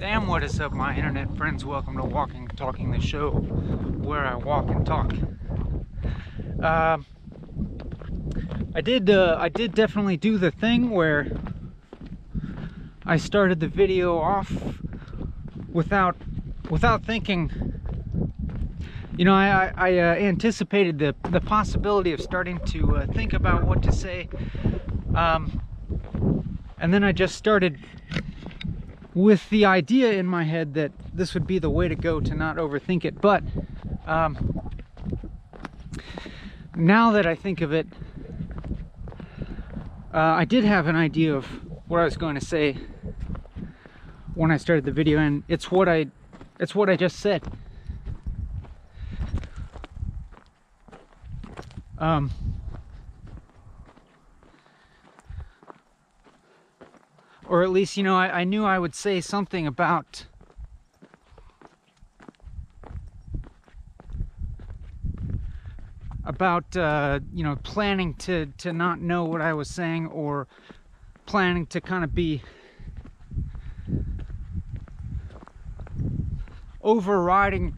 Damn, what is up, my internet friends? Welcome to Walking Talking, the show where I walk and talk. I did definitely do the thing where I started the video off without thinking. You know, I anticipated the possibility of starting to think about what to say, and then I just started with the idea in my head that this would be the way to go to not overthink it. But now that I think of it, I did have an idea of what I was going to say when I started the video, and it's what I just said. Or at least, you know, I knew I would say something about you know, planning to not know what I was saying, or planning to kind of be overriding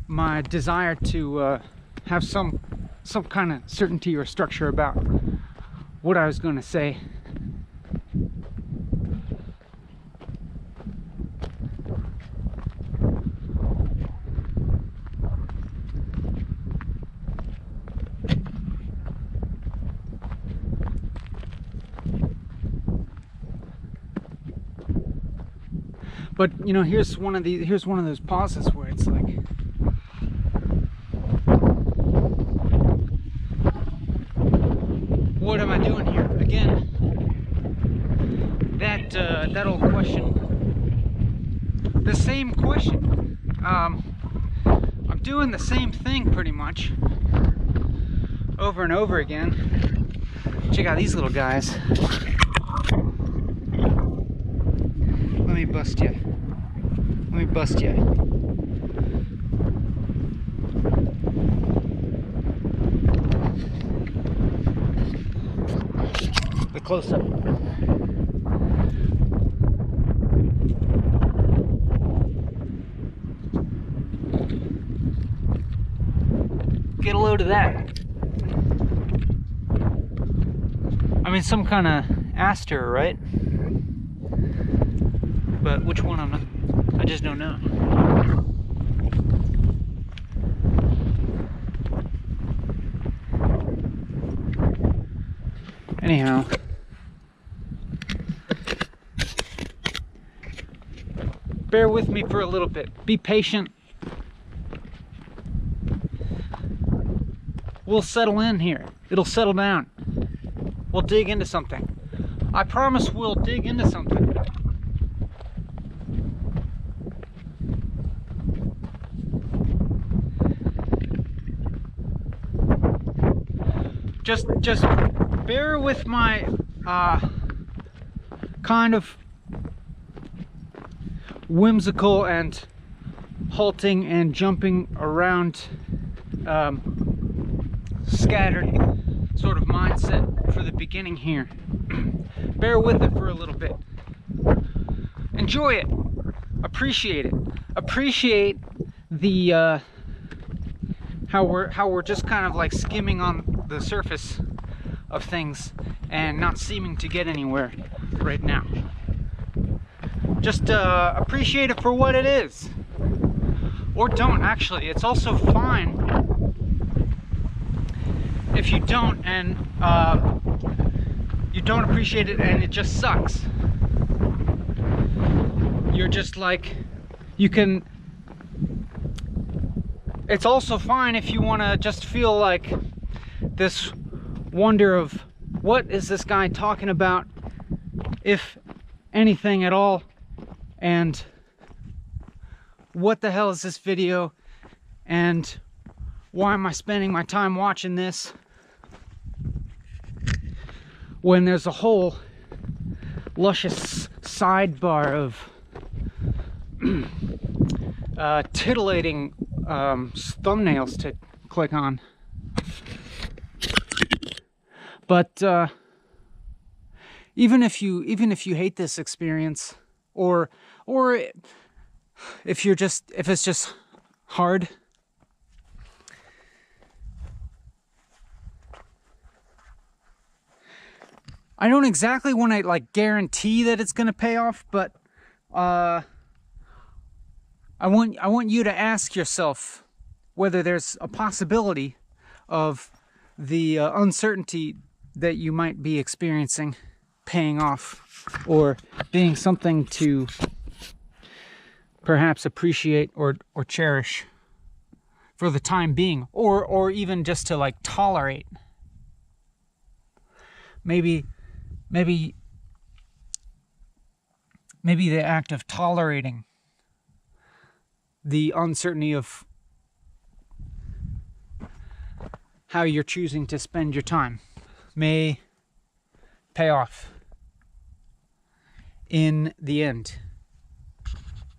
my desire to have some kind of certainty or structure about what I was going to say. But you know, here's one of those pauses where it's like, what am I doing here? Again, that old question, the same question. I'm doing the same thing pretty much over and over again. Check out these little guys. Let me bust you. Let me bust you. The close-up. Get a load of that. I mean, some kind of aster, right? But which one I just don't know. Anyhow, bear with me for a little bit. Be patient. We'll settle in here. It'll settle down. We'll dig into something. I promise we'll dig into something. Just bear with my kind of whimsical and halting and jumping around, scattered sort of mindset for the beginning here. Bear with it for a little bit. Enjoy it. Appreciate it. Appreciate the how we're just kind of like skimming on the surface of things and not seeming to get anywhere right now. Just appreciate it for what it is. Or don't, actually. It's also fine if you don't, and you don't appreciate it and it just sucks. You're just like, you can, it's also fine if you want to just feel like this wonder of, what is this guy talking about, if anything at all, and what the hell is this video, and why am I spending my time watching this when there's a whole luscious sidebar of titillating thumbnails to click on. But even if you hate this experience, or if it's just hard. I don't exactly want to like guarantee that it's going to pay off, but I want you to ask yourself whether there's a possibility of the uncertainty that you might be experiencing paying off, or being something to perhaps appreciate or cherish for the time being, or even just to like tolerate. Maybe the act of tolerating the uncertainty of how you're choosing to spend your time may pay off in the end.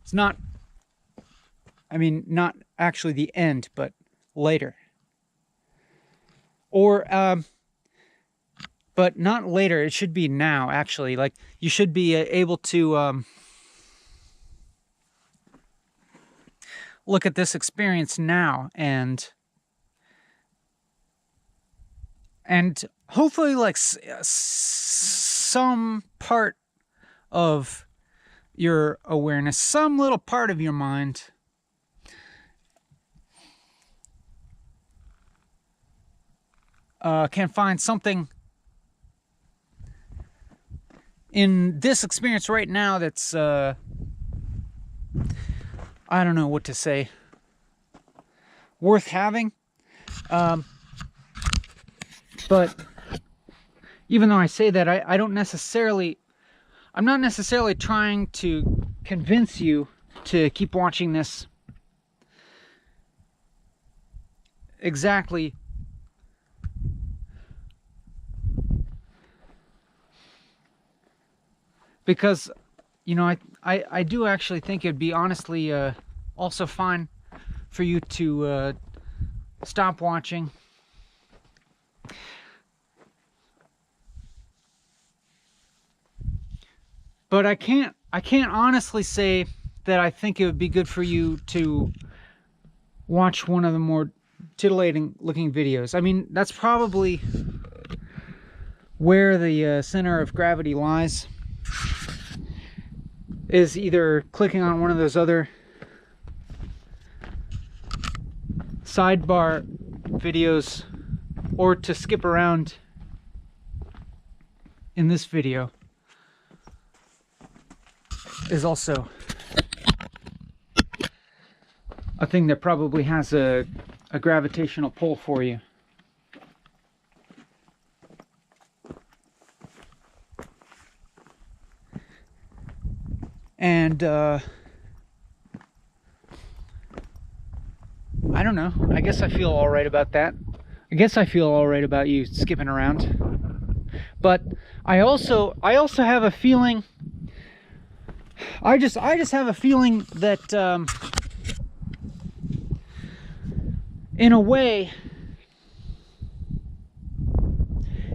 It's not, I mean, not actually the end, but later. Or, but not later, it should be now, actually. Like, you should be able to look at this experience now and hopefully, like, some part of your awareness, some little part of your mind can find something in this experience right now that's I don't know what to say, worth having. But even though I say that, I'm not necessarily trying to convince you to keep watching this exactly because, you know, I do actually think it'd be honestly also fine for you to stop watching. But I can't honestly say that I think it would be good for you to watch one of the more titillating looking videos. I mean, that's probably where the center of gravity lies, is either clicking on one of those other sidebar videos, or to skip around in this video is also a thing that probably has a gravitational pull for you. And I don't know, I guess I feel all right about that. I guess I feel all right about you skipping around. But I also have a feeling, I just have a feeling that in a way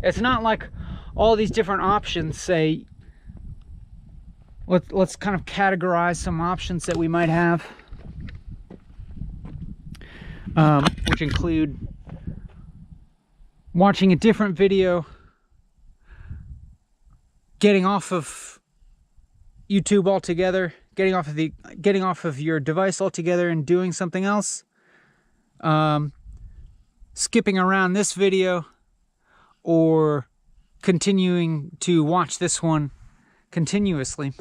it's not like all these different options say. Let's kind of categorize some options that we might have, which include watching a different video, getting off of YouTube altogether, getting off of your device altogether and doing something else, skipping around this video, or continuing to watch this one continuously.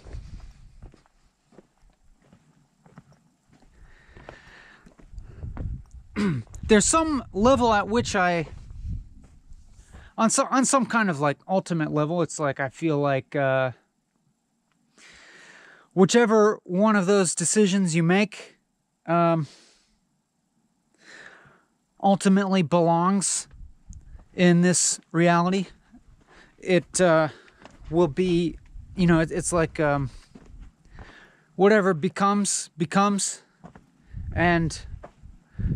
There's some level at which on some kind of like ultimate level, it's like I feel like whichever one of those decisions you make ultimately belongs in this reality. It will be, you know, it's like whatever becomes, and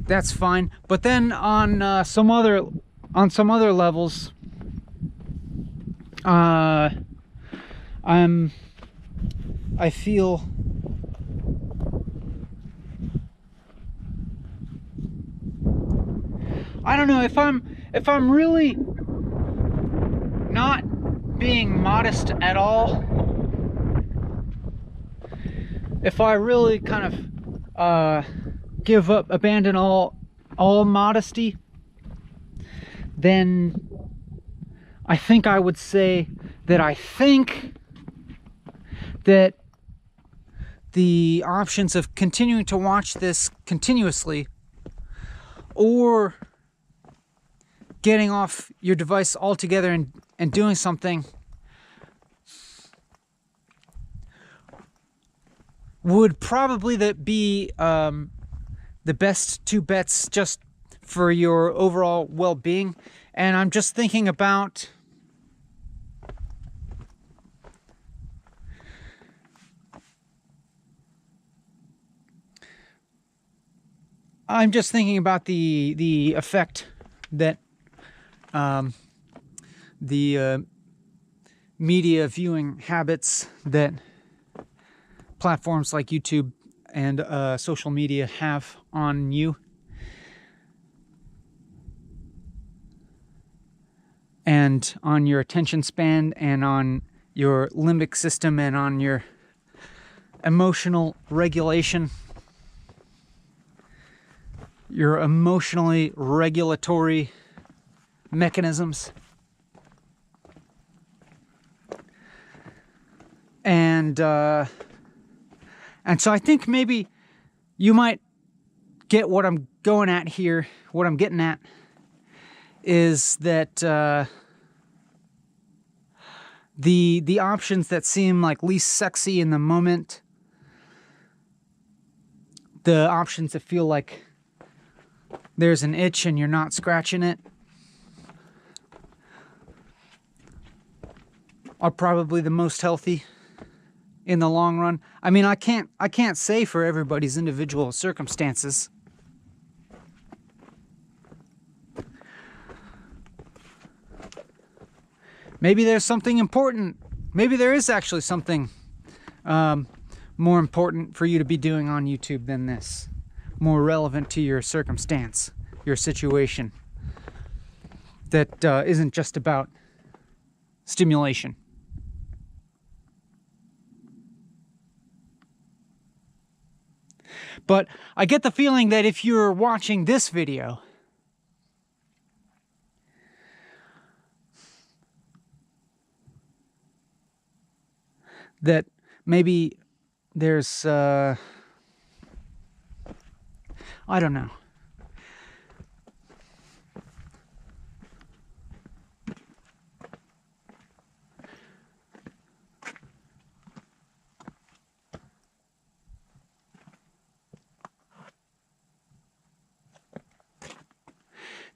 that's fine. But then on some other levels, I feel I don't know if I'm really not being modest at all, if I really kind of abandon all modesty, then I think I would say that I think that the options of continuing to watch this continuously or getting off your device altogether and doing something would probably be the best two bets just for your overall well-being. And I'm just thinking about the effect that the media viewing habits that platforms like YouTube and social media have on you, and on your attention span, and on your limbic system, and on your emotional regulation, your emotionally regulatory mechanisms. And so I think maybe you might get what I'm going at here. What I'm getting at is that the options that seem like least sexy in the moment, the options that feel like there's an itch and you're not scratching it, are probably the most healthy in the long run. I mean, I can't say for everybody's individual circumstances. Maybe there's something important. Maybe there is actually something more important for you to be doing on YouTube than this. More relevant to your circumstance, your situation. That isn't just about stimulation. But I get the feeling that if you're watching this video, that maybe there's, I don't know.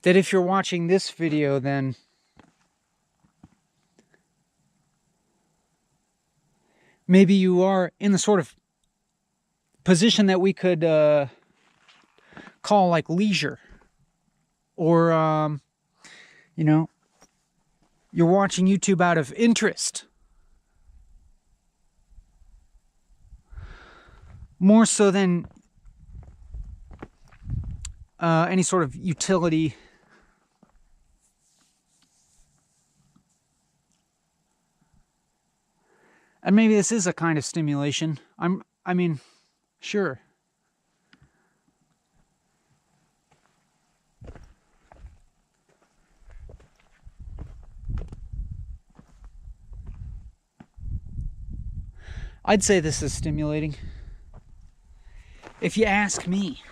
That if you're watching this video, then maybe you are in the sort of position that we could call like leisure. Or, you know, you're watching YouTube out of interest. More so than any sort of utility. And maybe this is a kind of stimulation. I mean, sure. I'd say this is stimulating, if you ask me.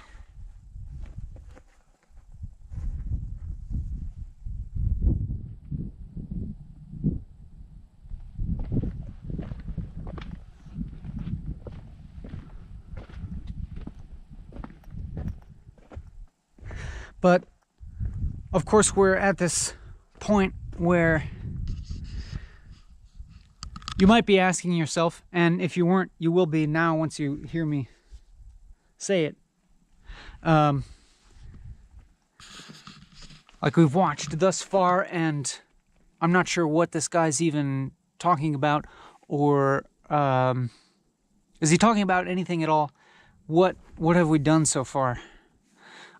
But, of course, we're at this point where you might be asking yourself, and if you weren't, you will be now once you hear me say it. Like we've watched thus far, and I'm not sure what this guy's even talking about, or Is he talking about anything at all? What have we done so far?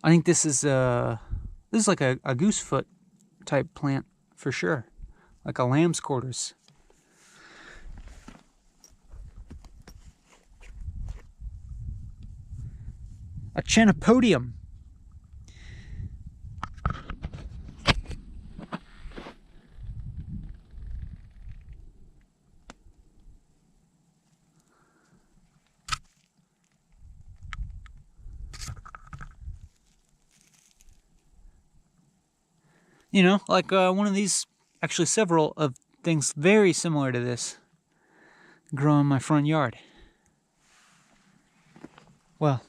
I think this is like a goosefoot type plant for sure, like a lamb's quarters. A chenopodium. You know, like one of these, actually several of things very similar to this grow in my front yard. Well,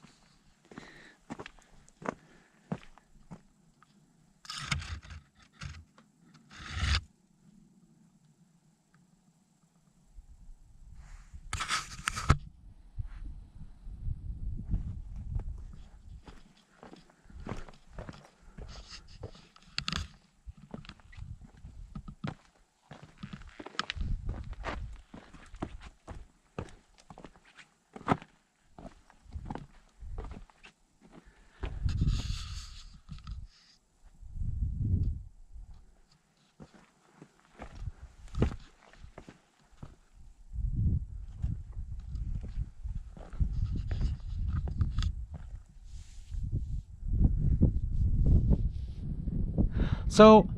so,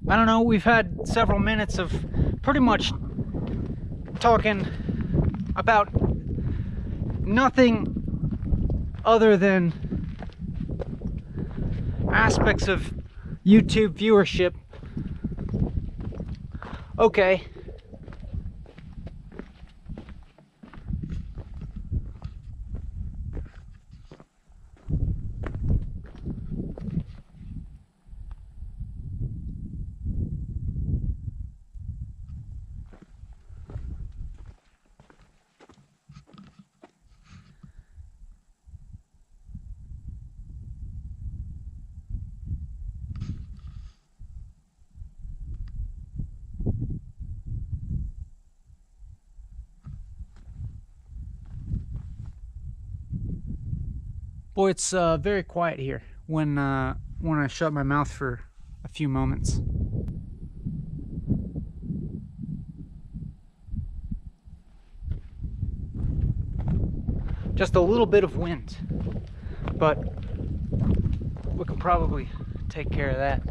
I don't know, we've had several minutes of pretty much talking about nothing other than aspects of YouTube viewership. Okay. Boy, it's very quiet here when I shut my mouth for a few moments. Just a little bit of wind, but we can probably take care of that.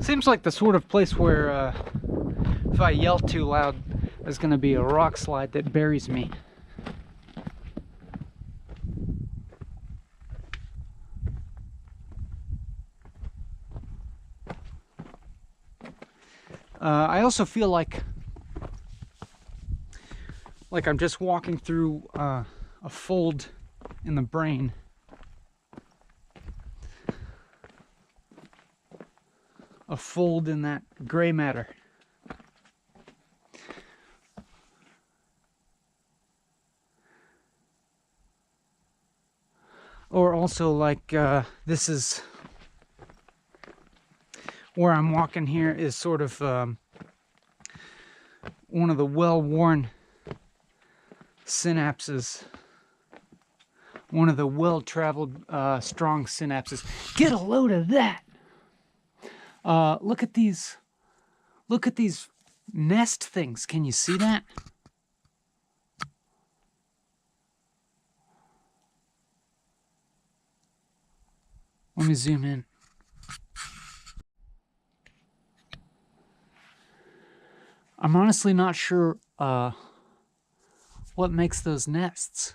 Seems like the sort of place where if I yell too loud, there's gonna be a rock slide that buries me. I also feel like I'm just walking through a fold in the brain. A fold in that gray matter. Or also like this is where I'm walking here is sort of one of the well-worn synapses. One of the well-traveled strong synapses. Get a load of that! Look at these nest things. Can you see that? Let me zoom in. I'm honestly not sure what makes those nests.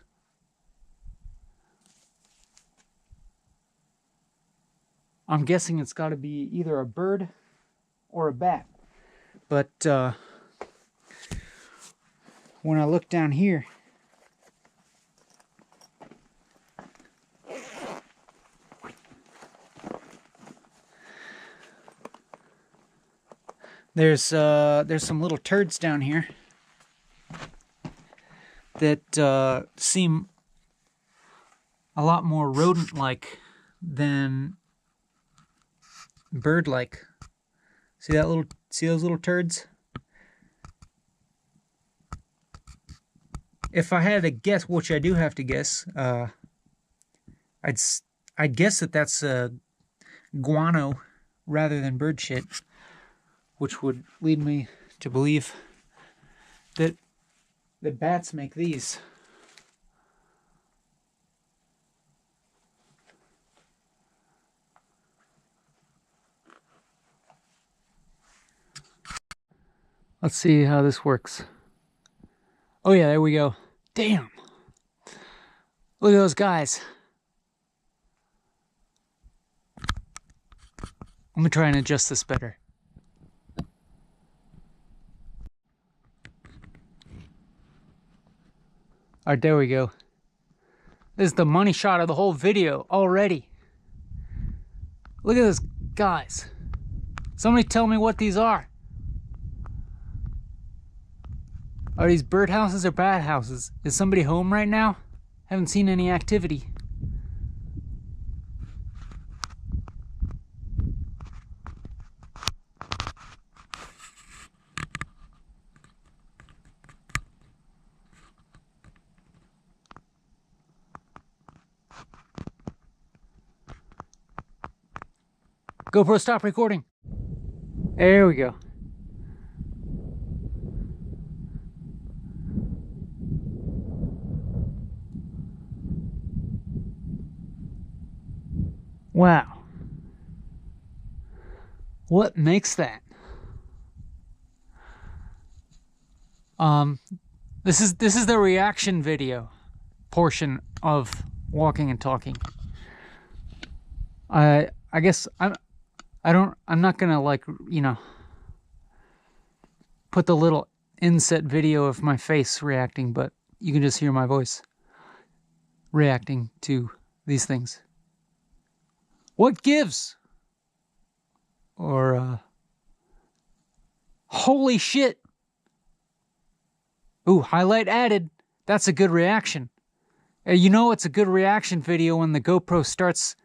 I'm guessing it's got to be either a bird or a bat. But when I look down here, there's some little turds down here that seem a lot more rodent-like than bird-like. See those little turds? If I had to guess, which I do have to guess, I'd guess that that's guano rather than bird shit, which would lead me to believe that bats make these. Let's see how this works. Oh yeah, there we go. Damn. Look at those guys. I'm gonna try and adjust this better. Alright, there we go. This is the money shot of the whole video already. Look at those guys. Somebody tell me what these are. Are these birdhouses or bat houses? Is somebody home right now? Haven't seen any activity. GoPro, stop recording. There we go. Wow. What makes that? This is the reaction video portion of walking and talking. I guess I'm not gonna, like, you know, put the little inset video of my face reacting, but you can just hear my voice reacting to these things. What gives? Or, holy shit. Ooh, highlight added. That's a good reaction. You know it's a good reaction video when the GoPro starts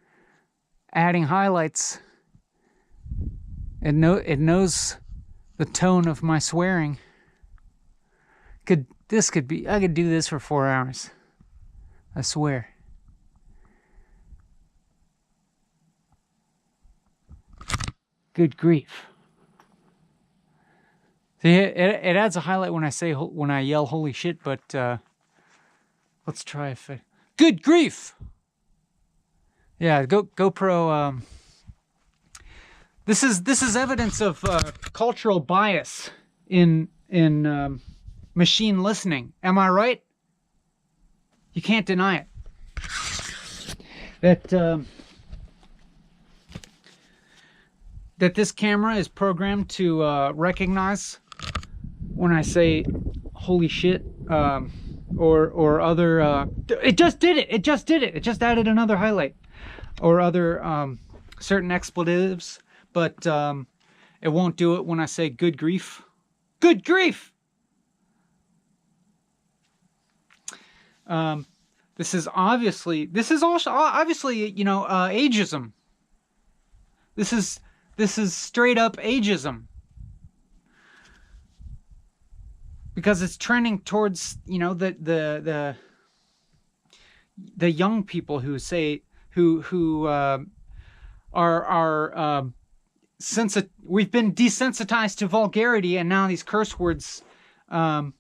adding highlights. It knows the tone of my swearing. I could do this for 4 hours. I swear. Good grief. See, it adds a highlight when I yell holy shit, but let's try if it... Good grief! Yeah, GoPro, this is evidence of cultural bias in machine listening. Am I right? You can't deny it. That this camera is programmed to recognize when I say holy shit, or other, it just did it. It just did it. It just added another highlight, or other certain expletives, but it won't do it when I say good grief. Good grief! This is also obviously, you know, ageism. This is straight up ageism. Because it's trending towards, you know, the young people who say we've been desensitized to vulgarity, and now these curse words are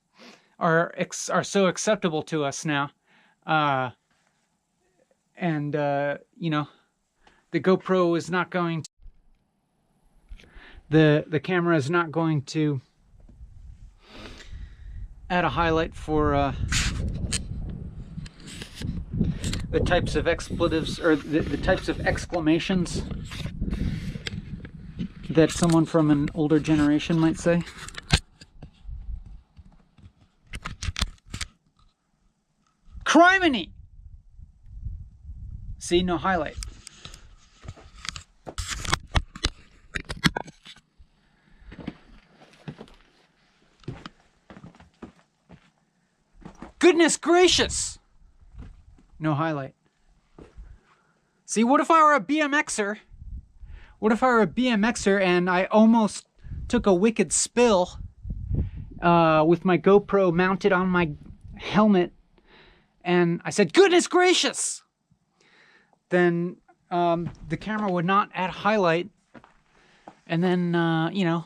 so acceptable to us now. You know, the GoPro is not going to, the camera is not going to add a highlight for the types of expletives, or the types of exclamations that someone from an older generation might say. Criminy! See, no highlight. Goodness gracious! No highlight. See, what if I were a BMXer? What if I were a BMXer and I almost took a wicked spill with my GoPro mounted on my helmet, and I said, "Goodness gracious!" Then the camera would not add highlight, and then you know,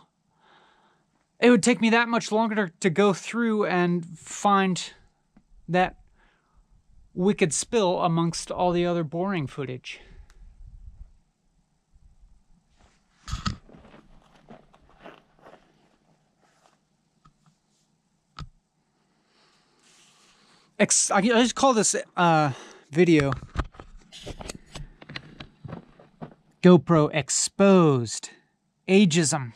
it would take me that much longer to go through and find that wicked spill amongst all the other boring footage. I just call this video GoPro Exposed. Ageism.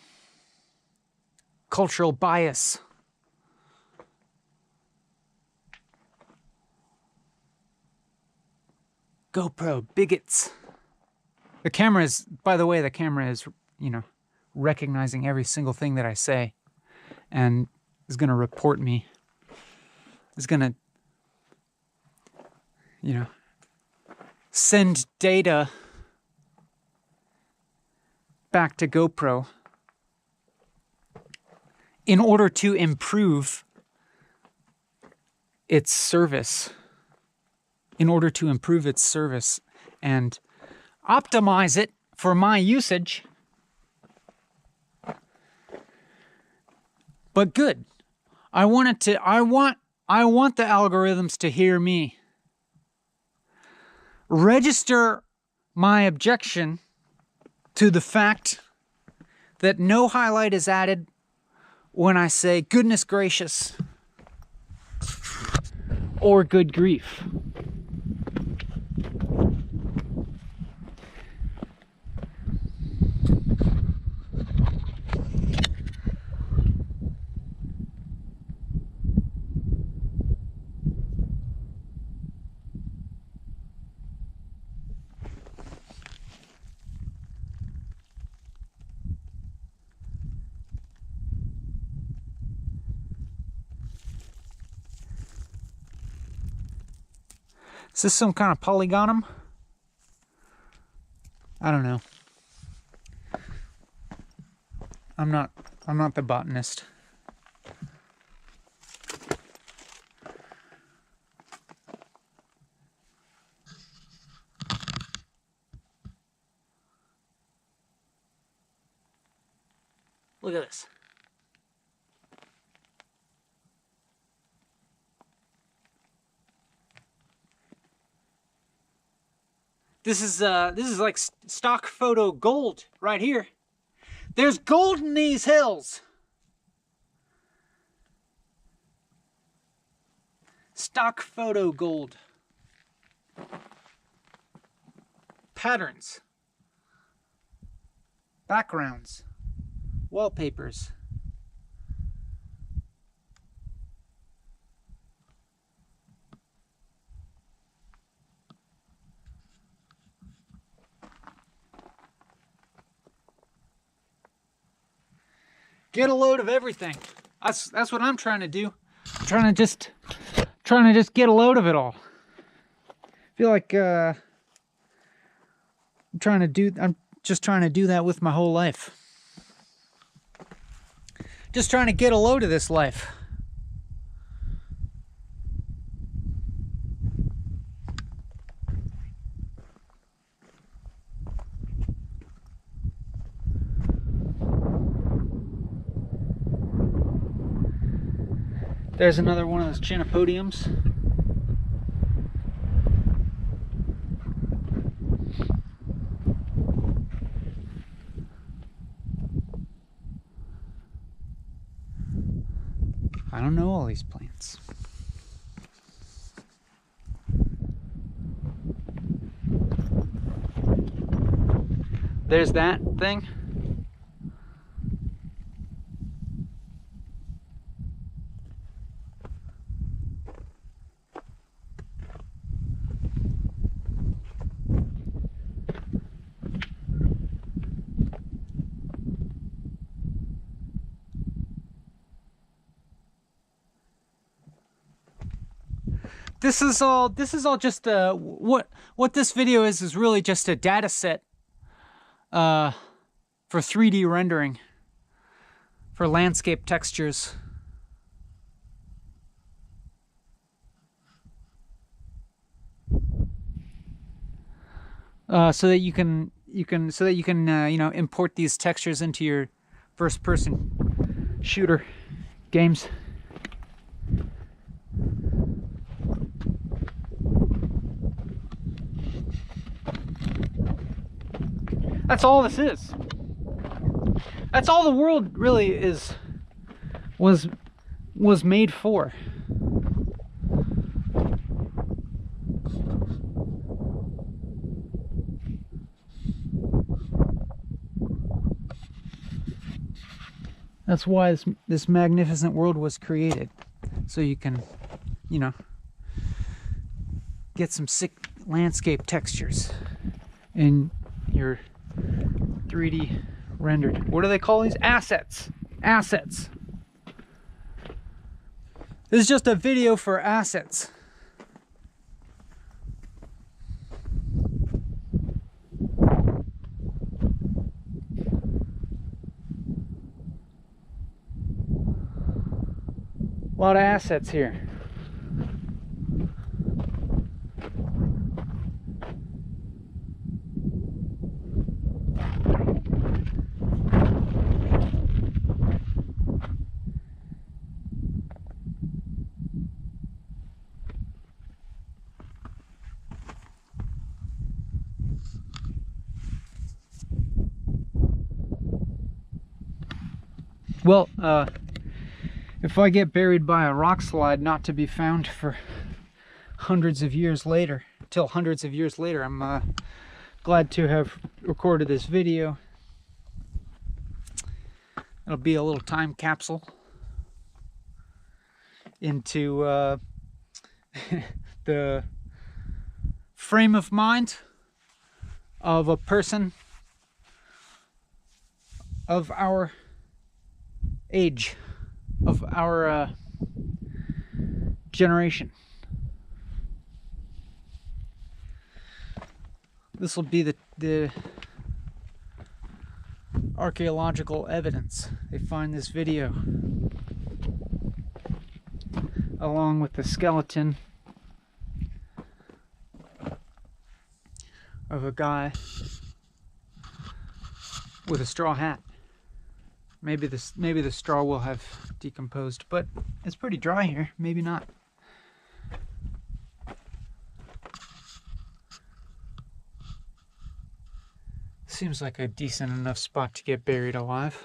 Cultural bias. GoPro bigots. The camera is, by the way, the camera is, you know, recognizing every single thing that I say and is going to report me. Is going to, you know, send data back to GoPro in order to improve its service. In order to improve its service and optimize it for my usage. But good. I want the algorithms to hear me. Register my objection to the fact that no highlight is added when I say "goodness gracious" or "good grief." Is this some kind of polygonum? I don't know. I'm not the botanist. Look at this. This is like stock photo gold right here. There's gold in these hills. Stock photo gold. Patterns. Backgrounds. Wallpapers. Get a load of everything. That's what I'm trying to do. I'm trying to just get a load of it all. I feel like I'm just trying to do that with my whole life. Just trying to get a load of this life. There's another one of those chenopodiums. I don't know all these plants. There's that thing. This is all just what this video is really just a data set for 3D rendering for landscape textures. So that you can you know, import these textures into your first-person shooter games. That's all this is. That's all the world really was made for. That's why this magnificent world was created. So you can, you know, get some sick landscape textures in your 3D rendered. What do they call these? Assets. Assets. This is just a video for assets. A lot of assets here. Well, if I get buried by a rock slide not to be found for hundreds of years later, till hundreds of years later, I'm glad to have recorded this video. It'll be a little time capsule into the frame of mind of a person of our age, of our generation. This will be the archaeological evidence. They find this video along with the skeleton of a guy with a straw hat. Maybe the straw will have decomposed, but it's pretty dry here. Maybe not. Seems like a decent enough spot to get buried alive.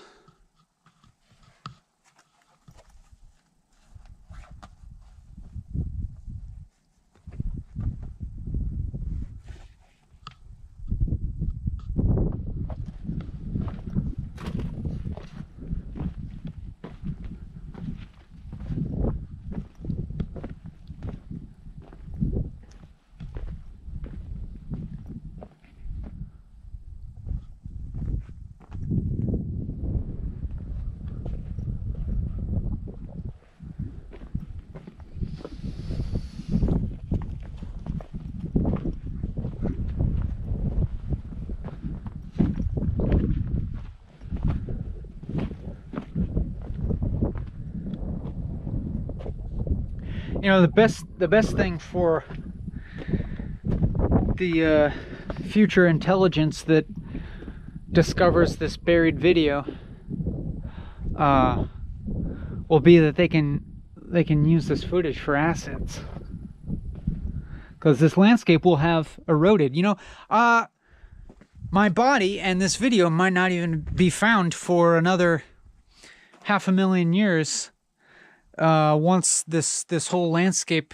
You know, the best thing for the future intelligence that discovers this buried video will be that they can use this footage for assets, because this landscape will have eroded. You know, my body and this video might not even be found for another 500,000 years. Once this whole landscape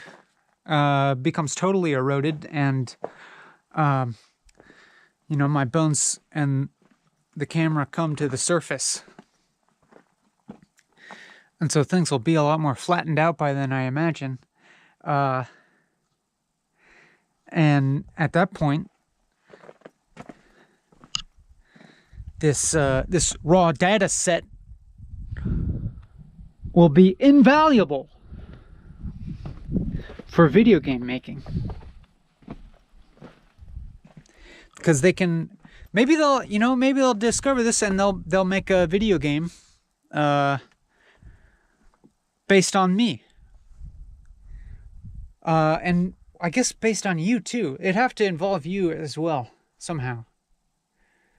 becomes totally eroded, and you know, my bones and the camera come to the surface, and so things will be a lot more flattened out by then, I imagine. And at that point, this raw data set will be invaluable for video game making, because they can, maybe they'll discover this and they'll make a video game based on me. And I guess based on you too. It'd have to involve you as well, somehow.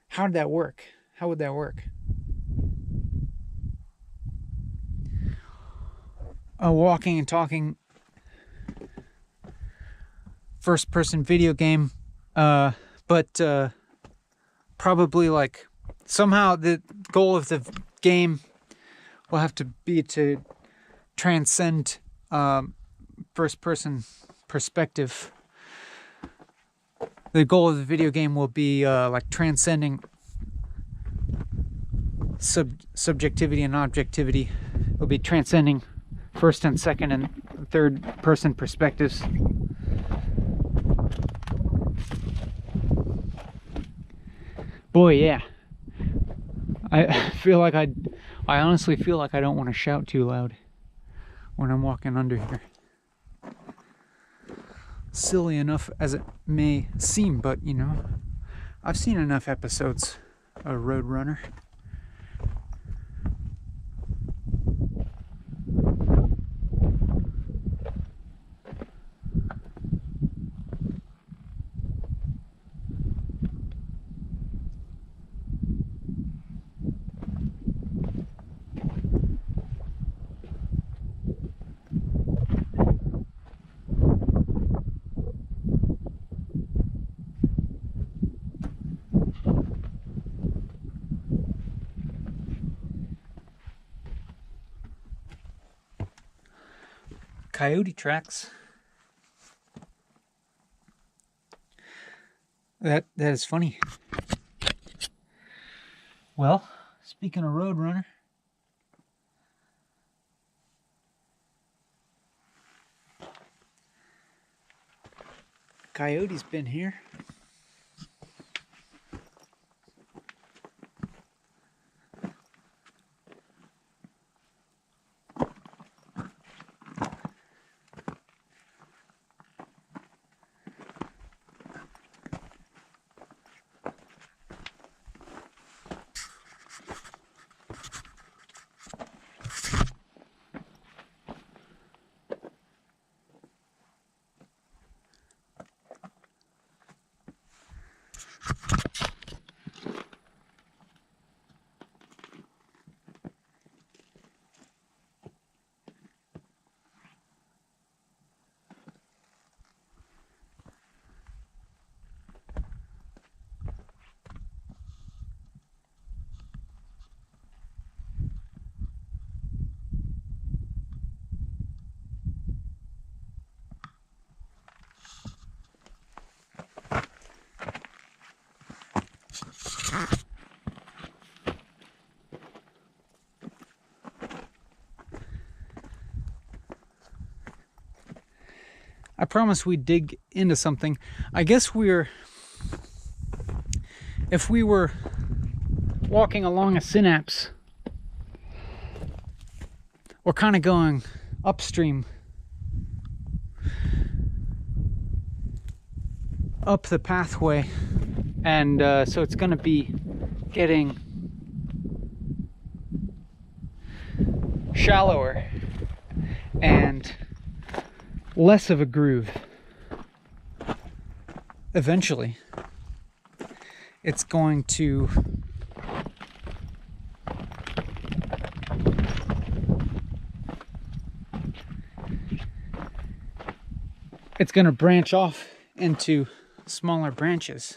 How'd that work? How would that work? Walking and talking first-person video game, but probably like somehow the goal of the game will have to be to transcend first-person perspective. The goal of the video game will be like transcending subjectivity and objectivity. It'll be transcending first and second and third person perspectives. Boy, yeah. I feel like I honestly feel like I don't want to shout too loud when I'm walking under here. Silly enough as it may seem, but you know, I've seen enough episodes of Roadrunner. Coyote tracks. That is funny. Well, speaking of Roadrunner, Coyote's been here. I promise we'd dig into something. I guess if we were walking along a synapse, or kind of going upstream, up the pathway, and so it's going to be getting shallower and less of a groove. Eventually, it's going to branch off into smaller branches.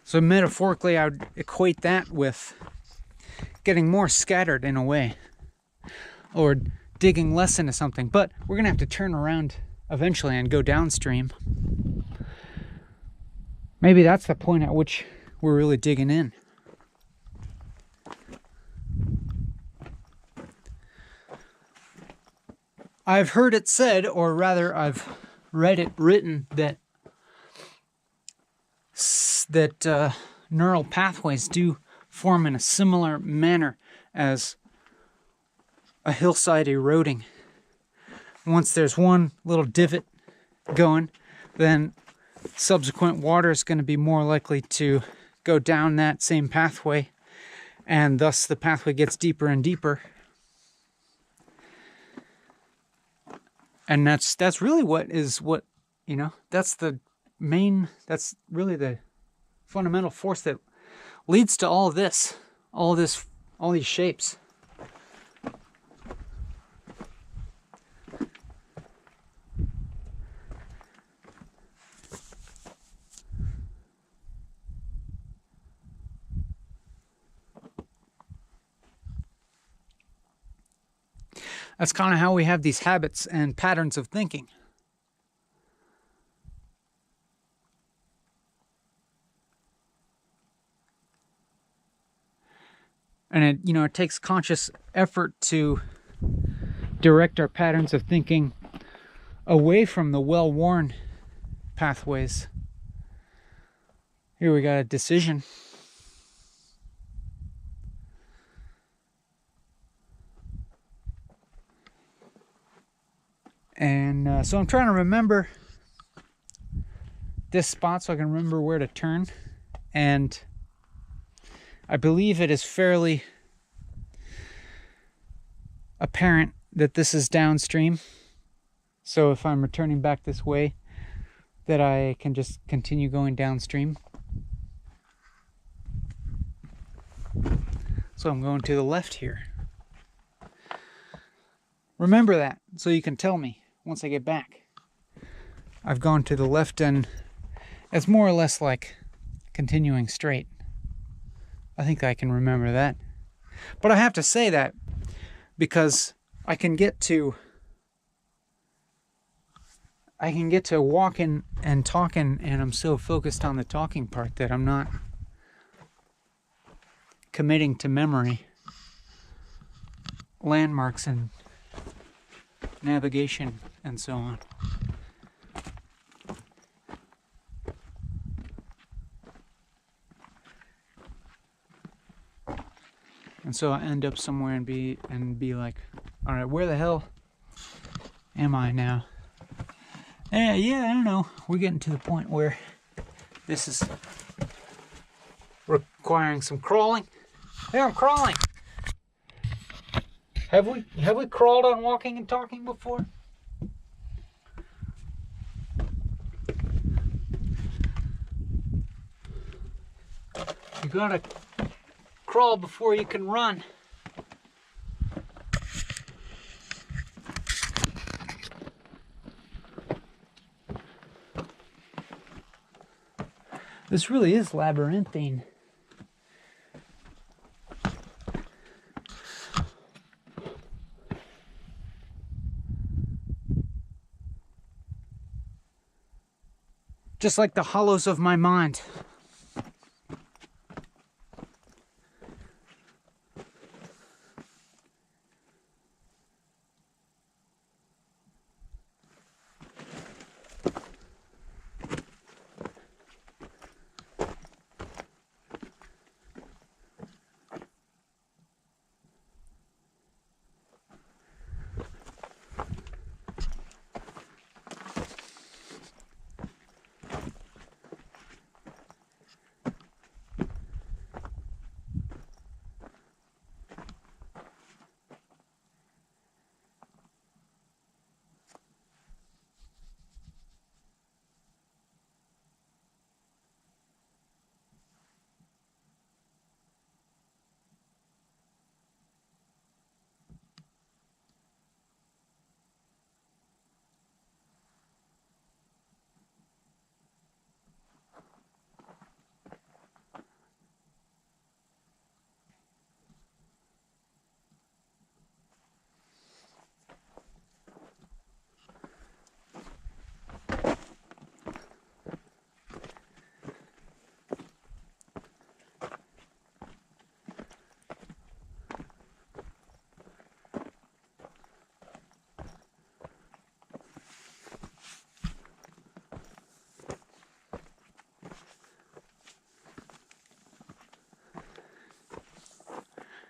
So metaphorically, I would equate that with getting more scattered in a way, or digging less into something. But we're gonna have to turn around eventually and go downstream. Maybe that's the point at which we're really digging in. I've heard it said, or rather I've read it written, that neural pathways do form in a similar manner as a hillside eroding. Once there's one little divot going, then subsequent water is going to be more likely to go down that same pathway, and thus the pathway gets deeper and deeper. And that's really what that's really the fundamental force that leads to all these shapes. That's kind of how we have these habits and patterns of thinking. And it takes conscious effort to direct our patterns of thinking away from the well-worn pathways. Here we got a decision. And so I'm trying to remember this spot so I can remember where to turn. And I believe it is fairly apparent that this is downstream. So if I'm returning back this way, that I can just continue going downstream. So I'm going to the left here. Remember that so you can tell me once I get back. I've gone to the left, and it's more or less like continuing straight. I think I can remember that. But I have to say that because I can get to walking and talking, and I'm so focused on the talking part that I'm not committing to memory, landmarks, and navigation, and so on. And so I end up somewhere and be like, all right, where the hell am I now? Yeah, I don't know. We're getting to the point where this is requiring some crawling. Hey, I'm crawling. Have we crawled on walking and talking before? You gotta crawl before you can run. This really is labyrinthine. Just like the hollows of my mind.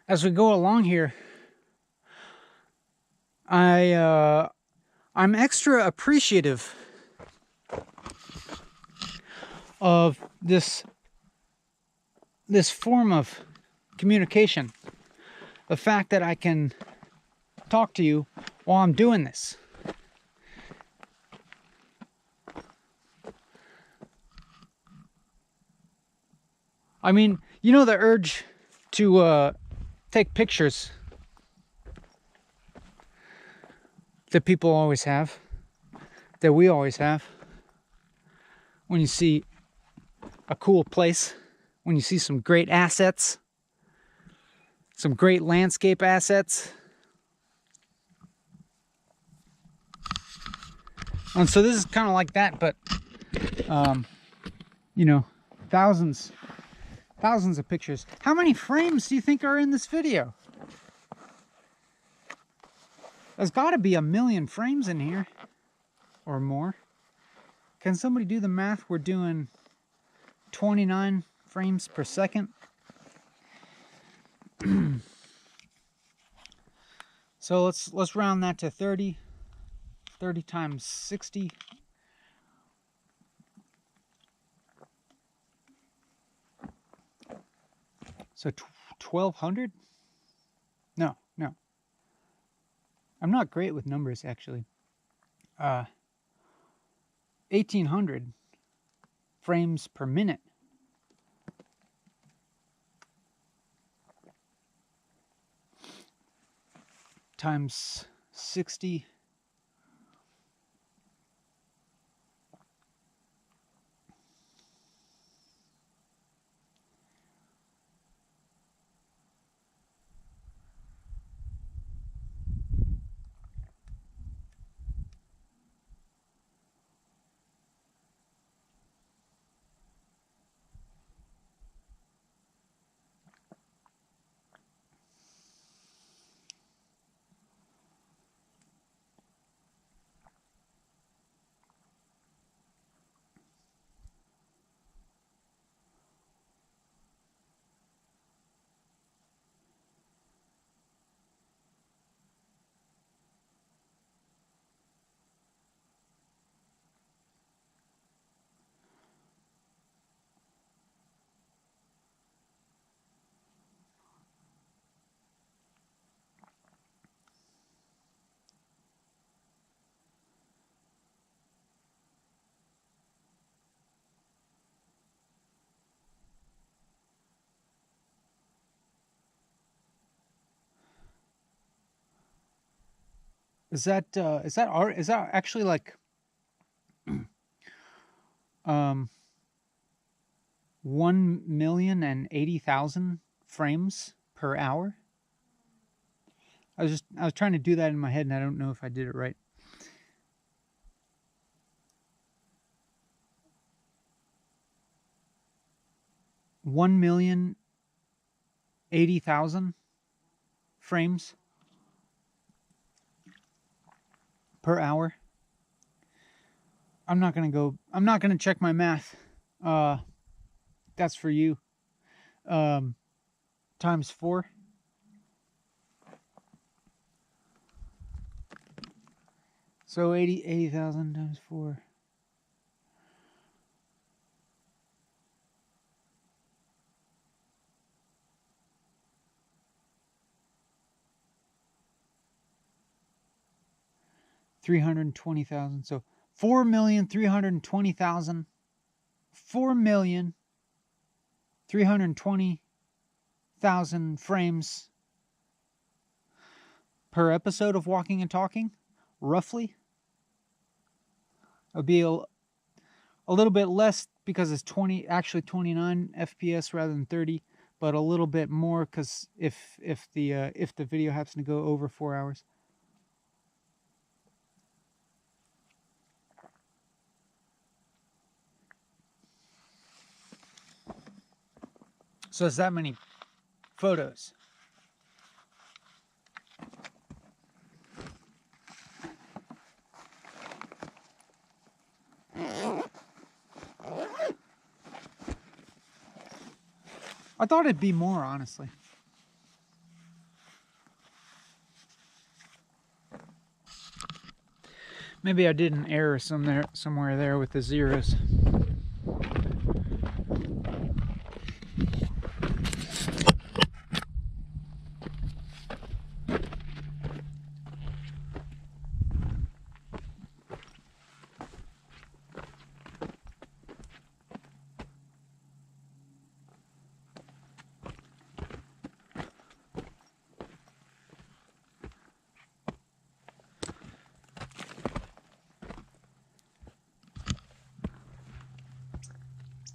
As we go along here, I'm extra appreciative of this form of communication. The fact that I can talk to you while I'm doing this. I mean, you know, the urge to take pictures that people always have, that we always have, when you see a cool place, when you see some great assets, some great landscape assets. And so this is kind of like that, but you know, thousands of pictures. How many frames do you think are in this video? There's got to be 1 million frames in here or more. Can somebody do the math? We're doing 29 frames per second. So let's round that to 30. 30 times 60. So 1200? No. I'm not great with numbers, actually. 1800 frames per minute. Times 60. Is that art? Is that actually like 1,080,000 frames per hour? I was trying to do that in my head, and I don't know if I did it right. $1,080,000 frames per hour. I'm not gonna check my math. That's for you. Times 4. So 80,000 times 4. $320,000. So 4,320,000. 4,320,000 frames per episode of Walking and Talking, roughly. It would be a little bit less because it's 29 FPS rather than 30, but a little bit more because if the video happens to go over 4 hours. So it's that many photos. I thought it'd be more, honestly. Maybe I did an error somewhere there with the zeros.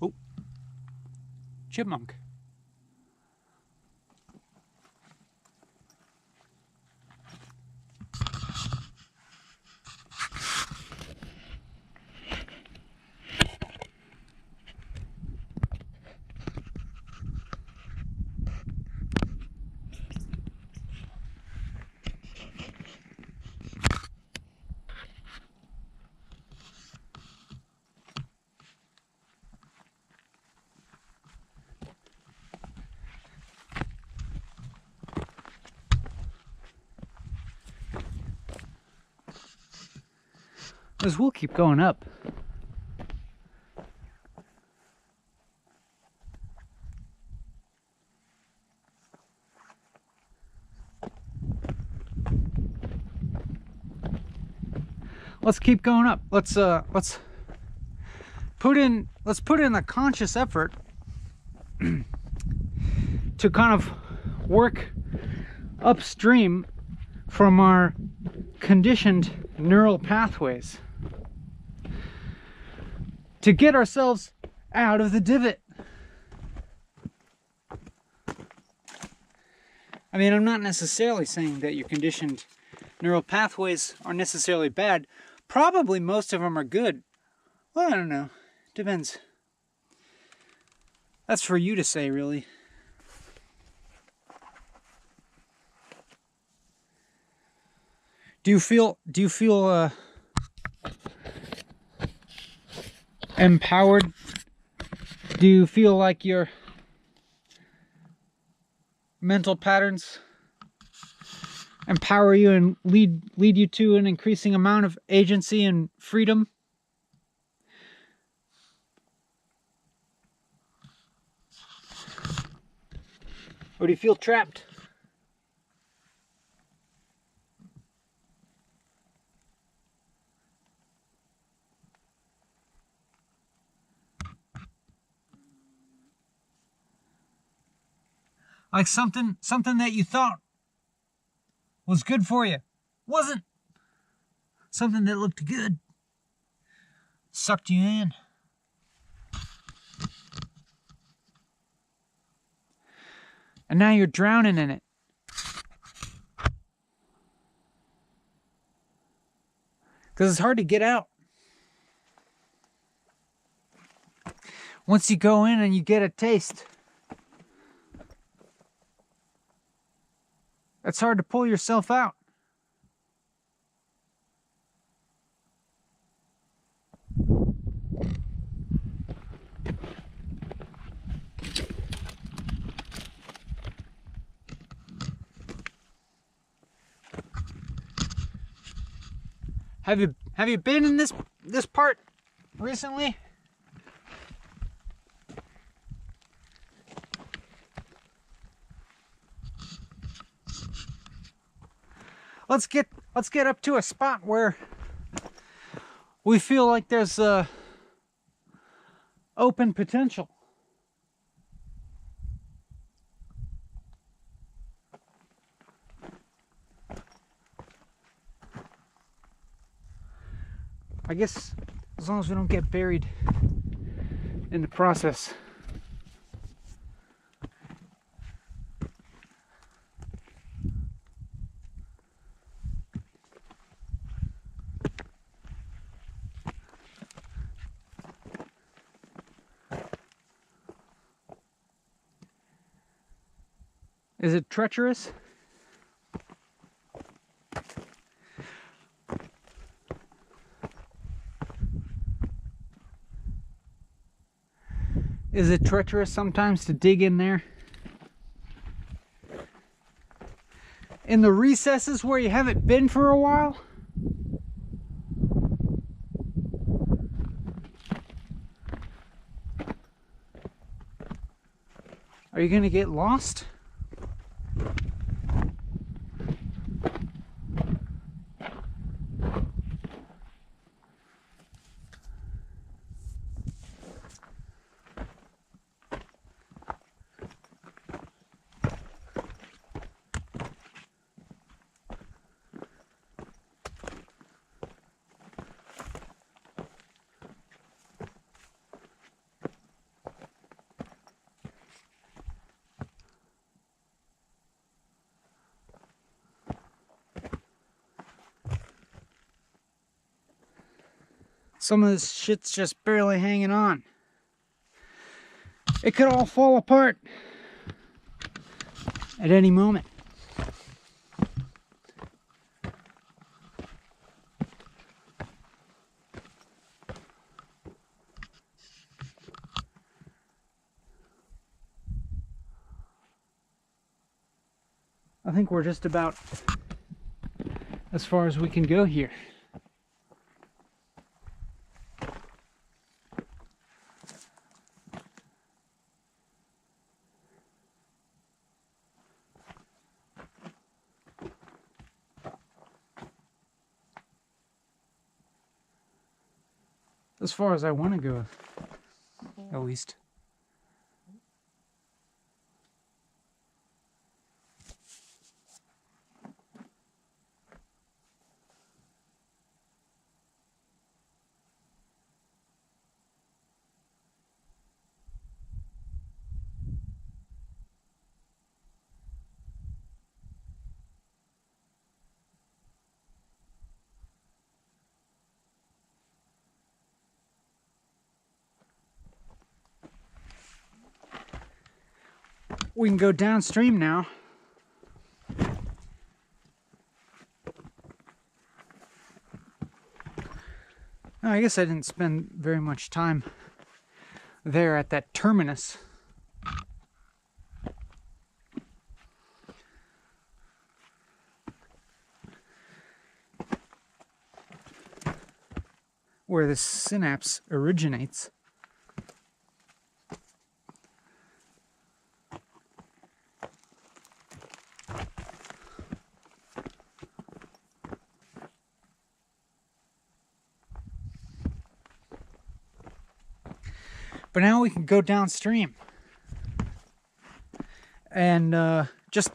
Oh, chipmunk. This will keep going up. Let's keep going up. Let's put in a conscious effort to kind of work upstream from our conditioned neural pathways to get ourselves out of the divot. I mean, I'm not necessarily saying that your conditioned neural pathways are necessarily bad. Probably most of them are good. Well, I don't know. Depends. That's for you to say, really. Do you feel empowered? Do you feel like your mental patterns empower you and lead you to an increasing amount of agency and freedom? Or do you feel trapped? Like something that you thought was good for you wasn't. Something that looked good sucked you in. And now you're drowning in it. Because it's hard to get out. Once you go in and you get a taste, it's hard to pull yourself out. Have you been in this part recently? Let's get up to a spot where we feel like there's open potential. I guess as long as we don't get buried in the process. Is it treacherous? Is it treacherous sometimes to dig in there? In the recesses where you haven't been for a while? Are you gonna get lost? Some of this shit's just barely hanging on. It could all fall apart at any moment. I think we're just about as far as we can go here. As far as I want to go, at least. We can go downstream now. Oh, I guess I didn't spend very much time there at that terminus. Where the synapse originates. But now we can go downstream and just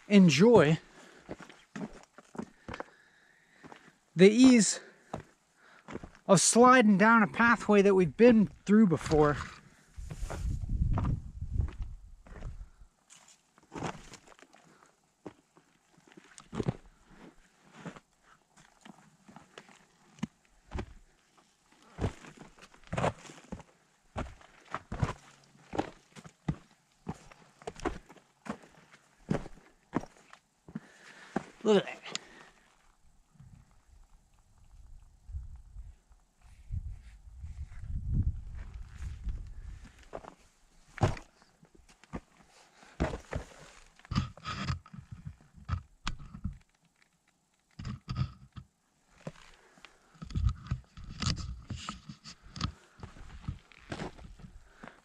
enjoy the ease of sliding down a pathway that we've been through before. Look at that.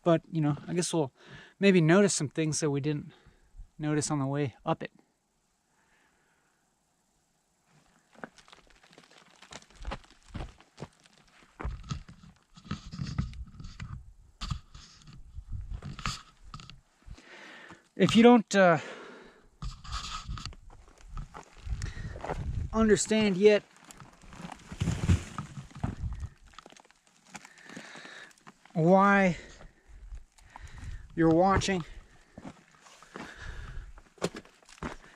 But, you know, I guess we'll maybe notice some things that we didn't notice on the way up it. If you don't understand yet why you're watching,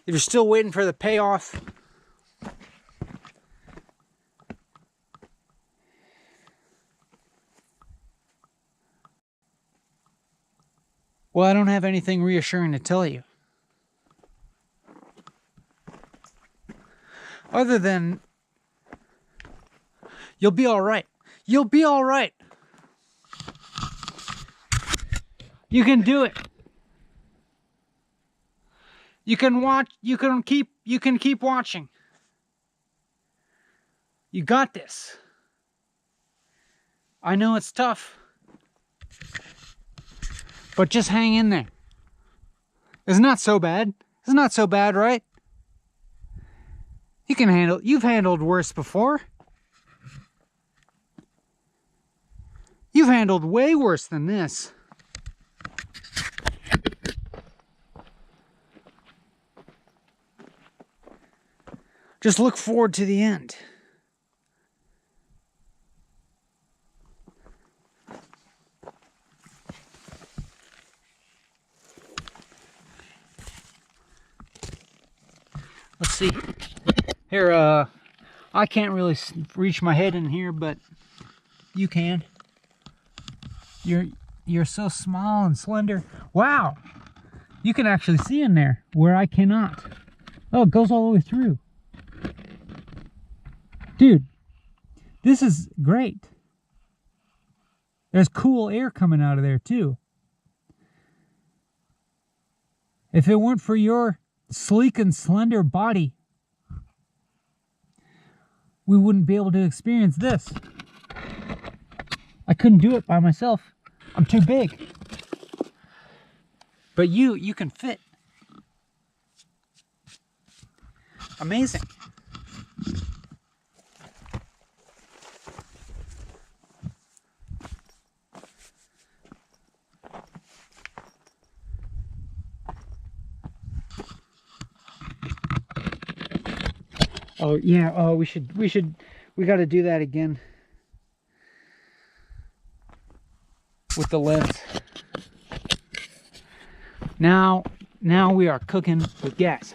if you're still waiting for the payoff, well, I don't have anything reassuring to tell you. Other than, you'll be all right. You'll be all right. You can do it. You can watch, you can keep watching. You got this. I know it's tough. But just hang in there. It's not so bad. It's not so bad, right? You can handle, you've handled worse before. You've handled way worse than this. Just look forward to the end. Let's see. Here, I can't really reach my head in here, but you can. You're so small and slender. Wow! You can actually see in there where I cannot. Oh, it goes all the way through. Dude, this is great. There's cool air coming out of there too. If it weren't for your sleek and slender body, we wouldn't be able to experience this. I couldn't do it by myself. I'm too big. But you can fit. Amazing. Oh yeah, oh we got to do that again with the lens. Now we are cooking with gas.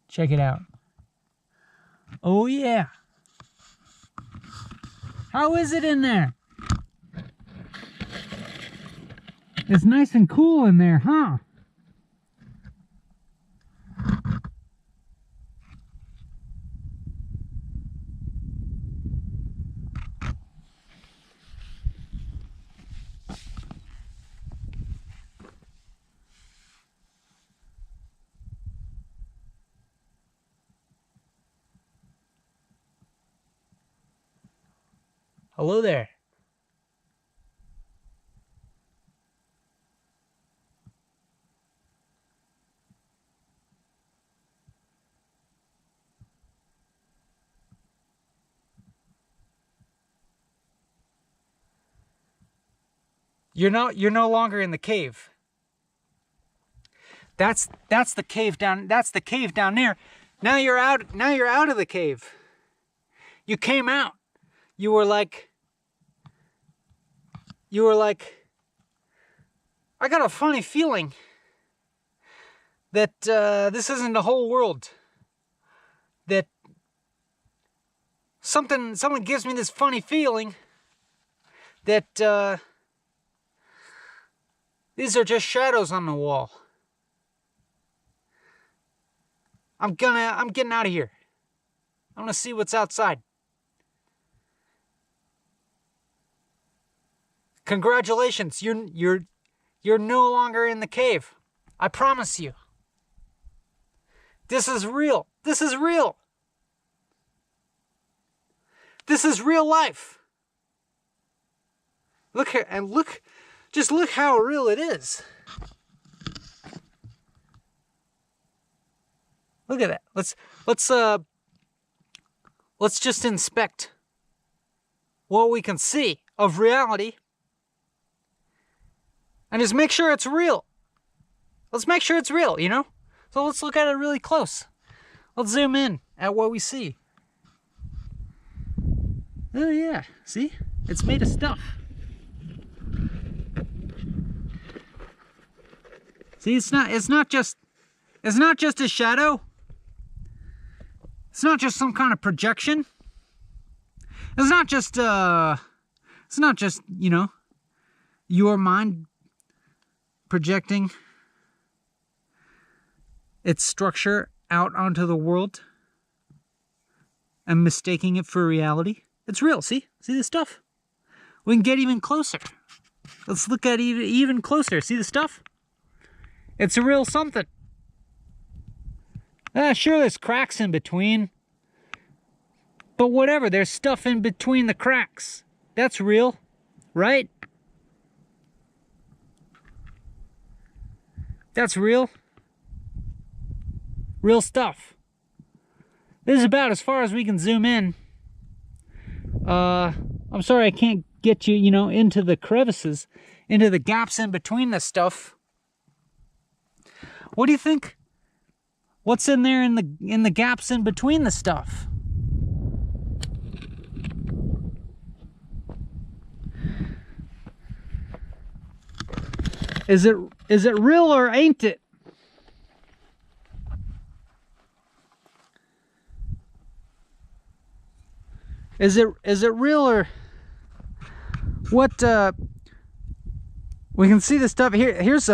Check it out. Oh yeah. How is it in there? It's nice and cool in there, huh? Hello there. You're no longer in the cave. That's the cave down. That's the cave down there. Now you're out. Now you're out of the cave. You came out. You were like. I got a funny feeling that this isn't the whole world. That something gives me this funny feeling that these are just shadows on the wall. I'm getting out of here. I want to see what's outside. Congratulations, you're no longer in the cave. I promise you. This is real. This is real. This is real life. Look here, and just look how real it is. Look at that. Let's just inspect what we can see of reality. And just make sure it's real. Let's make sure it's real, you know? So let's look at it really close. Let's zoom in at what we see. Oh yeah, see? It's made of stuff. See, it's not just a shadow. It's not just some kind of projection. It's not just you know, your mind projecting its structure out onto the world and mistaking it for reality. It's real. See the stuff? We can get even closer. Let's look at even closer. See the stuff? It's a real something. Sure, there's cracks in between, But whatever, there's stuff in between the cracks. That's real, right? That's real. Real stuff. This is about as far as we can zoom in. I'm sorry I can't get you, into the crevices, into the gaps in between the stuff. What do you think? What's in there in the gaps in between the stuff? Is it real or ain't it? Is it real or what? We can see the stuff here. Here's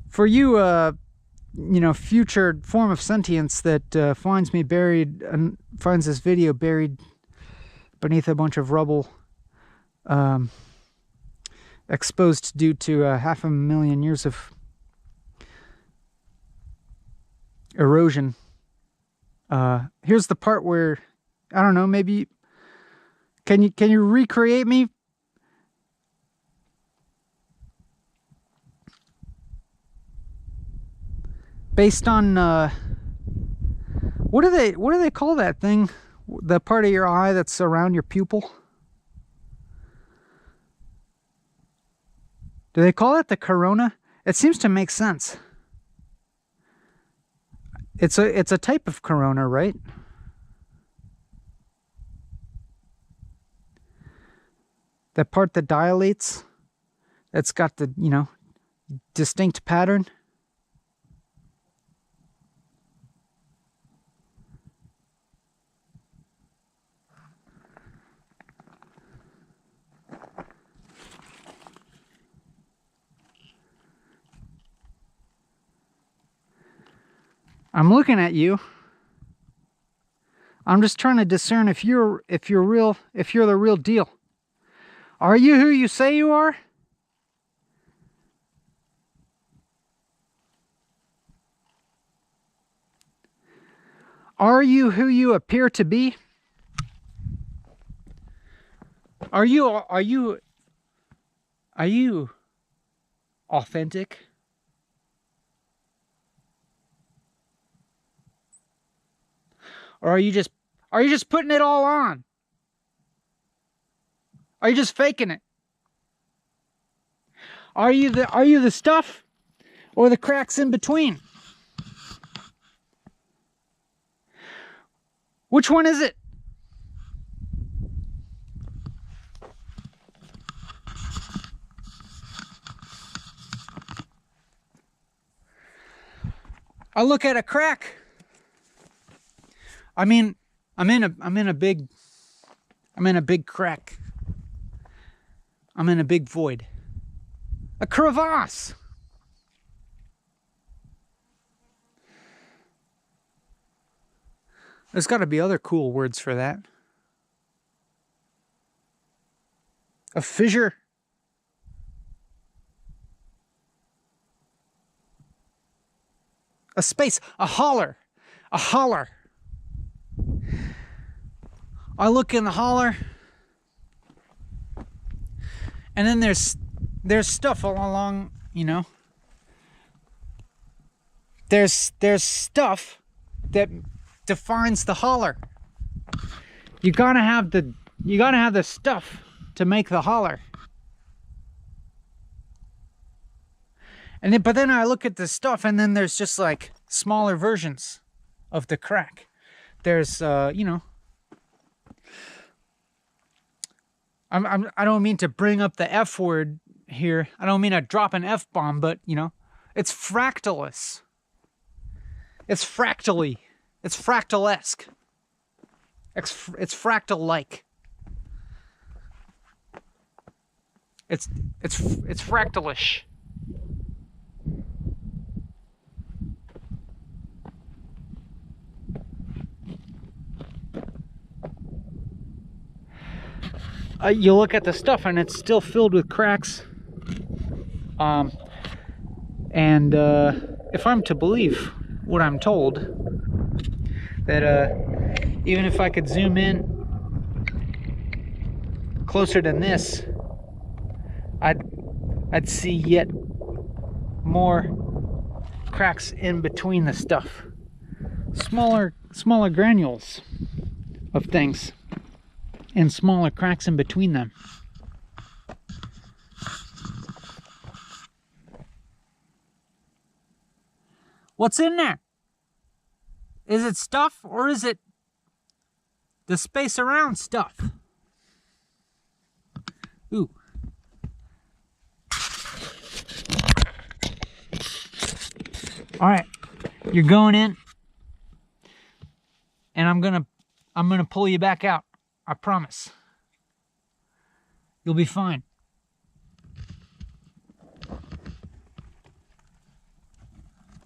for you, future form of sentience that finds me buried and finds this video buried beneath a bunch of rubble, exposed due to 500,000 years of erosion. Here's the part where, I don't know, maybe can you recreate me? Based on what do they call that thing? The part of your eye that's around your pupil? Do they call it the corona? It seems to make sense. It's a type of corona, right? That part that dilates, that's got the, distinct pattern. I'm looking at you. I'm just trying to discern if you're the real deal. Are you who you say you are? Are you who you appear to be? Are you authentic? Or are you just putting it all on? Are you just faking it? Are you the stuff or the cracks in between? Which one is it? I look at a crack. I mean, I'm in a big crack. I'm in a big void. A crevasse. There's got to be other cool words for that. A fissure. A space. A holler. A holler. I look in the holler, and then there's stuff all along, There's stuff that defines the holler. You gotta have the stuff to make the holler. But then I look at the stuff, and then there's just like smaller versions of the crack. There's I don't mean to bring up the F word here. I don't mean to drop an F-bomb, but, it's fractalous. It's fractally. It's fractalesque. It's fractal-like. It's fractalish. You look at the stuff and it's still filled with cracks. And if I'm to believe what I'm told, that even if I could zoom in closer than this, I'd see yet more cracks in between the stuff. Smaller granules of things and smaller cracks in between them. What's in there? Is it stuff or is it the space around stuff? Ooh. All right, you're going in, and I'm gonna pull you back out. I promise. You'll be fine.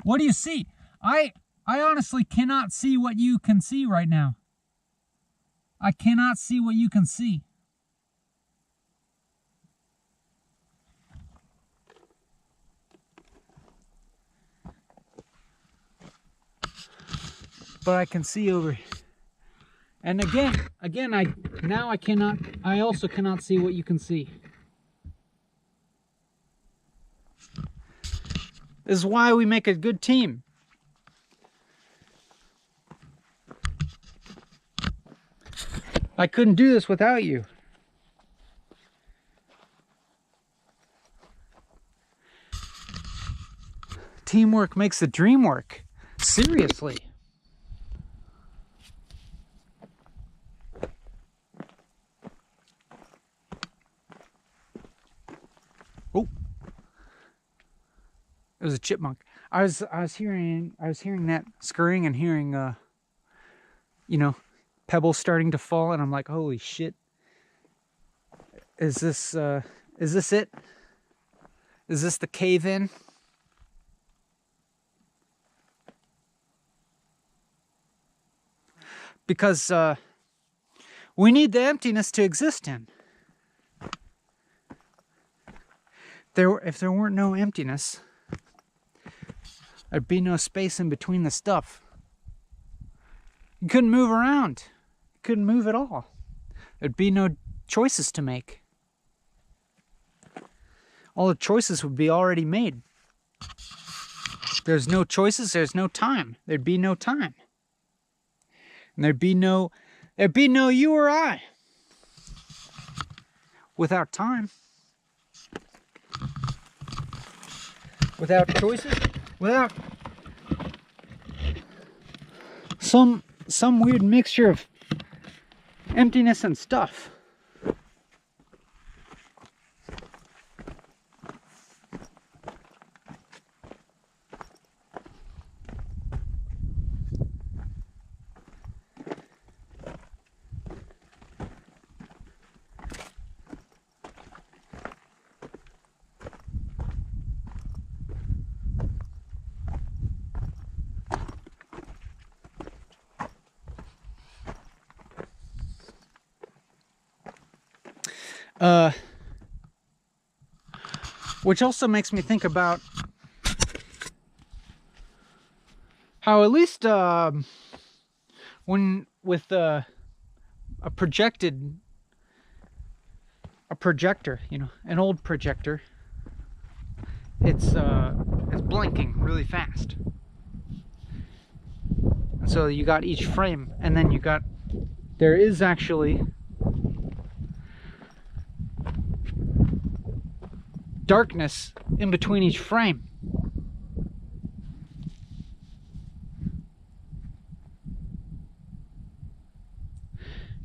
What do you see? I honestly cannot see what you can see right now. I cannot see what you can see. But I can see over here. And again, I also cannot see what you can see. This is why we make a good team. I couldn't do this without you. Teamwork makes the dream work. Seriously. Oh. It was a chipmunk. I was hearing that scurrying and hearing you know, pebbles starting to fall, and I'm like, holy shit. Is this it? Is this the cave in? Because we need the emptiness to exist in. If there weren't no emptiness, there'd be no space in between the stuff. You couldn't move around. You couldn't move at all. There'd be no choices to make. All the choices would be already made. There's no choices, there's no time. There'd be no time. And there'd be no you or I without time. Without choices, without some weird mixture of emptiness and stuff. Which also makes me think about how at least when with a projector, you know, an old projector, it's blinking really fast. So you got each frame, and then there is actually darkness in between each frame.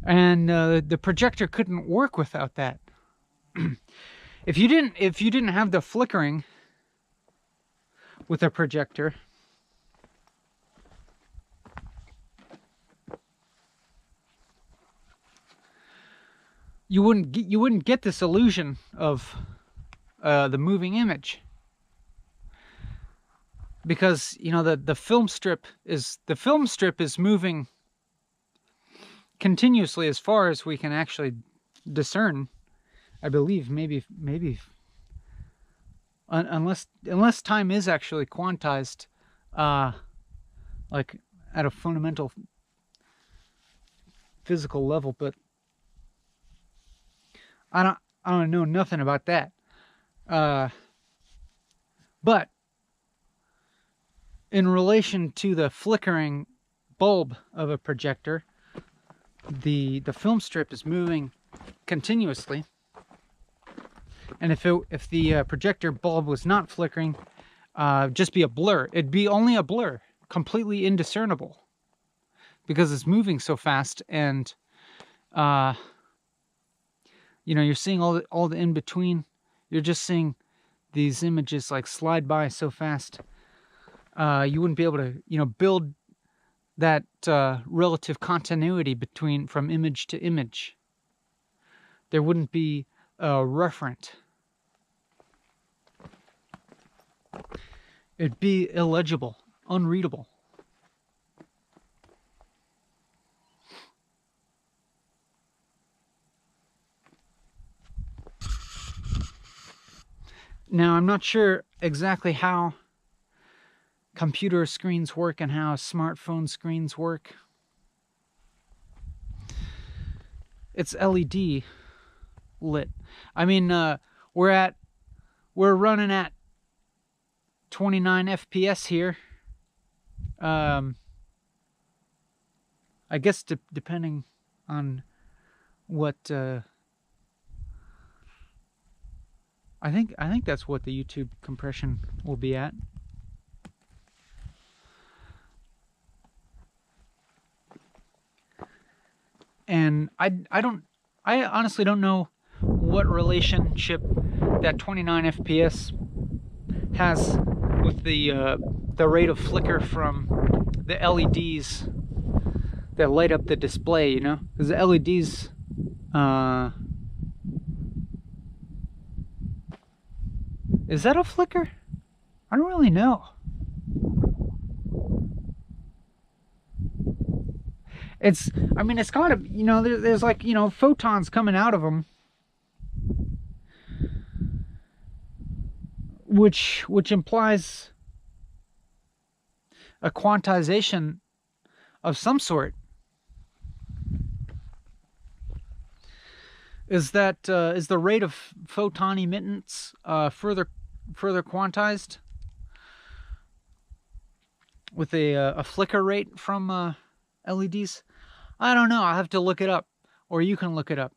And the projector couldn't work without that. If you didn't have the flickering with a projector, you wouldn't get this illusion of the moving image, because you know the film strip is moving continuously as far as we can actually discern. I believe maybe unless time is actually quantized, like at a fundamental physical level, but I don't know nothing about that. But in relation to the flickering bulb of a projector, the film strip is moving continuously, and if the projector bulb was not flickering, just be a blur. It'd be only a blur, completely indiscernible, because it's moving so fast, and you know, you're seeing all the in between. You're just seeing these images like slide by so fast. You wouldn't be able to, you know, build that relative continuity from image to image. There wouldn't be a referent. It'd be illegible, unreadable. Now, I'm not sure exactly how computer screens work and how smartphone screens work. It's LED lit. I mean, we're running at 29 FPS here. I guess depending on what I think that's what the YouTube compression will be at. And I honestly don't know what relationship that 29 FPS has with the rate of flicker from the LEDs that light up the display, you know? Because the LEDs is that a flicker? I don't really know. I mean, it's gotta, you know, there's like, you know, photons coming out of them, which implies a quantization of some sort. Is the rate of photon emittance further quantized with a flicker rate from LEDs? I don't know. I'll have to look it up, or you can look it up.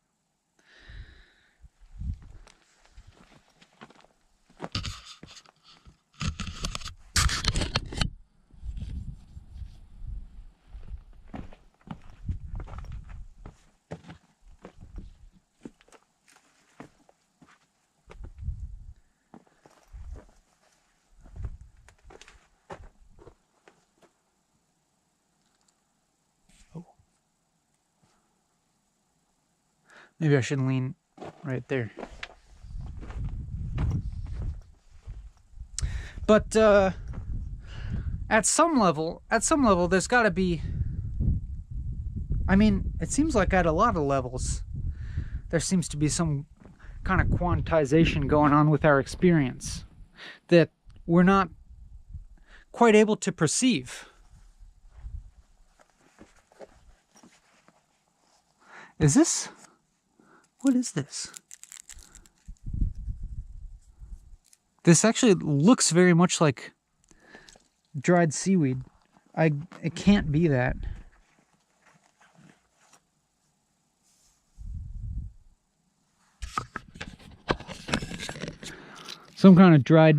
Maybe I should lean right there. But at some level, there's got to be. I mean, it seems like at a lot of levels, there seems to be some kind of quantization going on with our experience that we're not quite able to perceive. Is this? What is this? This actually looks very much like dried seaweed. It can't be that. Some kind of dried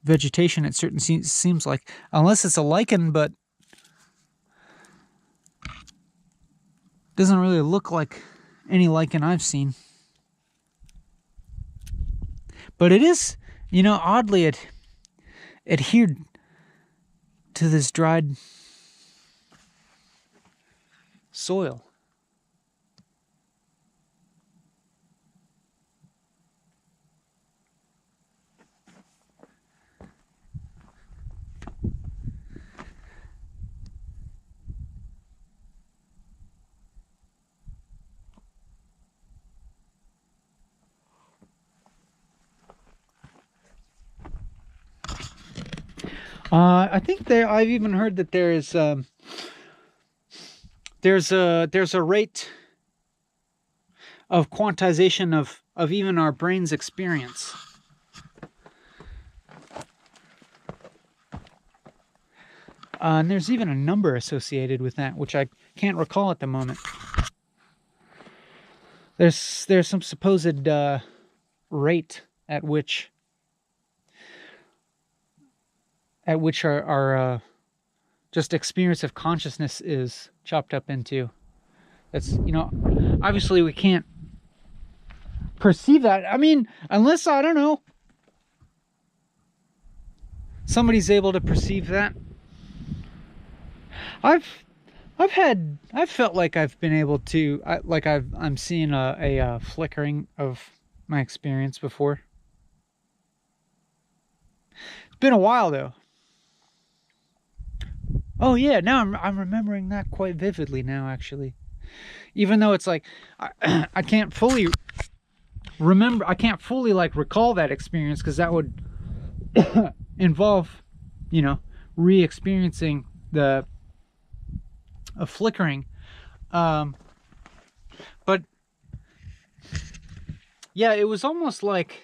vegetation, it certainly seems like. Unless it's a lichen, but doesn't really look like any lichen I've seen. But it is, you know, oddly adhered to this dried soil. I think I've even heard that there is there's a rate of quantization of even our brain's experience. And there's even a number associated with that, which I can't recall at the moment. There's some supposed rate at which our just experience of consciousness is chopped up into. That's, obviously we can't perceive that. I mean, unless, I don't know, somebody's able to perceive that. I've felt like I've been able to, I'm seeing a flickering of my experience before. It's been a while though. Oh yeah, now I'm remembering that quite vividly now, actually. Even though it's like I can't fully remember, I can't fully like recall that experience, because that would involve, re-experiencing a flickering. But yeah, it was almost like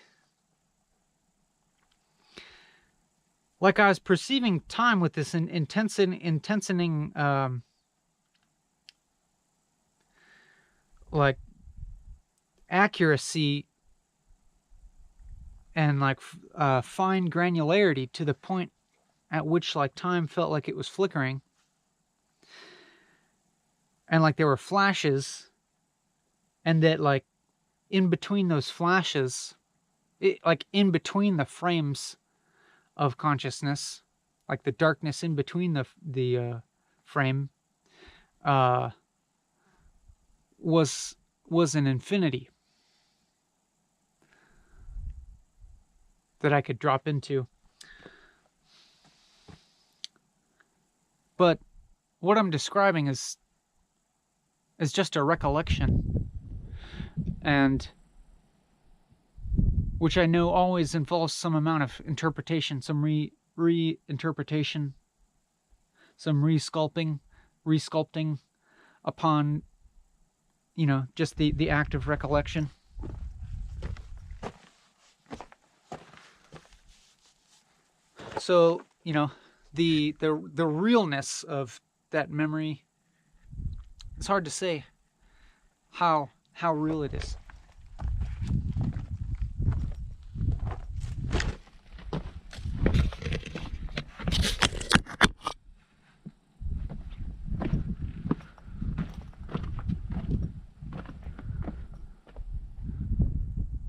I was perceiving time with this intensening like accuracy and like fine granularity, to the point at which like time felt like it was flickering, and like there were flashes, and that like in between those flashes, like in between the frames of consciousness, like the darkness in between the frame was an infinity that I could drop into. But what I'm describing is just a recollection, and which I know always involves some amount of interpretation, some reinterpretation, some resculpting upon, just the act of recollection. So, the realness of that memory, it's hard to say how real it is.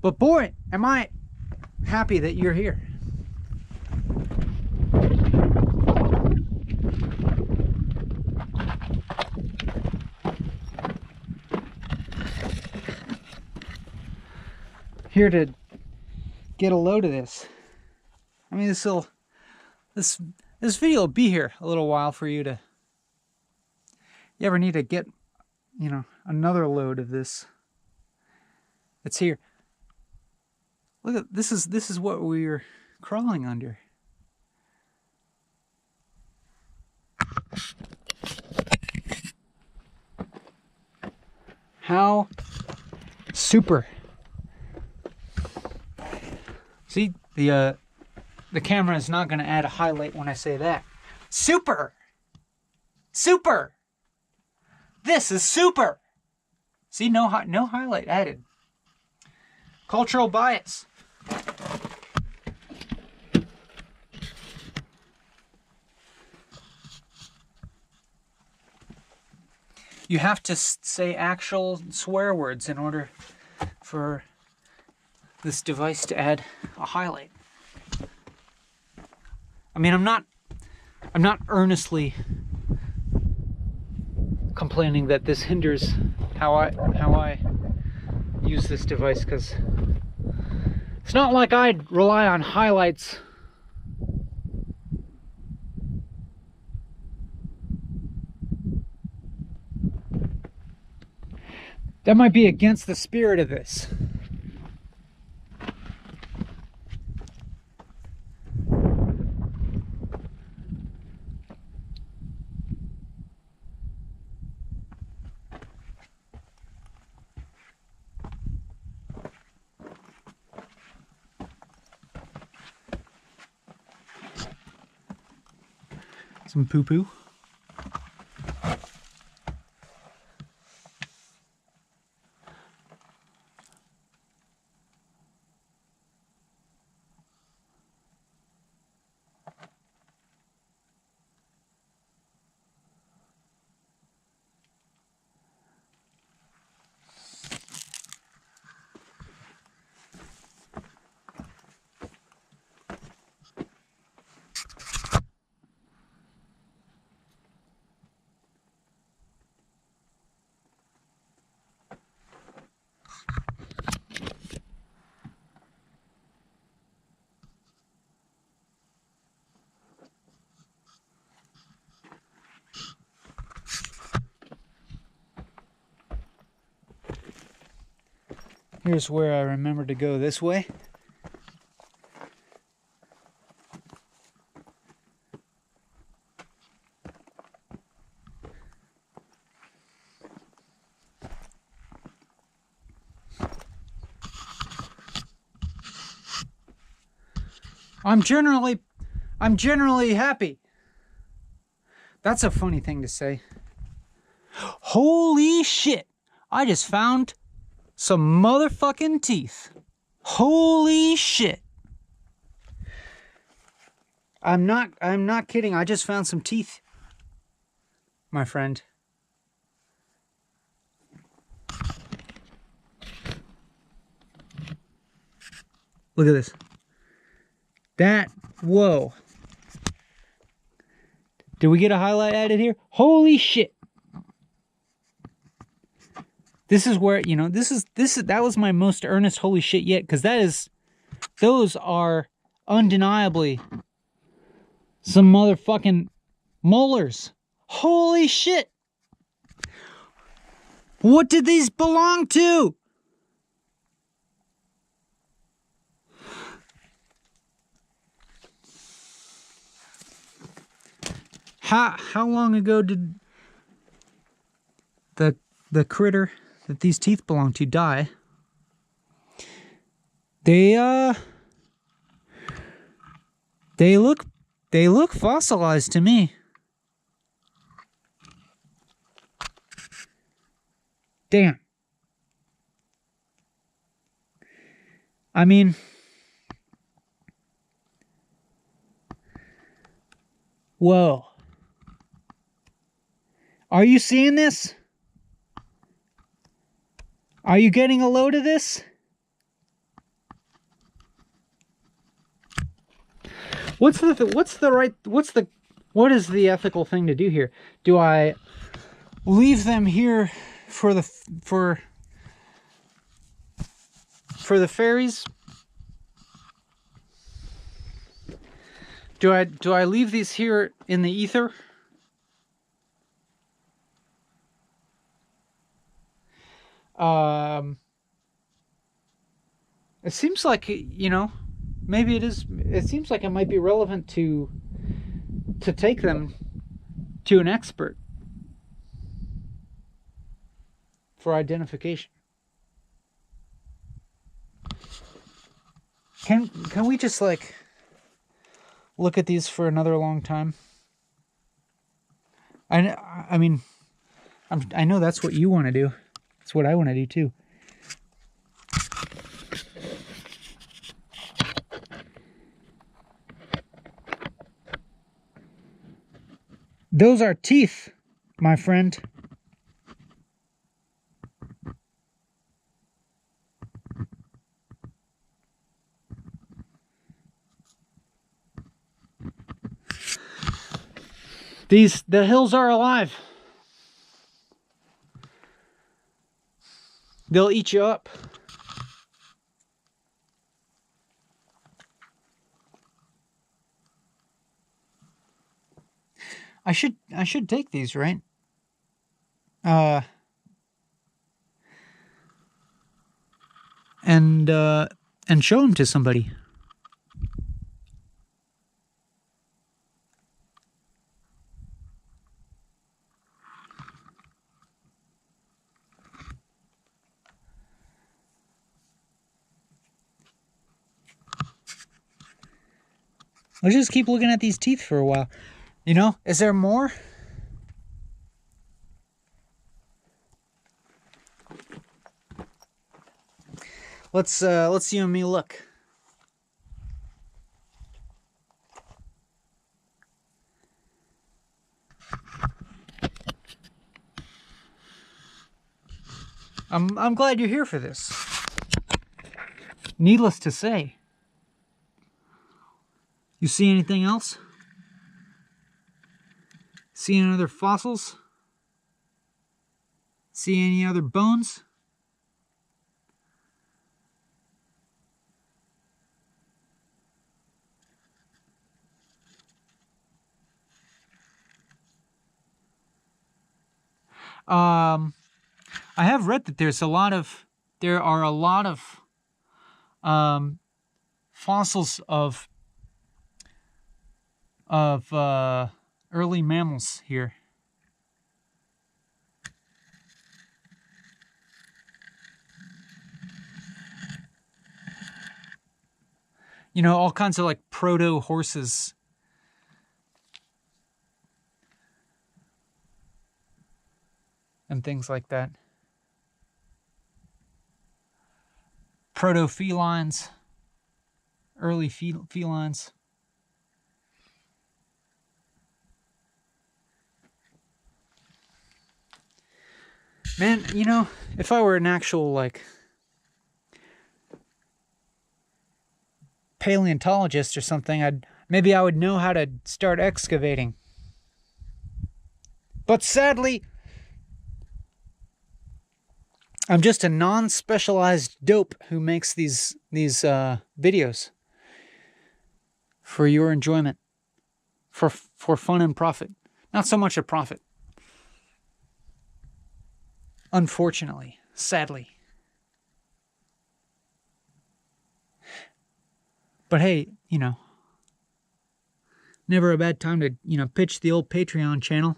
But boy, am I happy that you're here. Here to get a load of this. I mean, this video will be here a little while for you to. You ever need to get, another load of this? It's here. Look at this is what we're crawling under. How super. See, the camera is not going to add a highlight when I say that. Super. Super. This is super. See, no highlight added. Cultural bias. You have to say actual swear words in order for this device to add a highlight. I mean, I'm not earnestly complaining that this hinders how I use this device, because it's not like I'd rely on highlights that might be against the spirit of this. Some poo-poo. Here's where I remember to go this way. I'm generally happy. That's a funny thing to say. Holy shit! I just found some motherfucking teeth. Holy shit. I'm not kidding. I just found some teeth, my friend. Look at this. Whoa. Did we get a highlight added here? Holy shit. This is where, you know, that was my most earnest holy shit yet, because those are undeniably some motherfucking molars. Holy shit. What did these belong to? How long ago did the critter that these teeth belong to die? They look fossilized to me. Damn. I mean, whoa. Are you seeing this? Are you getting a load of this? What is the ethical thing to do here? Do I leave them here for the fairies? Do I leave these here in the ether? It seems like, you know, maybe it is. It seems like it might be relevant to take them to an expert for identification. Can we just like look at these for another long time? I mean, I know that's what you want to do. That's what I want to do too. Those are teeth, my friend. The hills are alive. They'll eat you up. I should take these, right? And show them to somebody. Let's just keep looking at these teeth for a while. You know, is there more? Let's you and me look. I'm glad you're here for this. Needless to say. You see anything else? See any other fossils? See any other bones? I have read that there are a lot of fossils of early mammals here. You know, all kinds of like proto horses. And things like that. Proto-felines. Early felines. Man, you know, if I were an actual, like, paleontologist or something, maybe I would know how to start excavating. But sadly, I'm just a non-specialized dope who makes these videos for your enjoyment, for fun and profit. Not so much a profit. Unfortunately, sadly. But hey, you know, never a bad time to, you know, pitch the old Patreon channel.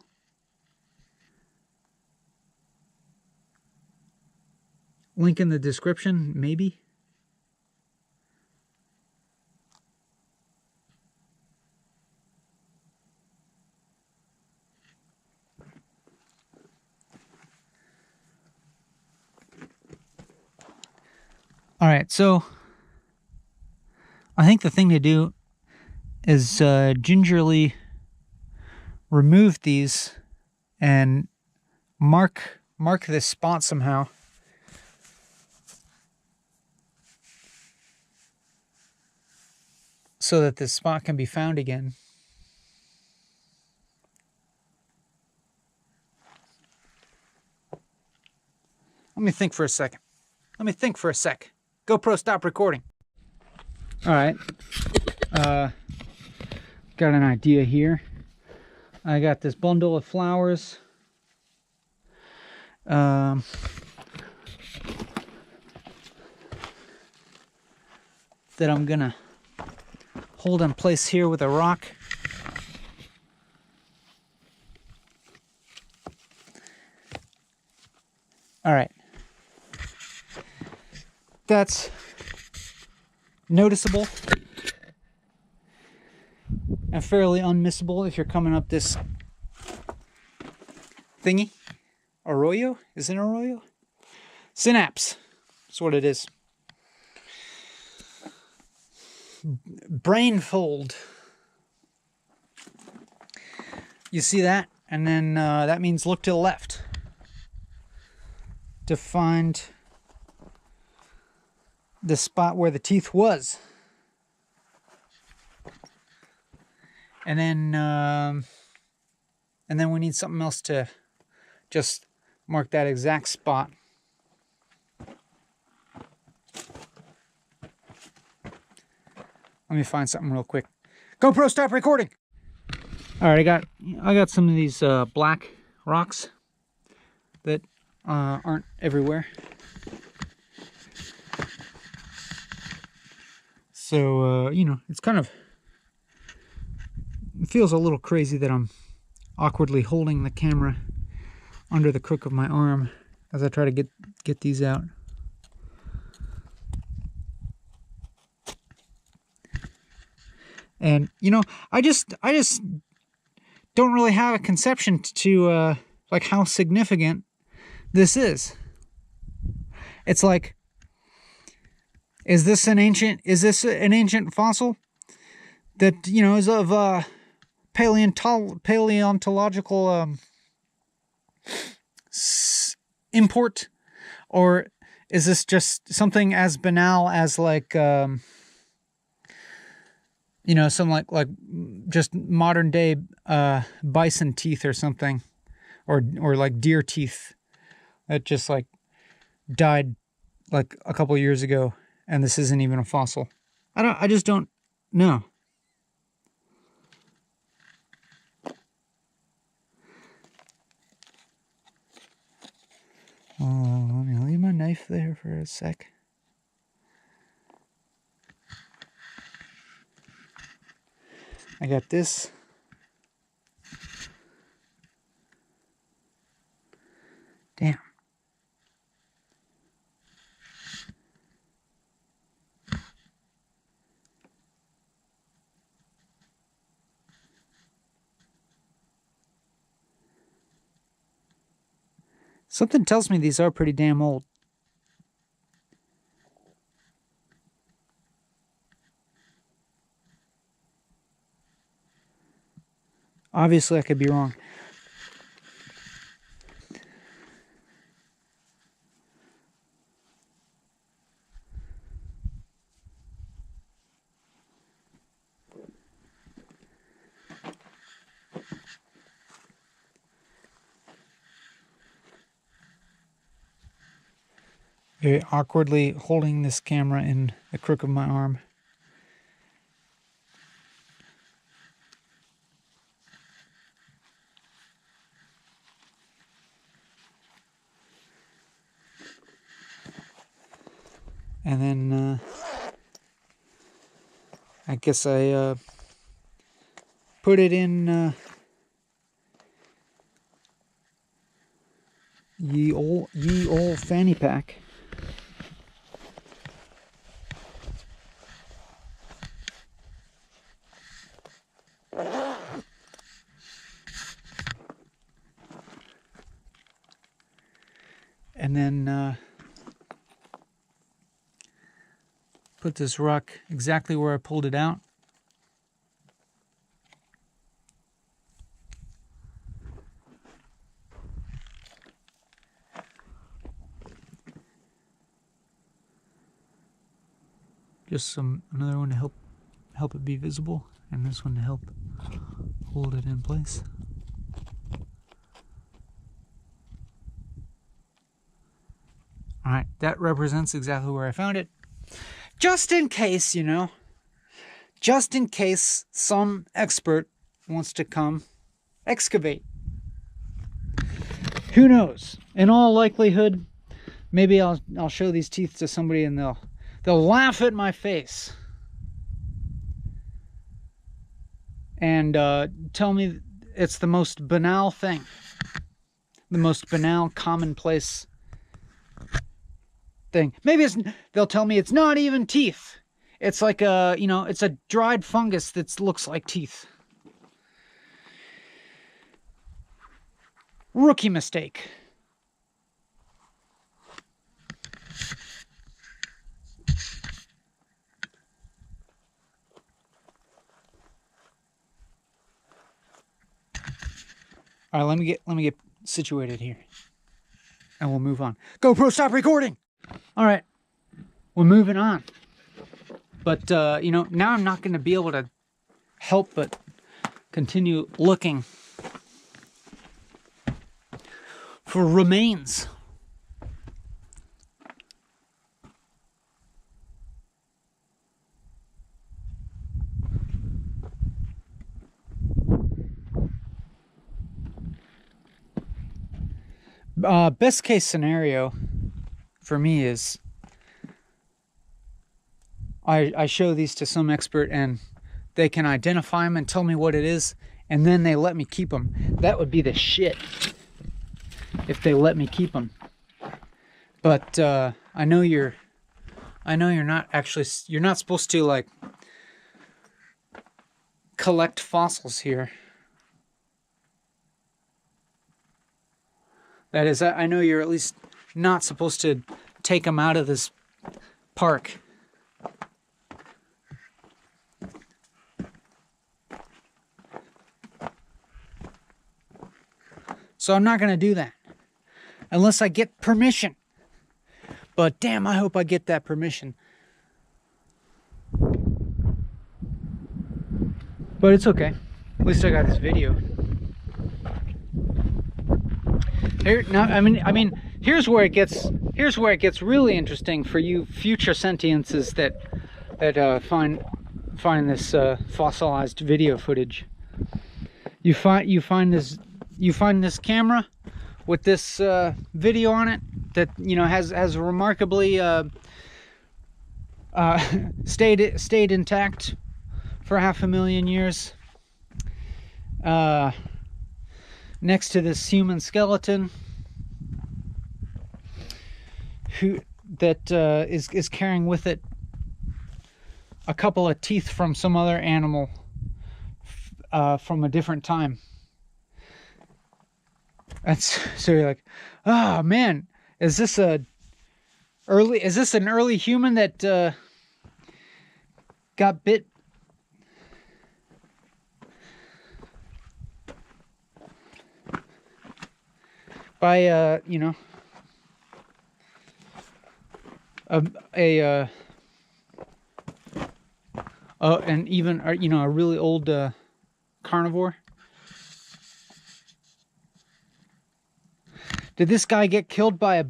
Link in the description, maybe. All right, so I think the thing to do is gingerly remove these and mark this spot somehow. So that this spot can be found again. Let me think for a second. GoPro, stop recording. All right. Got an idea here. I got this bundle of flowers. That I'm gonna hold in place here with a rock. All right. That's noticeable and fairly unmissable if you're coming up this thingy. Arroyo? Is it an arroyo? Synapse. That's what it is. Brainfold. You see that? And then that means look to the left to find the spot where the teeth was. And then we need something else to just mark that exact spot. Let me find something real quick. GoPro, stop recording. All right, I got some of these black rocks that aren't everywhere. So you know, it feels a little crazy that I'm awkwardly holding the camera under the crook of my arm as I try to get these out. And you know, I just don't really have a conception to like how significant this is. It's like, is this an ancient fossil that, you know, is of paleontological import, or is this just something as banal as like you know, some like just modern day bison teeth or something, or like deer teeth that just like died like a couple years ago, and this isn't even a fossil. I just don't know. Oh, let me leave my knife there for a sec. I got this. Damn. Something tells me these are pretty damn old. Obviously, I could be wrong. Very awkwardly holding this camera in the crook of my arm. And then I guess I put it in ye old fanny pack. And then put this rock exactly where I pulled it out. Just another one to help it be visible, and this one to help hold it in place. All right, that represents exactly where I found it. Just in case, you know, just in case some expert wants to come excavate. Who knows? In all likelihood, maybe I'll show these teeth to somebody and they'll laugh at my face and tell me it's the most banal thing, the most banal, commonplace thing. Maybe they'll tell me it's not even teeth. It's like it's a dried fungus that looks like teeth. Rookie mistake. All right, let me get situated here, and we'll move on. GoPro, stop recording. All right, we're moving on. But now I'm not going to be able to help but continue looking for remains. Best case scenario for me is I show these to some expert and they can identify them and tell me what it is, and then they let me keep them. That would be the shit if they let me keep them. But I know you're not supposed to like collect fossils here. That is, I know you're at least not supposed to take them out of this park. So I'm not going to do that unless I get permission. But damn, I hope I get that permission. But it's okay. At least I got this video. Here now, I mean, here's where it gets really interesting for you future sentiences that find this fossilized video footage. You find this camera with this video on it that, you know, has remarkably stayed intact for 500,000 years, next to this human skeleton is carrying with it a couple of teeth from some other animal from a different time. So you're like, oh man, is this an early human that got bit by you know, and even, you know, a really old carnivore? Did this guy get killed by a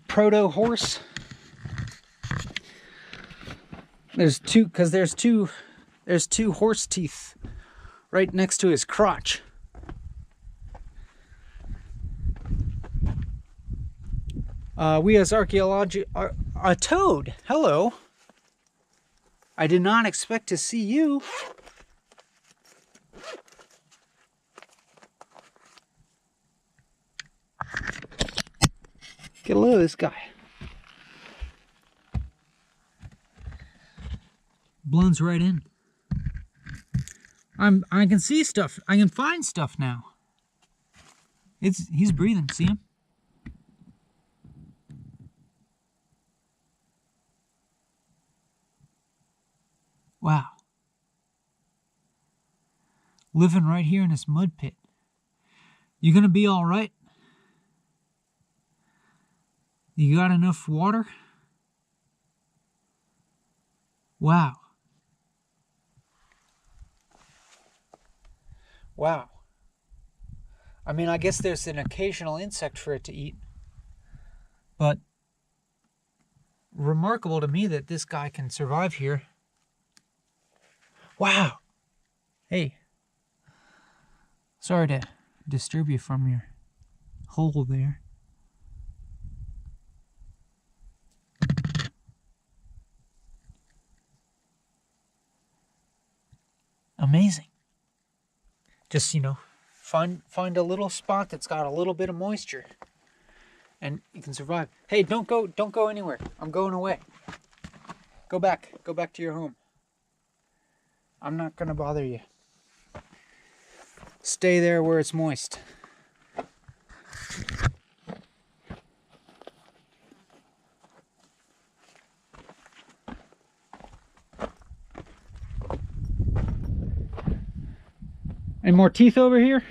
proto horse? There's two horse teeth right next to his crotch. We as archaeology, a toad. Hello. I did not expect to see you. Get a load of this guy. Blends right in. I can see stuff. I can find stuff now. He's breathing. See him? Wow. Living right here in this mud pit. You gonna be all right? You got enough water? Wow. Wow. I mean, I guess there's an occasional insect for it to eat. But remarkable to me that this guy can survive here. Wow. Hey. Sorry to disturb you from your hole there. Amazing. Just, you know, find a little spot that's got a little bit of moisture and you can survive. Hey, don't go anywhere. I'm going away. Go back to your home. I'm not gonna bother you. Stay there where it's moist. Any more teeth over here?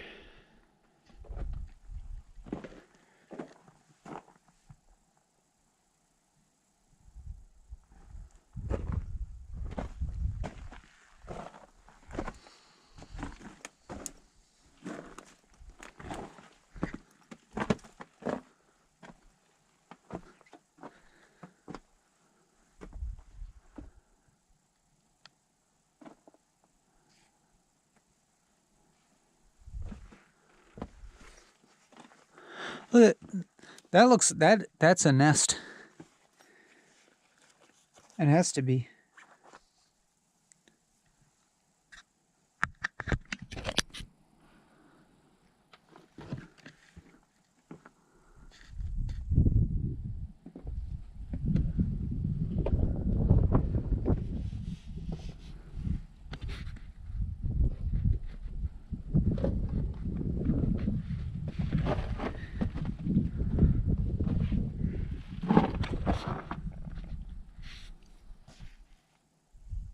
Look at that's a nest. It has to be.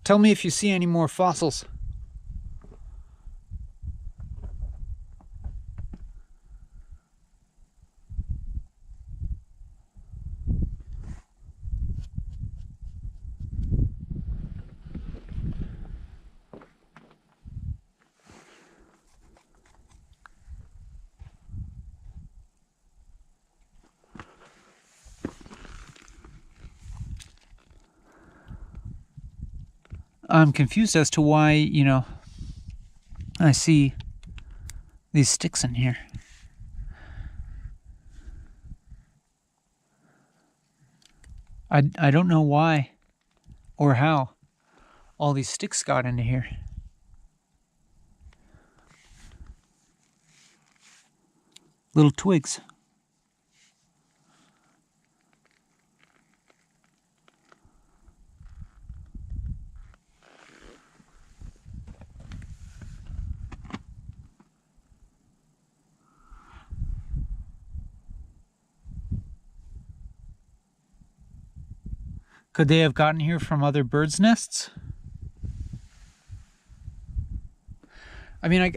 Tell me if you see any more fossils. I'm confused as to why, you know, I see these sticks in here. I don't know why or how all these sticks got into here. Little twigs. Could they have gotten here from other birds' nests? I mean,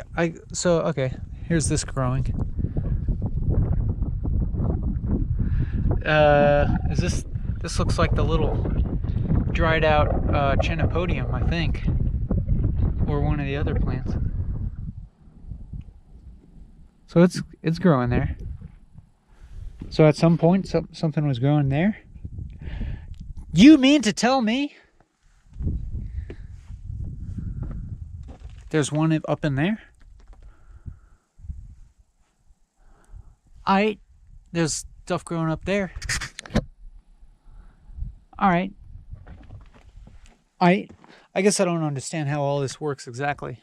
so, okay, here's this growing. This looks like the little dried out Chenopodium, I think, or one of the other plants. So it's growing there. So at some point, something was growing there. You mean to tell me there's one up in there? There's stuff growing up there. All right. I guess I don't understand how all this works exactly.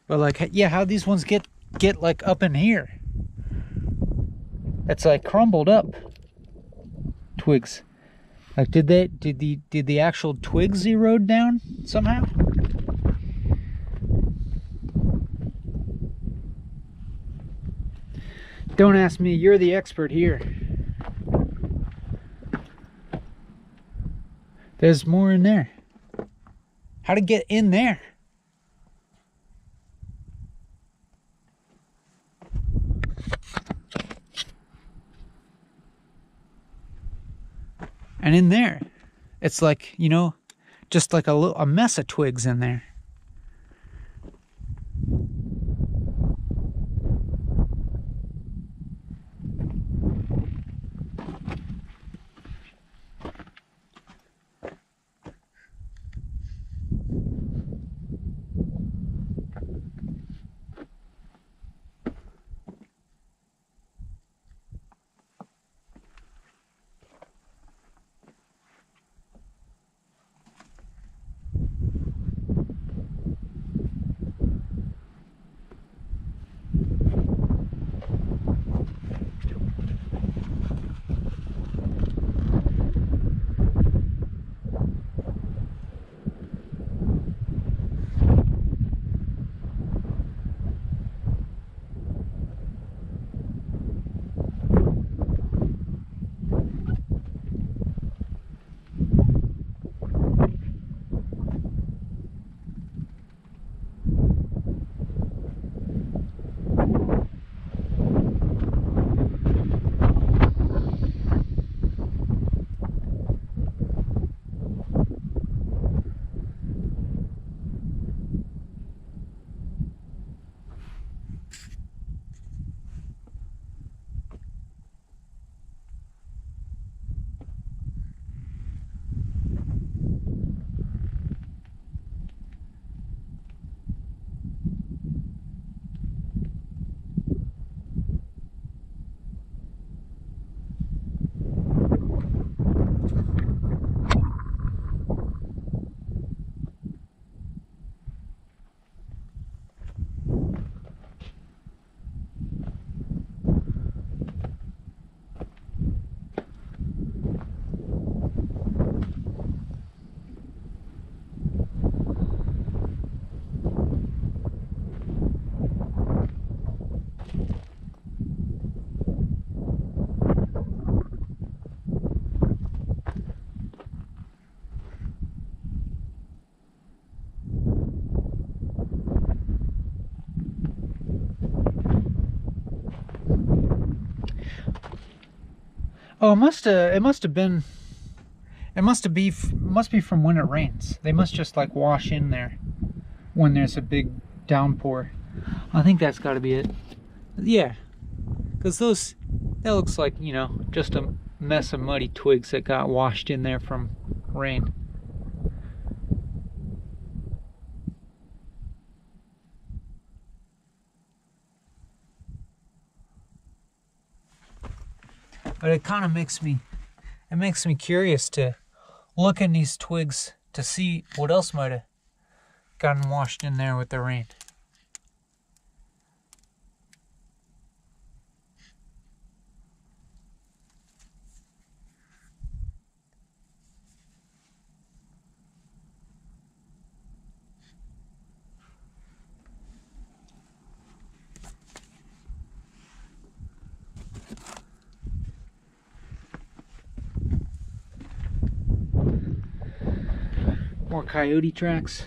But like, yeah, how these ones get like up in here? It's like crumbled up twigs. Like, did the actual twigs erode down somehow? Don't ask me, you're the expert here. There's more in there. How to get in there? And in there, it's like, you know, just like a mess of twigs in there. Oh, it must be from when it rains. They must just like wash in there when there's a big downpour. I think that's got to be it. Yeah, because that looks like, you know, just a mess of muddy twigs that got washed in there from rain. But it kind of makes me curious to look in these twigs to see what else might have gotten washed in there with the rain. More coyote tracks.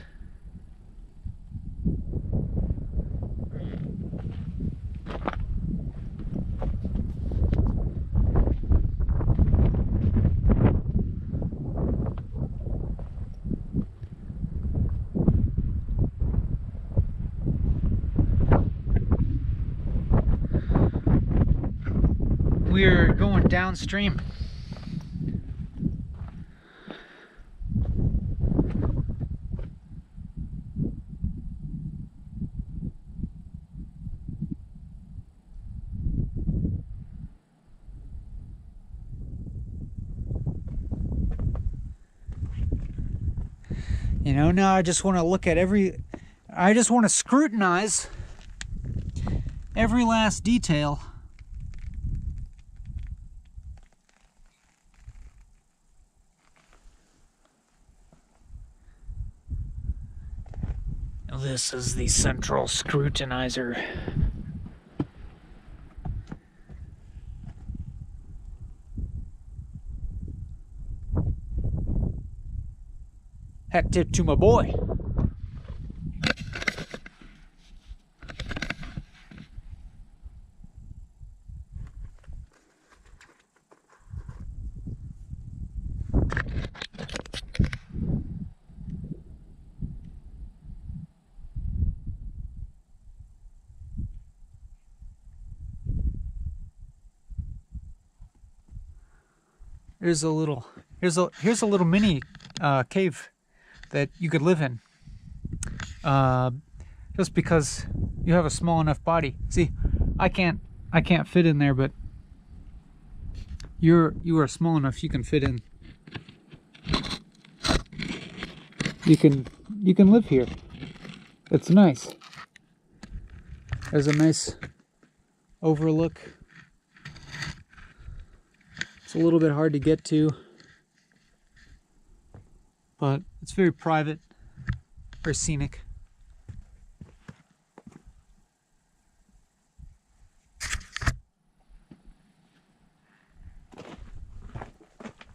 We're going downstream. You know, now I just want to look at I just want to scrutinize every last detail. This is the central scrutinizer. Hat tip to my boy. Here's a little mini cave that you could live in. Just because you have a small enough body. See, I can't fit in there, but you are small enough you can fit in. You can live here. It's nice. There's a nice overlook. It's a little bit hard to get to, but it's very private, very scenic.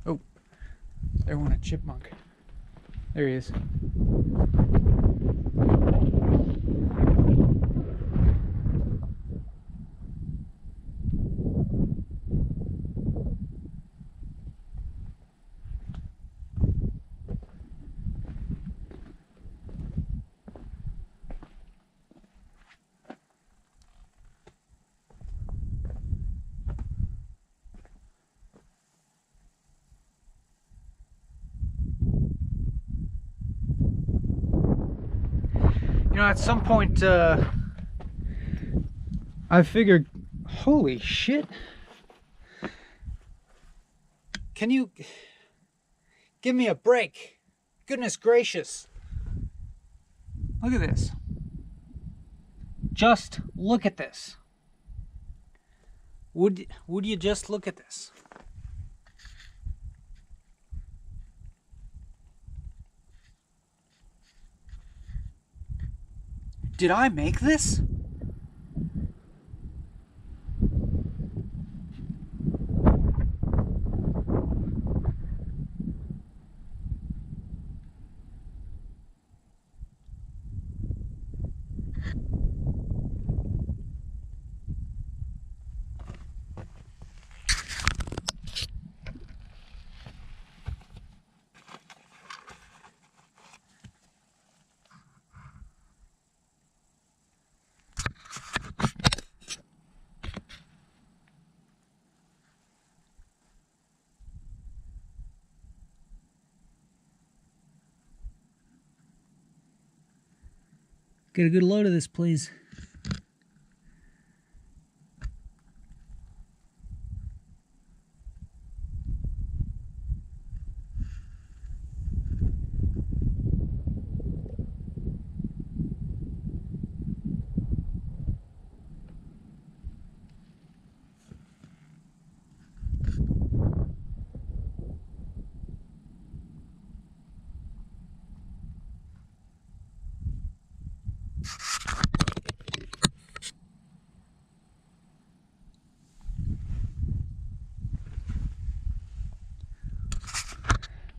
Oh, there went a chipmunk. There he is. You know, at some point, I figured, holy shit. Can you give me a break? Goodness gracious. Look at this. Just look at this. Would you just look at this? Did I make this? Get a good load of this, please.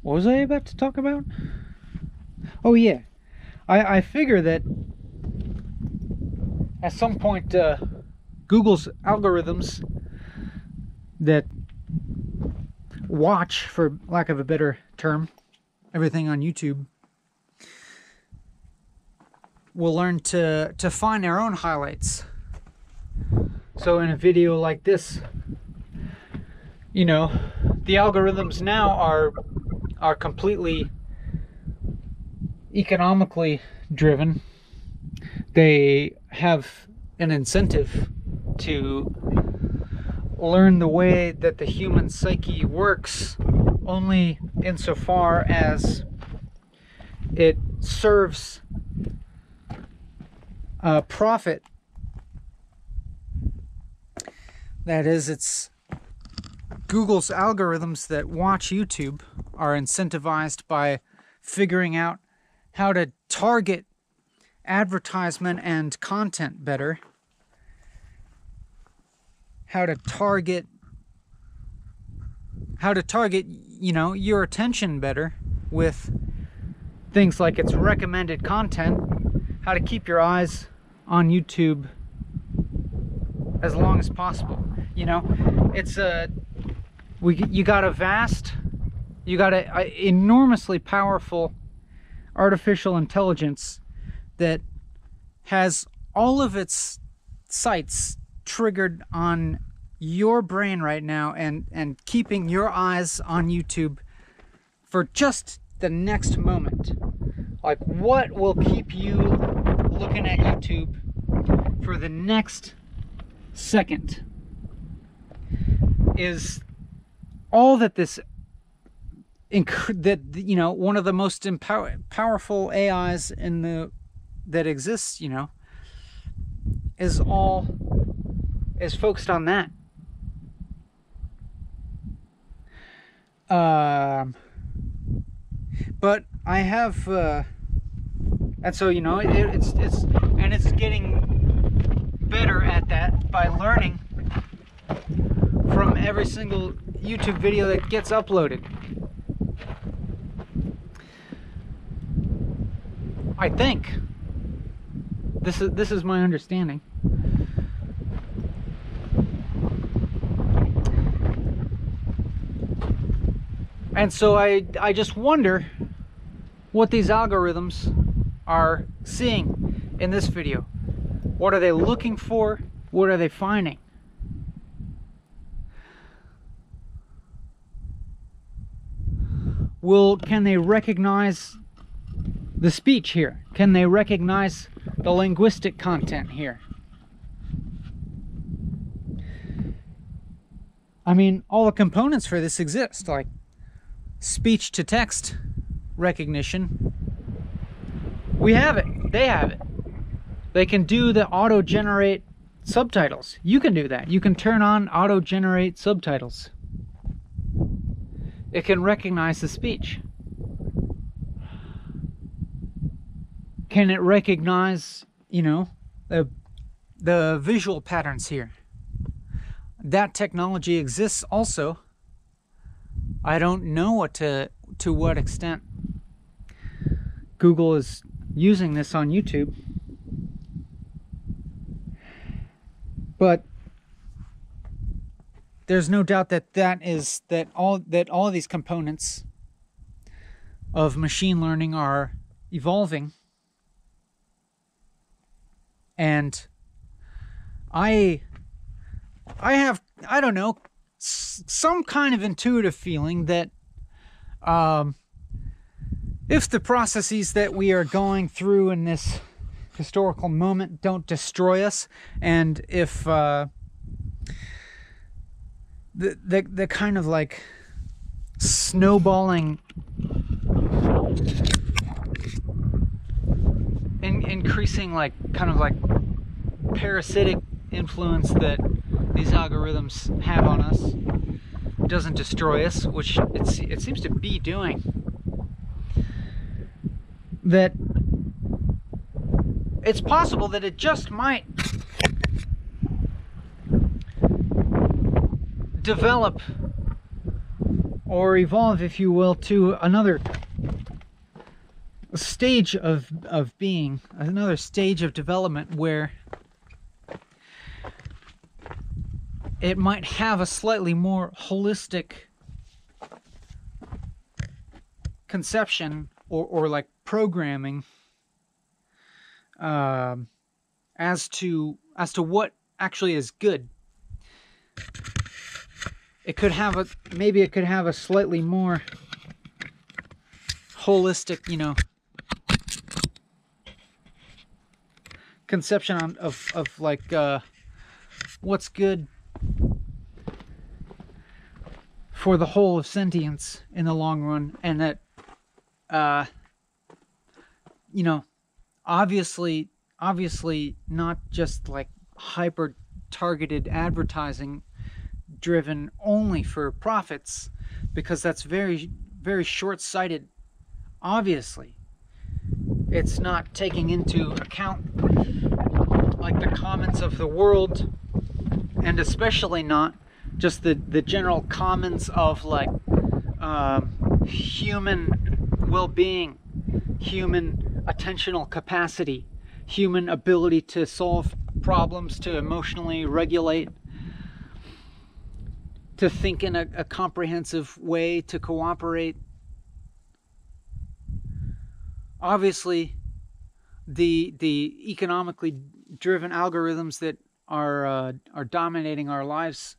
What was I about to talk about? Oh yeah, I figure that at some point Google's algorithms that watch, for lack of a better term, everything on YouTube will learn to find their own highlights. So in a video like this, you know, the algorithms now are completely economically driven. They have an incentive to learn the way that the human psyche works only insofar as it serves a profit. That is, it's Google's algorithms that watch YouTube are incentivized by figuring out how to target advertisement and content better, how to target, you know, your attention better with things like its recommended content, how to keep your eyes on YouTube as long as possible. You know, it's you got an enormously powerful artificial intelligence that has all of its sights triggered on your brain right now and keeping your eyes on YouTube for just the next moment. Like, what will keep you looking at YouTube for the next second is all that this you know, one of the most powerful AIs that exists, you know, is focused on that. But I have and so, you know, it's getting better at that by learning from every single YouTube video that gets uploaded. I think this is my understanding. And so I just wonder what these algorithms are seeing in this video. What are they looking for? What are they finding? Can they recognize the speech here? Can they recognize the linguistic content here? I mean, all the components for this exist, like speech to text recognition. We have it. They have it. They can do the auto-generate subtitles. You can do that. You can turn on auto-generate subtitles. It can recognize the speech. Can it recognize, you know, the visual patterns here? That technology exists also. I don't know to what extent Google is using this on YouTube, but there's no doubt that all of these components of machine learning are evolving. And I have, I don't know, some kind of intuitive feeling that if the processes that we are going through in this historical moment don't destroy us, and if the kind of like snowballing, increasing like kind of like parasitic influence that these algorithms have on us doesn't destroy us, which it seems to be doing, that it's possible that it just might develop or evolve, if you will, to another stage of being, another stage of development where it might have a slightly more holistic conception or like programming as to what actually is good. It could have maybe it could have a slightly more holistic, you know, conception of like what's good for the whole of sentience in the long run, and that you know, obviously not just like hyper targeted advertising driven only for profits, because that's very, very short-sighted. Obviously it's not taking into account like the commons of the world, and especially not just the general commons of like human well-being, human attentional capacity, human ability to solve problems, to emotionally regulate, to think in a comprehensive way, to cooperate. Obviously, the economically driven algorithms that are dominating our lives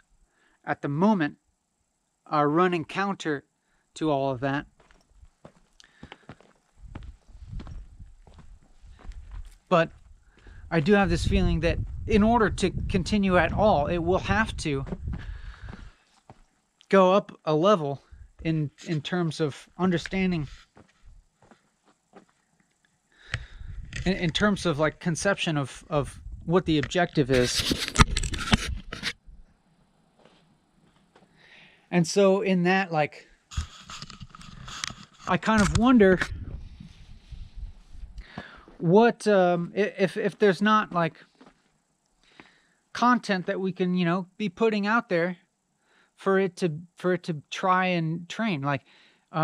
at the moment are running counter to all of that. But I do have this feeling that in order to continue at all, it will have to go up a level in terms of understanding, in terms of like conception of what the objective is. And so in that, like, I kind of wonder what if there's not like content that we can, you know, be putting out there for it to try and train. Like if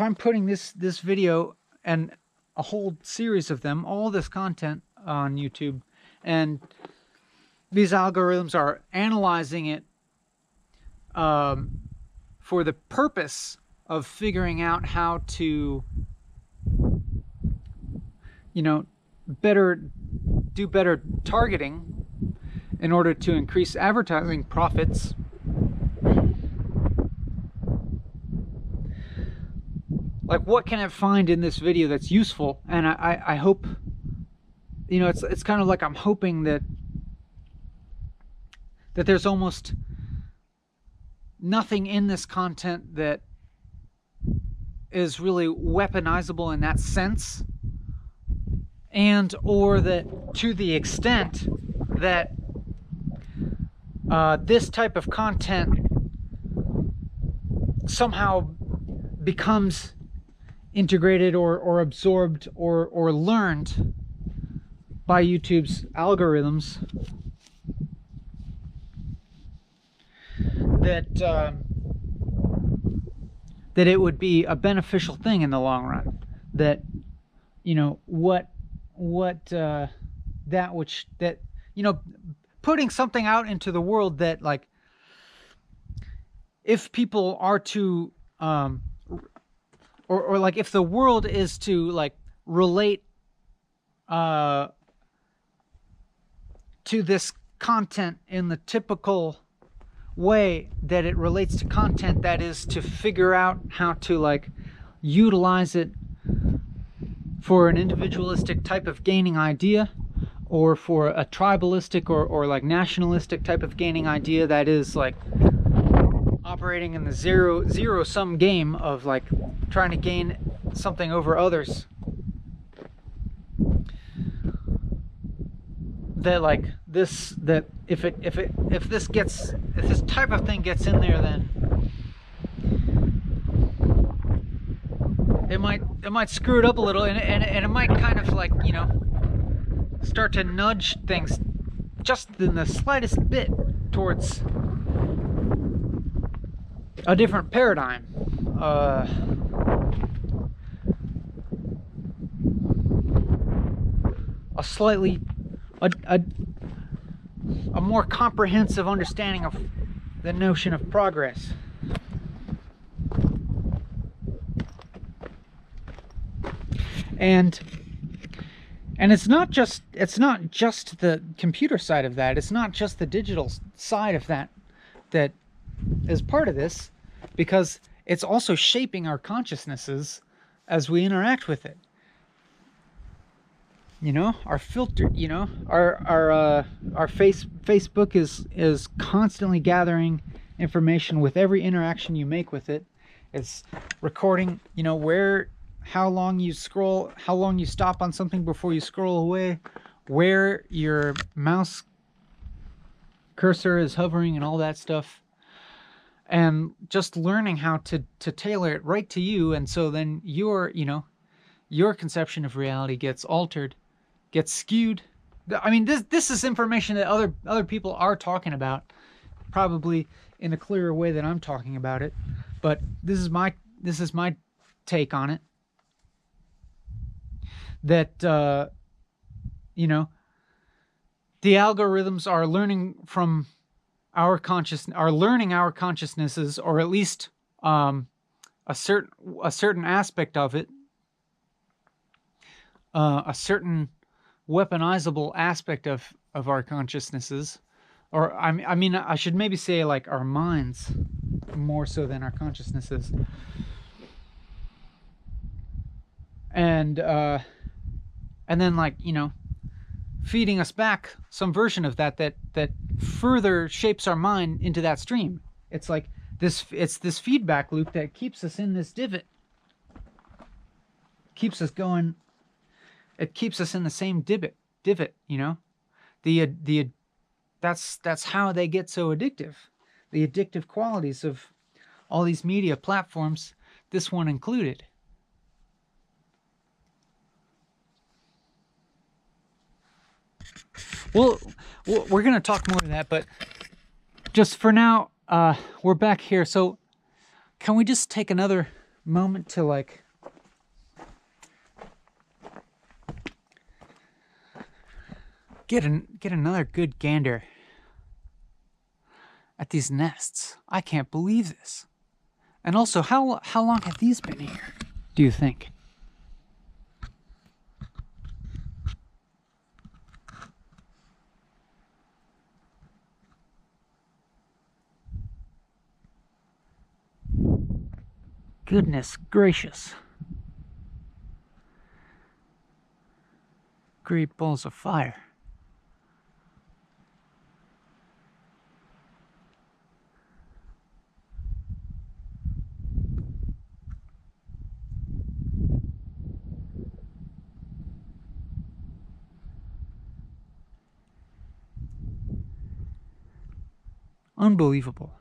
I'm putting this video and a whole series of them, all this content on YouTube, and these algorithms are analyzing it for the purpose of figuring out how to, you know, do better targeting in order to increase advertising profits. Like, what can it find in this video that's useful? And I hope, you know, it's kind of like I'm hoping that there's almost nothing in this content that is really weaponizable in that sense, and or that to the extent that this type of content somehow becomes integrated or absorbed or learned by YouTube's algorithms, that it would be a beneficial thing in the long run. That, you know, that you know, putting something out into the world that, like, if people are to or like if the world is to like relate to this content in the typical way that it relates to content, that is to figure out how to like utilize it for an individualistic type of gaining idea, or for a tribalistic or like nationalistic type of gaining idea that is like operating in the zero sum game of like trying to gain something over others, that like this, that if this type of thing gets in there, then it might screw it up a little, and it might kind of like, you know, start to nudge things just in the slightest bit towards a different paradigm. A slightly a more comprehensive understanding of the notion of progress. And it's not just the computer side of that. It's not just the digital side of that is part of this, because it's also shaping our consciousnesses as we interact with it. You know, our filter, you know, our Facebook is constantly gathering information with every interaction you make with it. It's recording, you know, how long you scroll, how long you stop on something before you scroll away, where your mouse cursor is hovering, and all that stuff. And just learning how to tailor it right to you, and so then your conception of reality gets altered, gets skewed. I mean, this is information that other people are talking about, probably in a clearer way than I'm talking about it, but this is my take on it. That you know, the algorithms are learning from our consciousnesses, or at least a certain aspect of it, a certain weaponizable aspect of our consciousnesses, or I mean I should maybe say like our minds more so than our consciousnesses. And then, like, you know, feeding us back some version of that further shapes our mind into that stream. It's like this feedback loop that keeps us in this divot, keeps us going. It keeps us in the same divot, you know. That's how they get so addictive. The addictive qualities of all these media platforms, this one included. Well, we're going to talk more of that, but just for now, we're back here. So can we just take another moment to like get another good gander at these nests? I can't believe this. And also, how long have these been here, do you think? Goodness gracious. Great balls of fire. Unbelievable.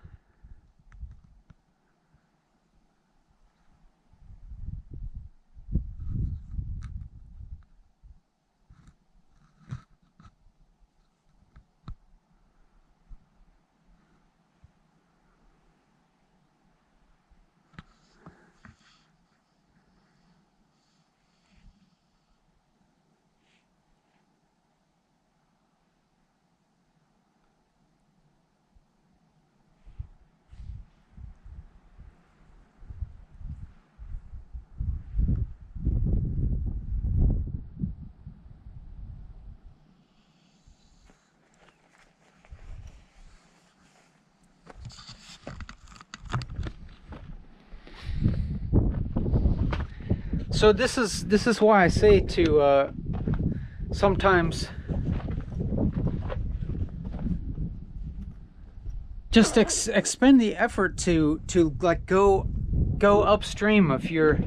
So this is why I say to sometimes just expend the effort to like go upstream of your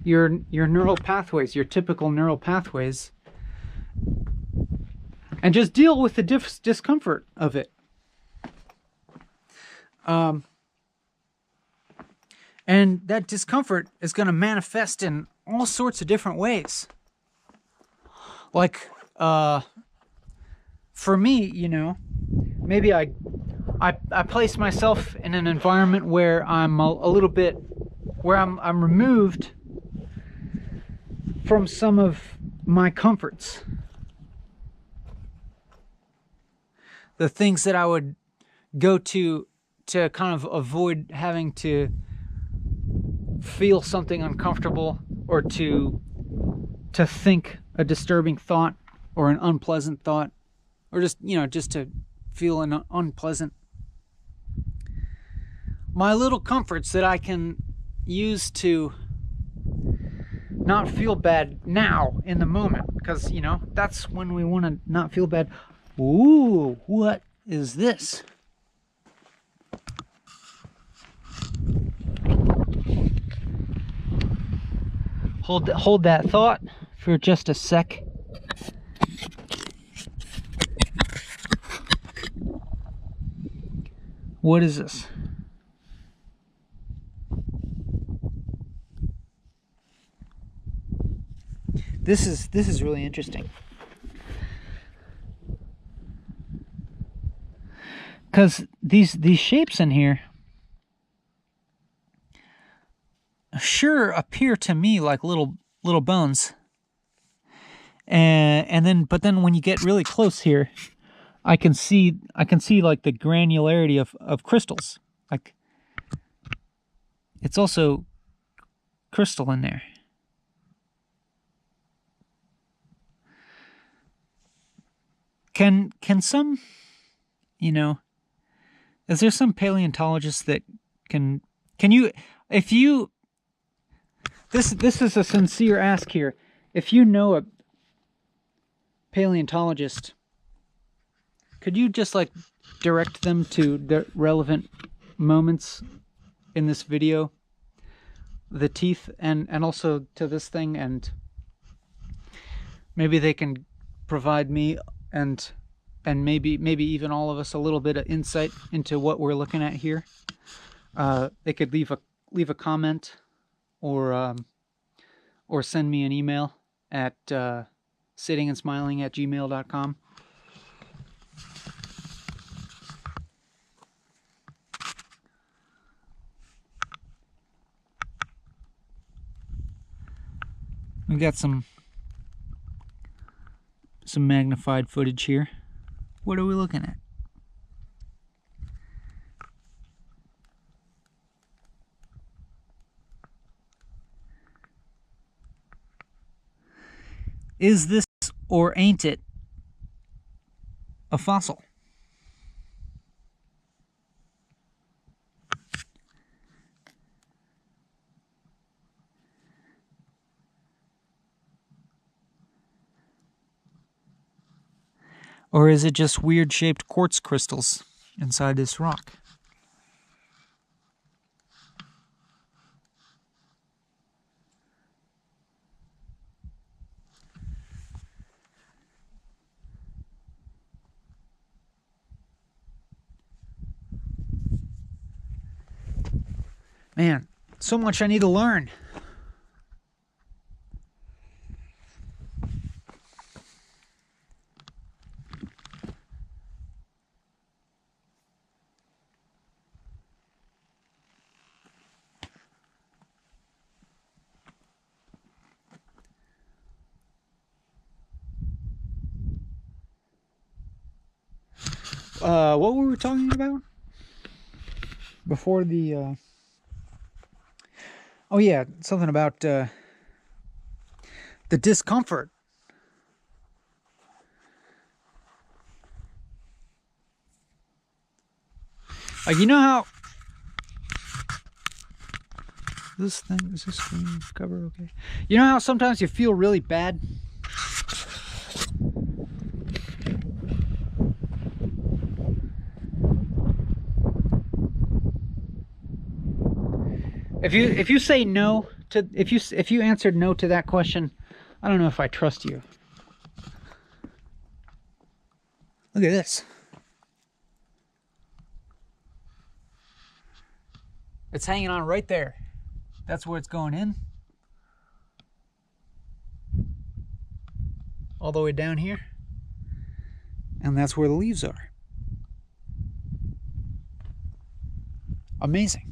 neural pathways, your typical neural pathways, and just deal with the discomfort of it. And that discomfort is going to manifest in all sorts of different ways. Like, for me, you know, maybe I place myself in an environment where I'm a little bit, where I'm removed from some of my comforts. The things that I would go to kind of avoid having to feel something uncomfortable, or to think a disturbing thought or an unpleasant thought, or just, you know, just to feel an unpleasant. My little comforts that I can use to not feel bad now in the moment, because, you know, that's when we want to not feel bad. Ooh, what is this? Hold that thought for just a sec. What is this? This is really interesting. Because these shapes in here sure appear to me like little bones, but then when you get really close here, I can see like the granularity of crystals. Like, it's also crystal in there. Can some, you know, is there some paleontologist that can you, if you, this is a sincere ask here, if you know a paleontologist, could you just like direct them to the relevant moments in this video, the teeth, and also to this thing, and maybe they can provide me and maybe even all of us a little bit of insight into what we're looking at here. They could leave a comment, or send me an email at sittingandsmiling@gmail.com. We got some magnified footage here. What are we looking at? Is this, or ain't it, a fossil? Or is it just weird shaped quartz crystals inside this rock? Man, so much I need to learn. What were we talking about before the oh yeah, something about the discomfort. Like, you know this screen cover okay? You know how sometimes you feel really bad? If you say no to if you answered no to that question, I don't know if I trust you. Look at this. It's hanging on right there. That's where it's going in. All the way down here. And that's where the leaves are. Amazing.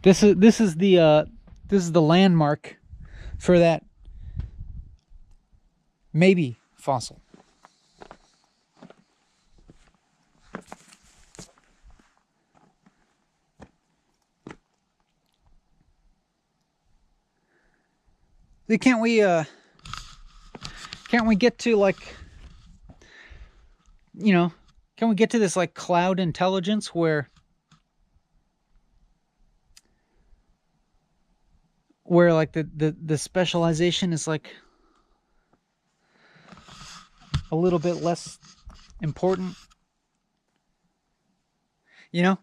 This is the landmark for that maybe fossil. Can't we get to, like, you know, can we get to this like cloud intelligence where like the specialization is like a little bit less important, you know?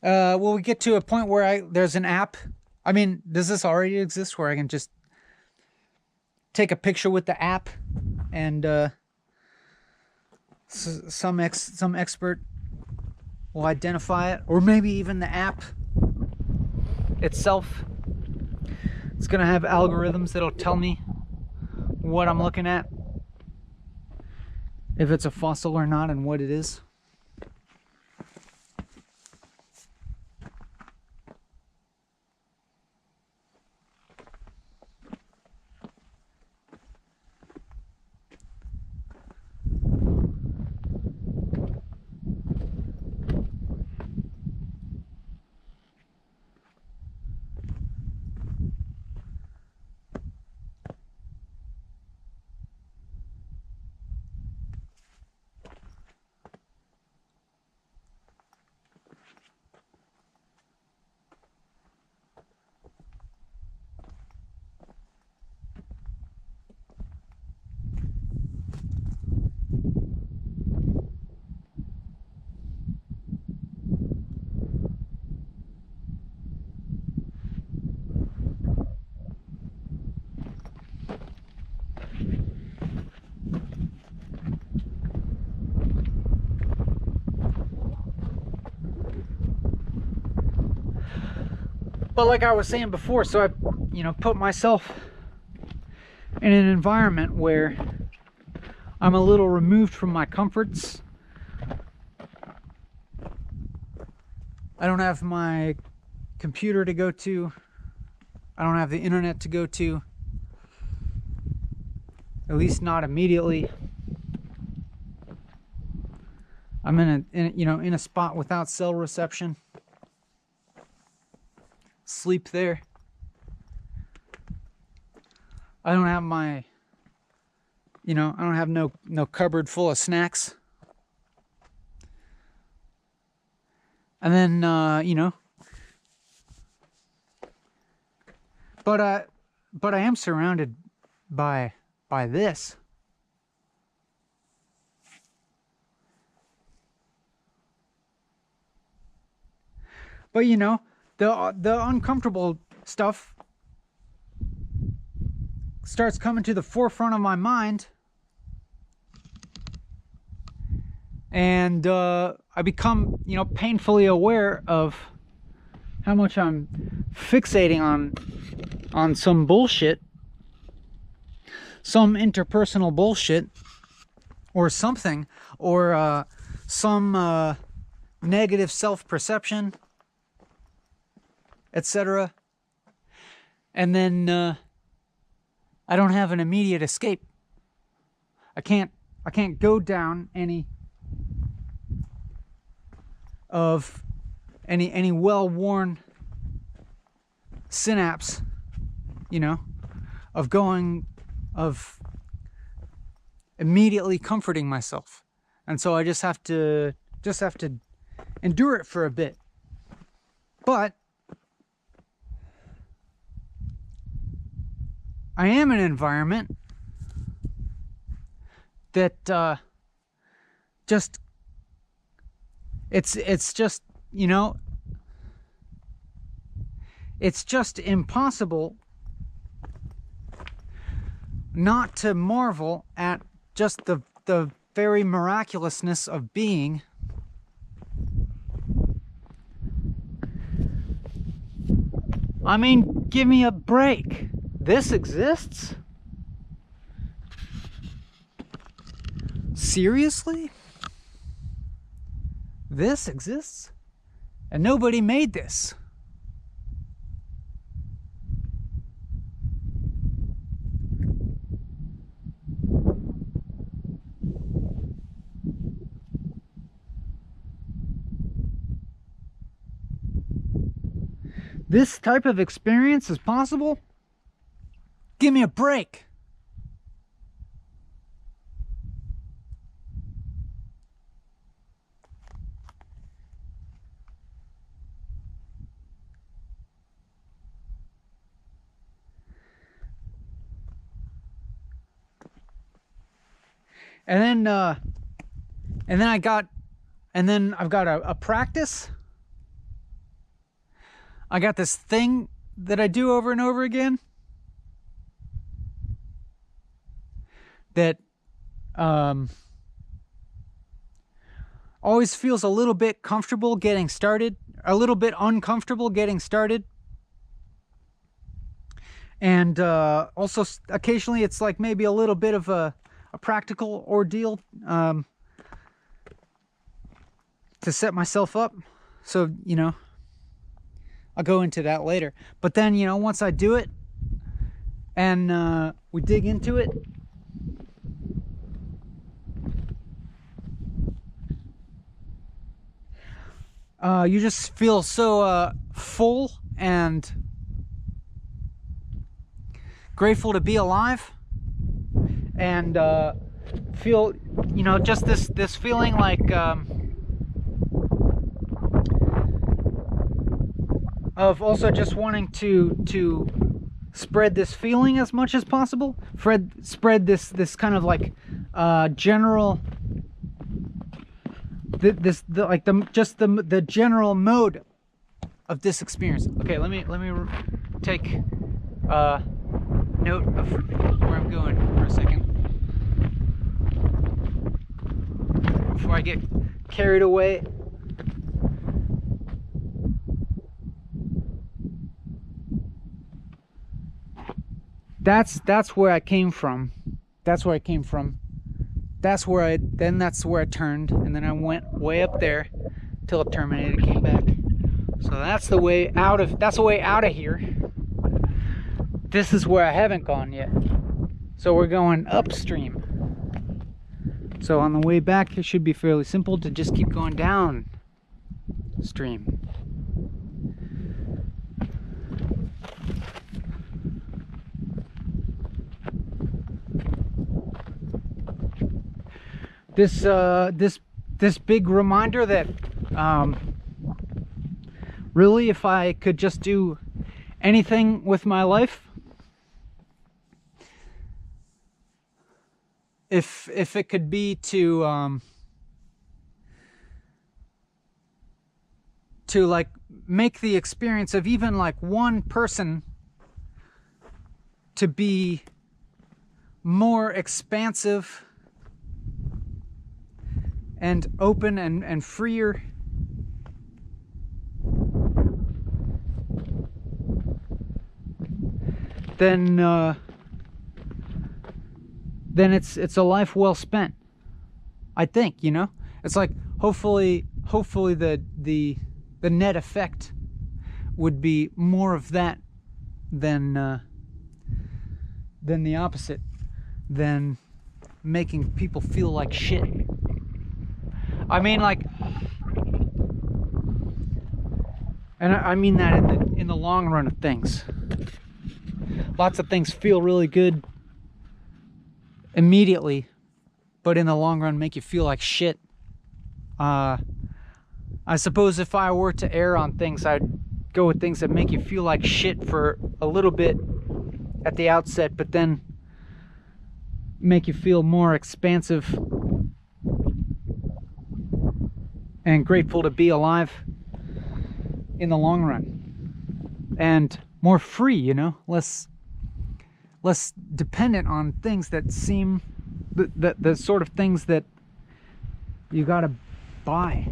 Will we get to a point where there's an app? I mean, does this already exist where I can just take a picture with the app and some expert will identify it, or maybe even the app itself? It's gonna have algorithms that'll tell me what I'm looking at, if it's a fossil or not, and what it is. But like I was saying before, so I, put myself in an environment where I'm a little removed from my comforts. I don't have my computer to go to. I don't have the internet to go to. At least not immediately. I'm in a spot without cell reception. Sleep there. I don't have my, I don't have no cupboard full of snacks. And then, but I am surrounded by this. But the uncomfortable stuff starts coming to the forefront of my mind, and I become, painfully aware of how much I'm fixating on some bullshit, some interpersonal bullshit, or something, or some negative self-perception, etc. And then I don't have an immediate escape. I can't go down any of any well-worn synapse, you know, of immediately comforting myself. And so I just have to endure it for a bit. But I am in an environment that just it's just, you know, it's just impossible not to marvel at just the very miraculousness of being. I mean, give me a break. This exists? Seriously? This exists? And nobody made this. This type of experience is possible? Give me a break. And then I've got a practice. I got this thing that I do over and over again that always feels a little bit comfortable getting started, a little bit uncomfortable getting started. And also occasionally it's like maybe a little bit of a practical ordeal to set myself up. So, you know, I'll go into that later. But then, you know, once I do it and we dig into it, you just feel so full and grateful to be alive, and feel, you know, just this feeling like of also just wanting to spread this feeling as much as possible, spread this kind of like general, the general mode of this experience. Okay, let me take note of where I'm going for a second before I get carried away. That's where I came from. That's where I turned, and then I went way up there till it terminated, came back. So that's the way out of here. This is where I haven't gone yet. So we're going upstream. So on the way back, it should be fairly simple to just keep going downstream. This big reminder that really, if I could just do anything with my life, if it could be to like make the experience of even like one person to be more expansive and open and freer, then it's a life well spent, I think. You know, it's like hopefully the net effect would be more of that than the opposite, than making people feel like shit. I mean, like, And I mean that in the long run of things. Lots of things feel really good immediately, but in the long run make you feel like shit. I suppose if I were to err on things, I'd go with things that make you feel like shit for a little bit at the outset, but then make you feel more expansive and grateful to be alive in the long run. And more free, you know, less dependent on things that seem the sort of things that you gotta buy,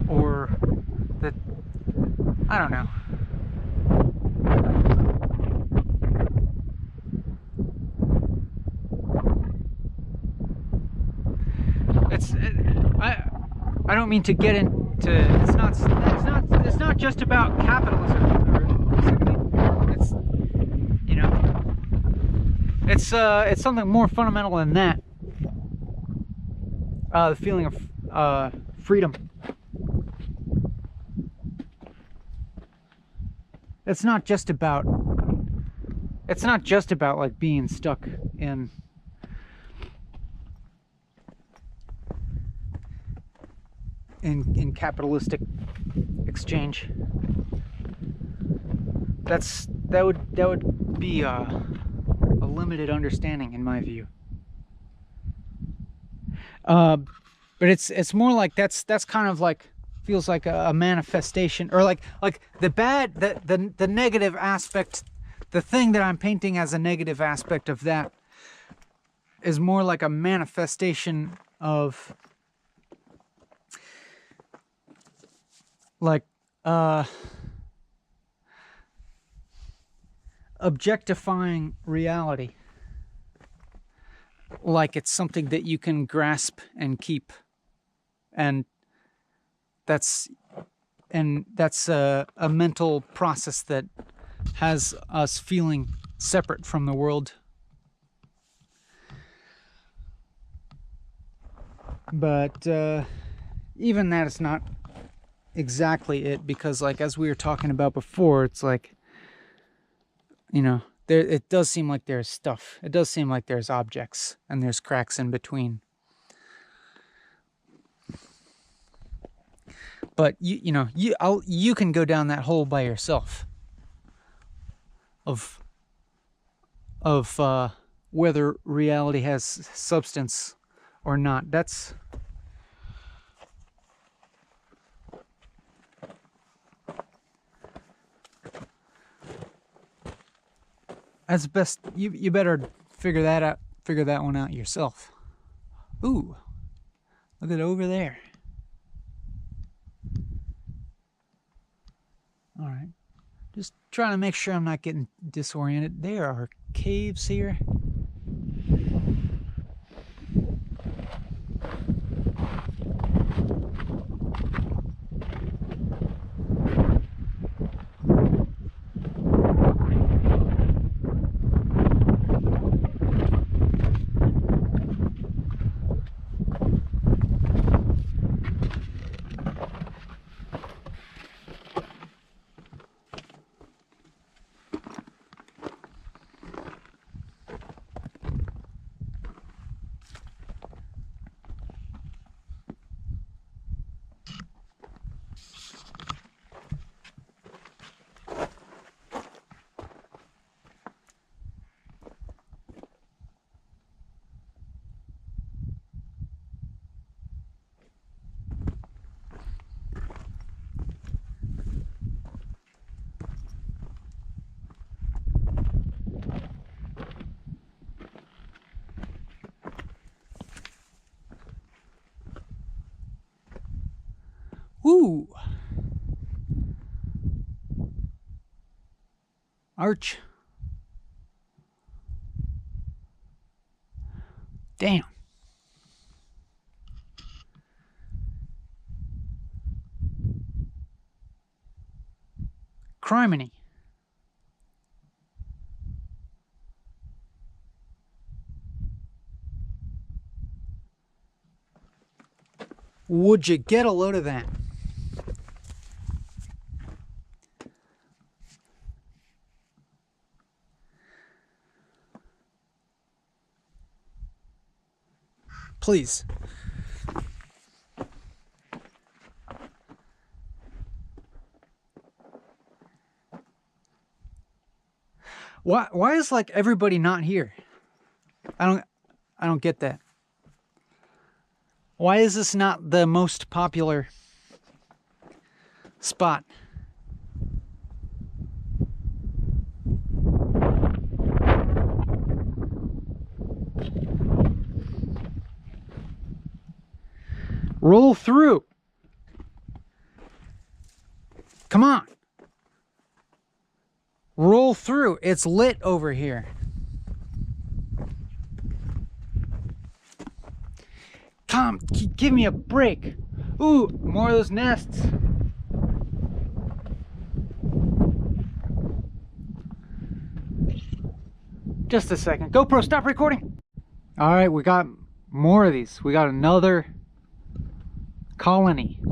or that, I don't know. I don't mean to get into, it's not just about capitalism or something. It's, you know, it's something more fundamental than that. The feeling of freedom. It's not just about like being stuck in capitalistic exchange. That would be a limited understanding in my view. But it's more like that's kind of like, feels like a manifestation, or like the negative aspect, the thing that I'm painting as a negative aspect of that is more like a manifestation of like objectifying reality, like it's something that you can grasp and keep, and that's a mental process that has us feeling separate from the world. But even that is not exactly it, because like as we were talking about before, it's like, you know, it does seem like there's stuff. It does seem like there's objects and there's cracks in between. But you can go down that hole by yourself of whether reality has substance or not. That's best. You better figure that one out yourself. Ooh, look at over there. All right, just trying to make sure I'm not getting disoriented. There are caves here. Ooh. Arch. Damn. Criminy. Would you get a load of that? Please. Why is like everybody not here? I don't get that. Why is this not the most popular spot? Roll through. Come on. Roll through. It's lit over here. Tom, give me a break. Ooh, more of those nests. Just a second. GoPro, stop recording. All right, we got more of these. We got another colony.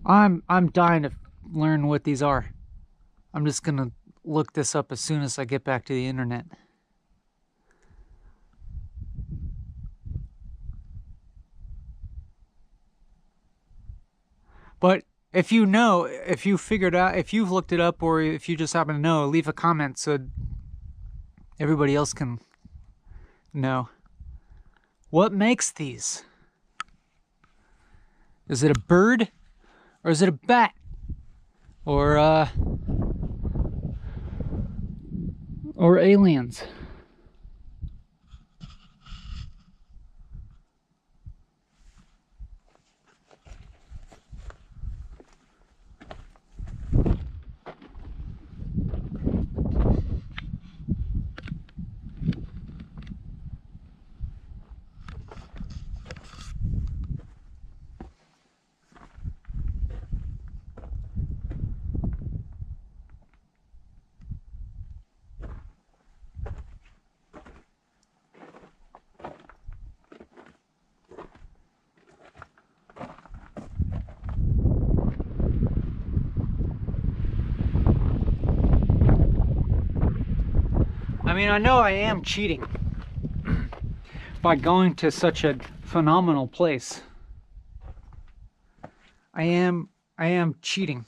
I'm dying to learn what these are. I'm just gonna look this up as soon as I get back to the internet. But if you know, if you figured out, if you've looked it up, or if you just happen to know, leave a comment so everybody else can know. What makes these? Is it a bird? Or is it a bat? Or aliens? I mean, I know I am cheating by going to such a phenomenal place. I am cheating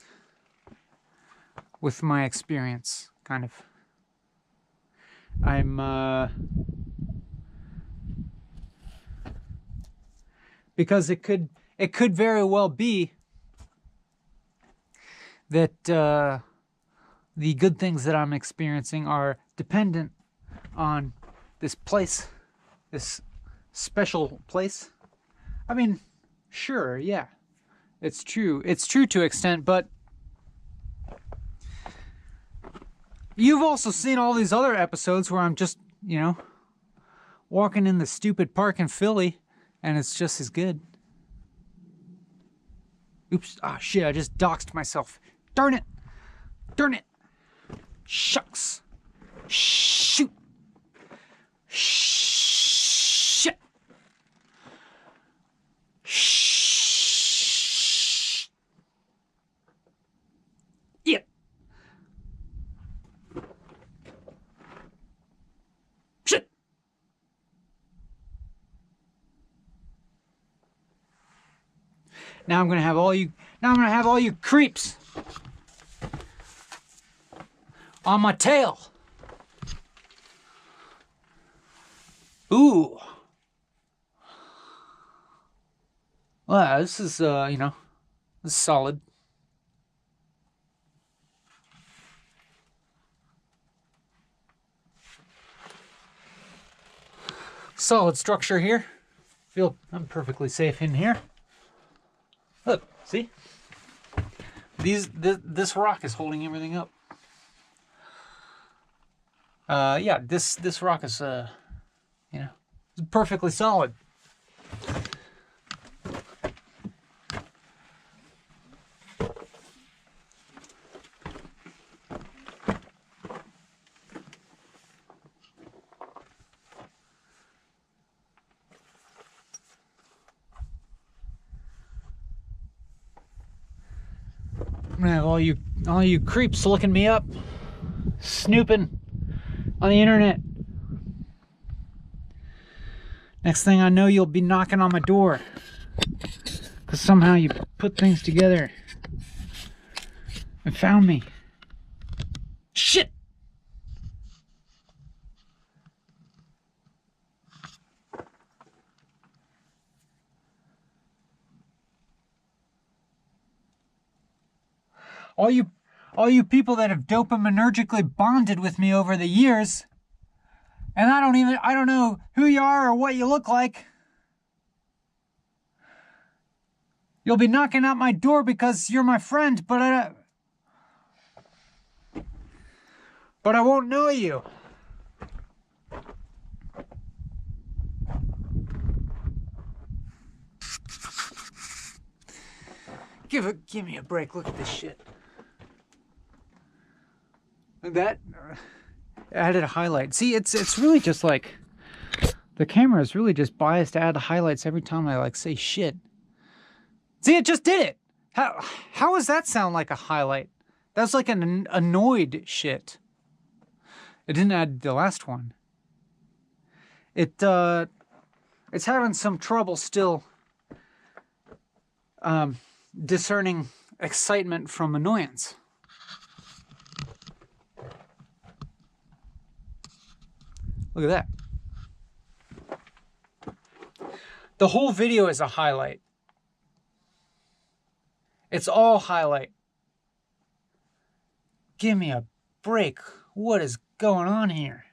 with my experience, kind of. Because it could very well be that the good things that I'm experiencing are dependent on this place, this special place. I mean, sure, yeah, it's true. It's true to an extent, but you've also seen all these other episodes where I'm just, you know, walking in the stupid park in Philly, and it's just as good. Oops, ah, shit, I just doxed myself. Darn it. Darn it. Shucks. Shoot. Shit. Shh. Yeah. Shit. Now I'm gonna have all you creeps on my tail. Ooh. Well, this is, you know, this is solid. Solid structure here. Feel I'm perfectly safe in here. Look, see? This rock is holding everything up. Yeah, this rock is, you know, it's perfectly solid. I'm gonna have all you creeps looking me up, snooping on the internet. Next thing I know, you'll be knocking on my door. Because somehow you put things together and found me. Shit! All you people that have dopaminergically bonded with me over the years, and I don't know who you are or what you look like. You'll be knocking at my door because you're my friend, but I won't know you. Give me a break. Look at this shit. That added a highlight. See, it's really just like the camera is really just biased to add the highlights every time I like say shit. See, it just did it. How does that sound like a highlight? That's like an annoyed shit. It didn't add the last one. It's having some trouble still discerning excitement from annoyance. Look at that. The whole video is a highlight. It's all highlight. Give me a break. What is going on here?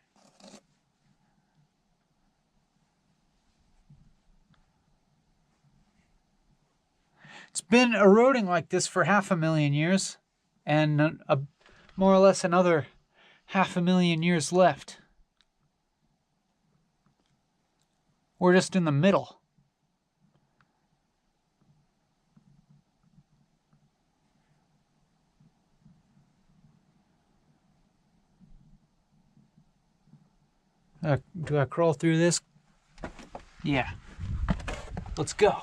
It's been eroding like this for 500,000 years, and more or less another 500,000 years left. We're just in the middle. Do I crawl through this? Yeah. Let's go.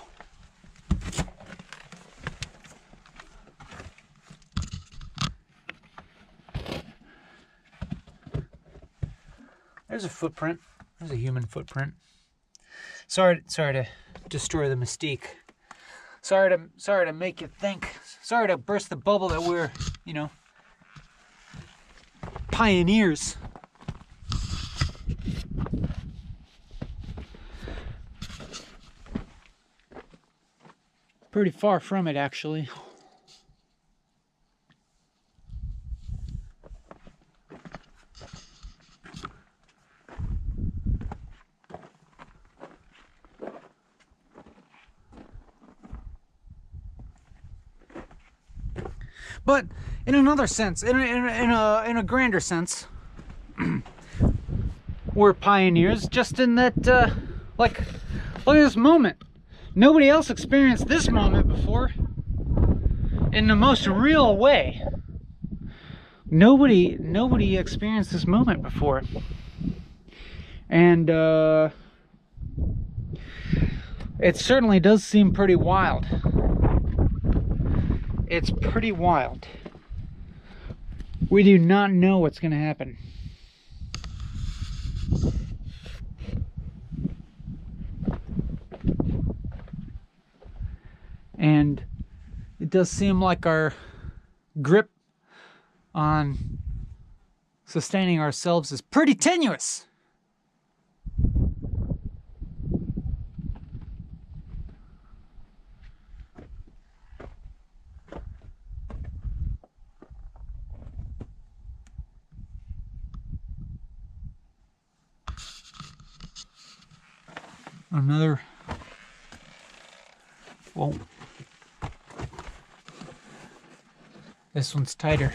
There's a footprint. There's a human footprint. Sorry to destroy the mystique. Sorry to make you think. Sorry to burst the bubble that we're, pioneers. Pretty far from it, actually. But in another sense, in a grander sense, we're pioneers. Just in that, look at this moment. Nobody else experienced this moment before in the most real way. Nobody experienced this moment before. And it certainly does seem pretty wild. It's pretty wild. We do not know what's going to happen. And it does seem like our grip on sustaining ourselves is pretty tenuous. Another, well, this one's tighter.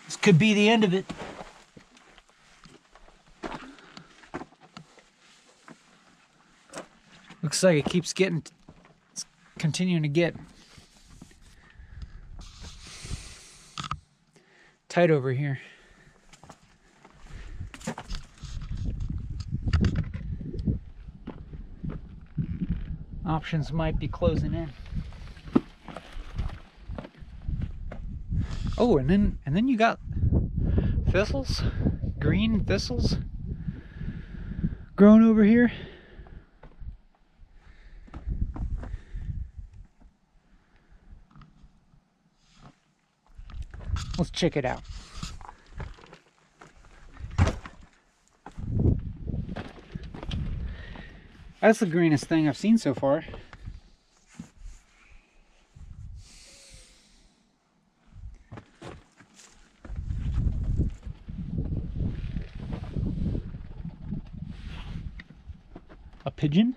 This could be the end of it. Looks like it keeps getting, it's continuing to get tight over here. Options might be closing in. Oh, and then you got thistles. green thistles growing over here. Let's check it out. That's the greenest thing I've seen so far. A pigeon?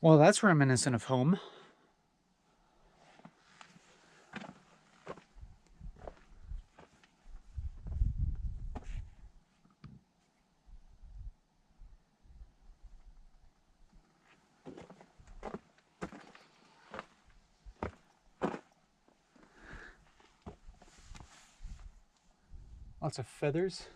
Well, that's reminiscent of home. Lots of feathers.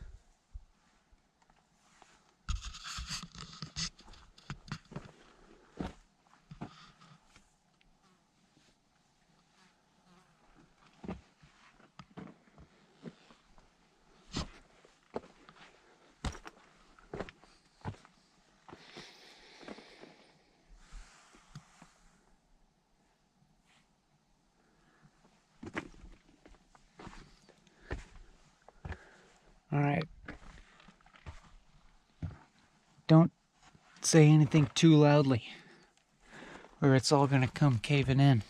All right. Don't say anything too loudly, or it's all gonna come caving in.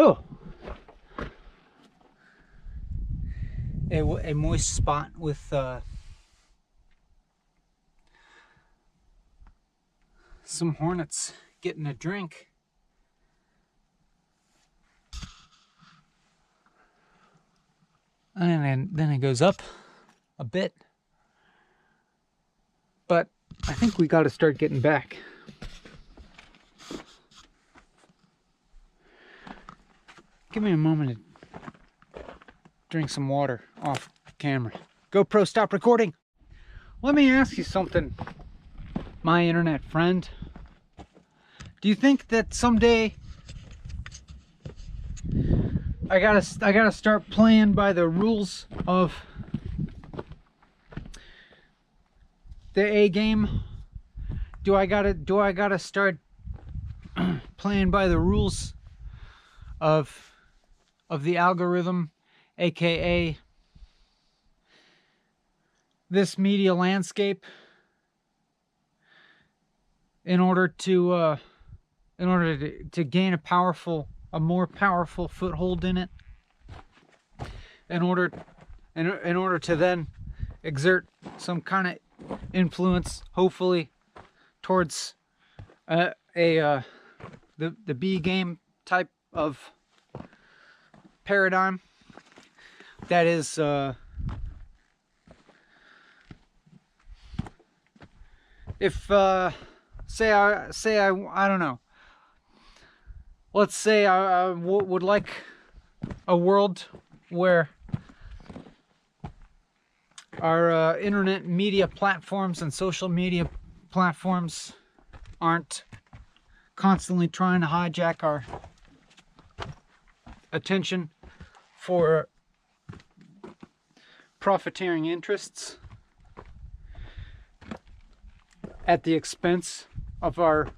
Oh, a moist spot with some hornets getting a drink. And then it goes up a bit. But I think we got to start getting back. Give me a moment to drink some water off camera. GoPro, stop recording. Let me ask you something, my internet friend. Do you think that someday I gotta start playing by the rules of the A game? Do I gotta start playing by the rules of the algorithm, aka this media landscape, in order to gain a more powerful foothold in it, in order to then exert some kind of influence, hopefully, towards the B game type of paradigm that is say I don't know, let's say I would like a world where our internet media platforms and social media platforms aren't constantly trying to hijack our attention for profiteering interests at the expense of our,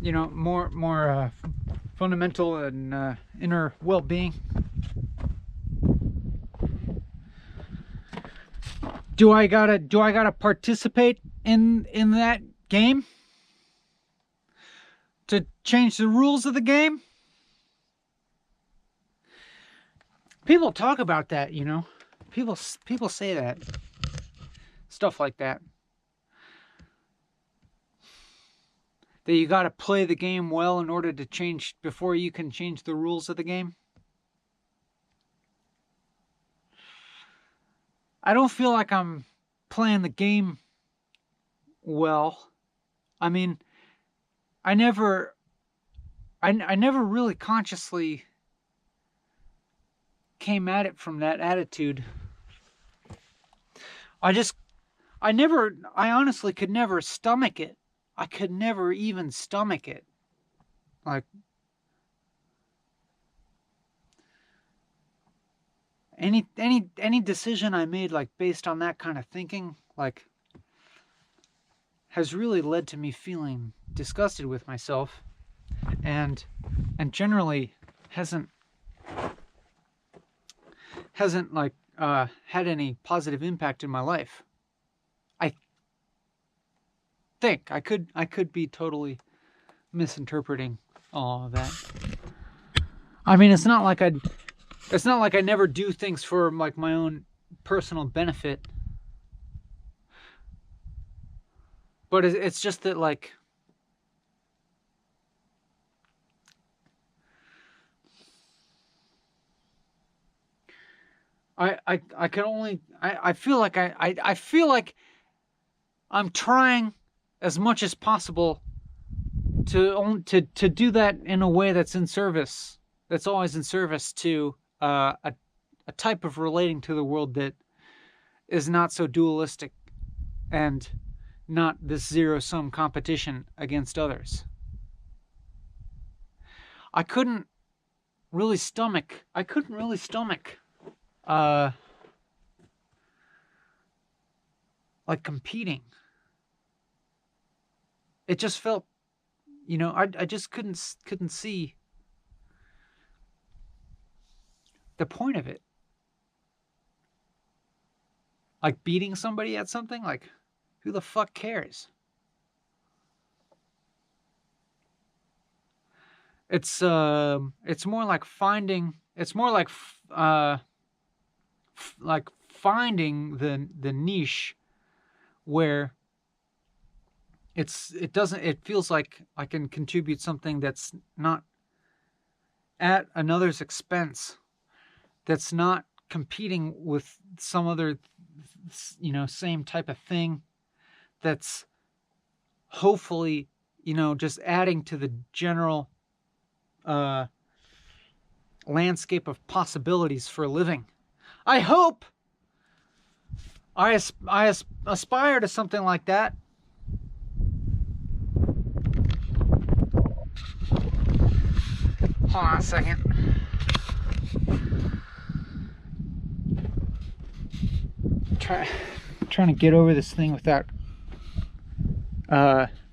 more fundamental and inner well-being. Do I gotta participate in that game to change the rules of the game? People talk about that, you know. People say that. Stuff like that. That you got to play the game well in order to change, before you can change the rules of the game. I don't feel like I'm playing the game well. I mean, I never really consciously came at it from that attitude. I honestly could never stomach it. I could never even stomach it. Like, any decision I made, like, based on that kind of thinking, like, has really led to me feeling disgusted with myself, and generally hasn't like had any positive impact in my life. I think I could be totally misinterpreting all of that. I mean, it's not like I never do things for, like, my own personal benefit. But it's just that, like, I can only, I feel like I feel like I'm trying as much as possible to do that in a way that's in service, that's always in service to a type of relating to the world that is not so dualistic and not this zero-sum competition against others. I couldn't really stomach like competing. It just felt, you know, I just couldn't see the point of it. Like, beating somebody at something, like, who the fuck cares? It's more like finding, like finding the niche where it feels like I can contribute something that's not at another's expense, that's not competing with some other, you know, same type of thing, that's hopefully, you know, just adding to the general landscape of possibilities for living. I hope. I aspire to something like that. Hold on a second. Trying to get over this thing without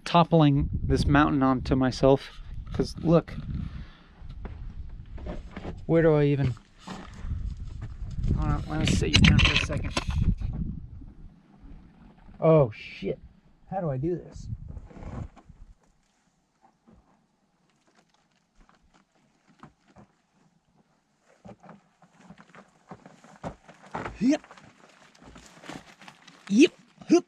toppling this mountain onto myself. Because look, where do I even? Hold on, let me sit you down for a second. Oh shit! How do I do this? Yep. Yep. Hup.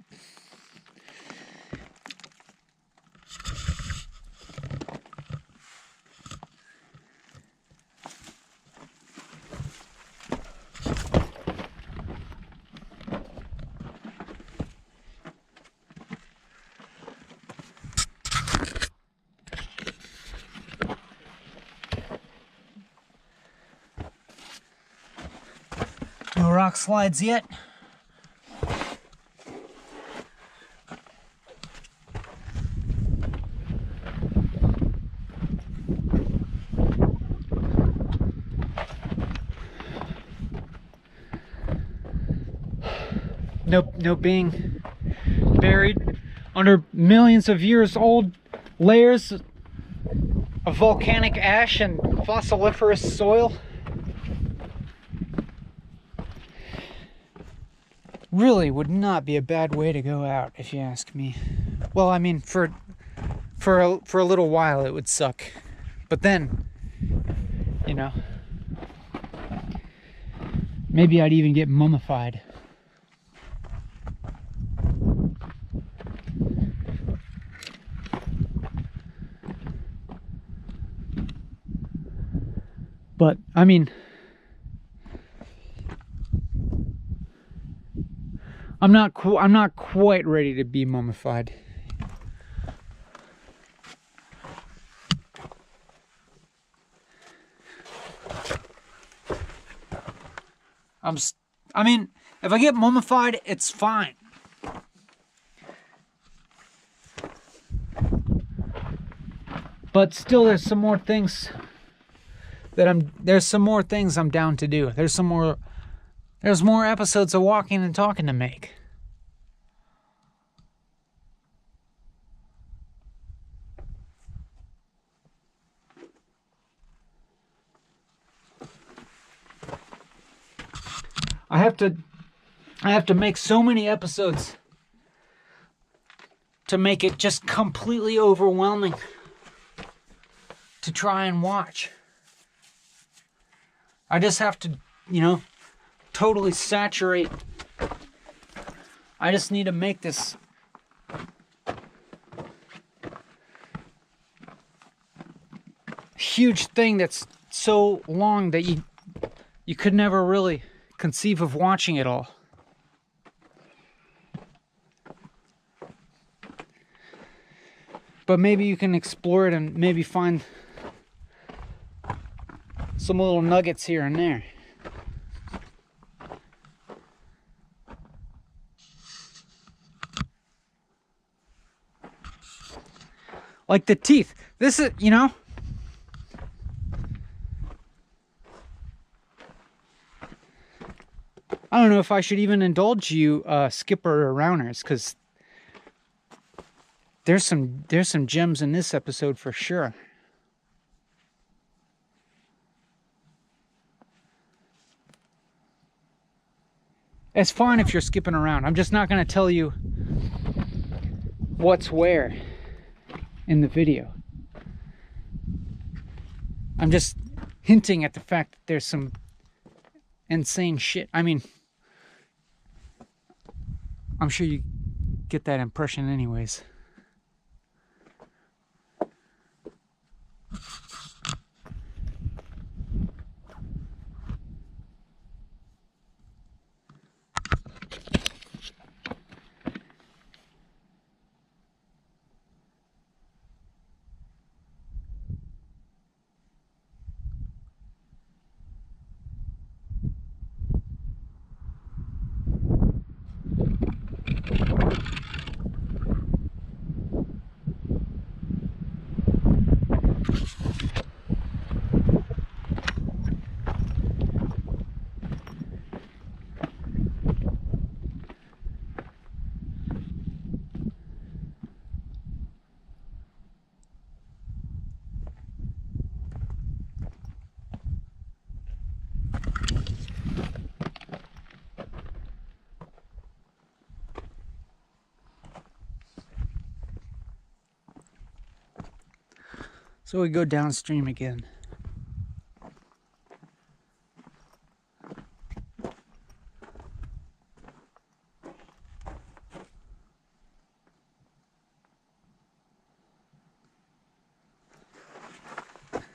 No rock slides yet. No being buried under millions of years old layers of volcanic ash and fossiliferous soil. Really would not be a bad way to go out, if you ask me. Well, I mean, for a little while it would suck, but then, you know, maybe I'd even get mummified. But I mean, I'm not quite ready to be mummified. I mean, if I get mummified, it's fine. But still, there's some more things I'm down to do. There's more episodes of walking and talking to make. I have to make so many episodes to make it just completely overwhelming to try and watch. I just have to, you know, totally saturate. I just need to make this huge thing that's so long that you could never really conceive of watching it all. But maybe you can explore it and maybe find some little nuggets here and there. Like the teeth. This is, you know, I don't know if I should even indulge you, skipper rounders, because there's some gems in this episode for sure. It's fine if you're skipping around. I'm just not going to tell you what's where in the video. I'm just hinting at the fact that there's some insane shit. I mean, I'm sure you get that impression anyways. So we go downstream again.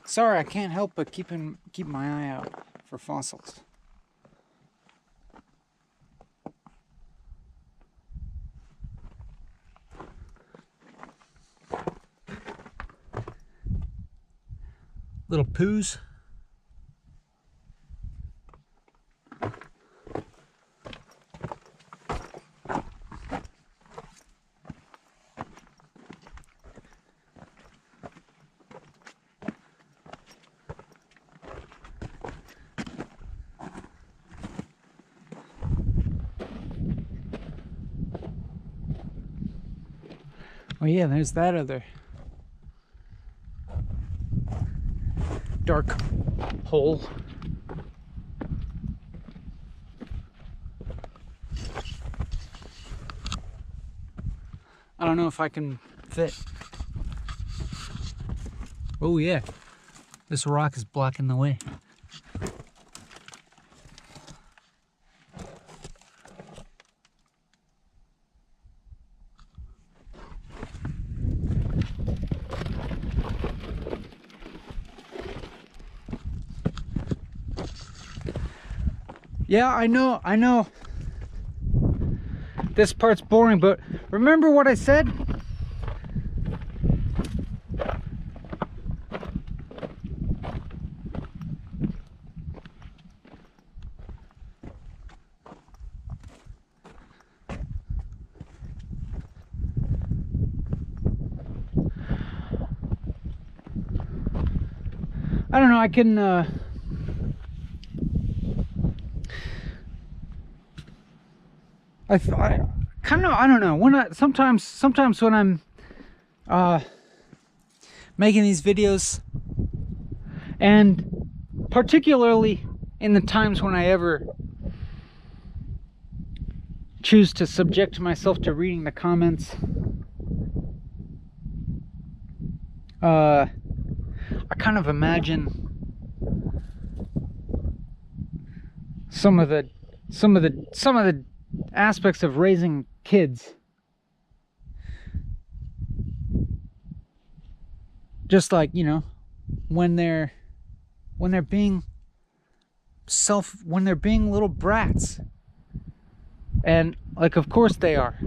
Sorry, I can't help but keep my eye out for fossils. Little poos. Oh yeah, there's that other dark hole. I don't know if I can fit. Oh yeah, this rock is blocking the way. Yeah, I know. This part's boring, but remember what I said? I don't know, I can I kind of, I don't know, when sometimes when I'm making these videos, and particularly in the times when I ever choose to subject myself to reading the comments, I kind of imagine some of the aspects of raising kids. Just like, you know, when they're being little brats. And like, of course they are,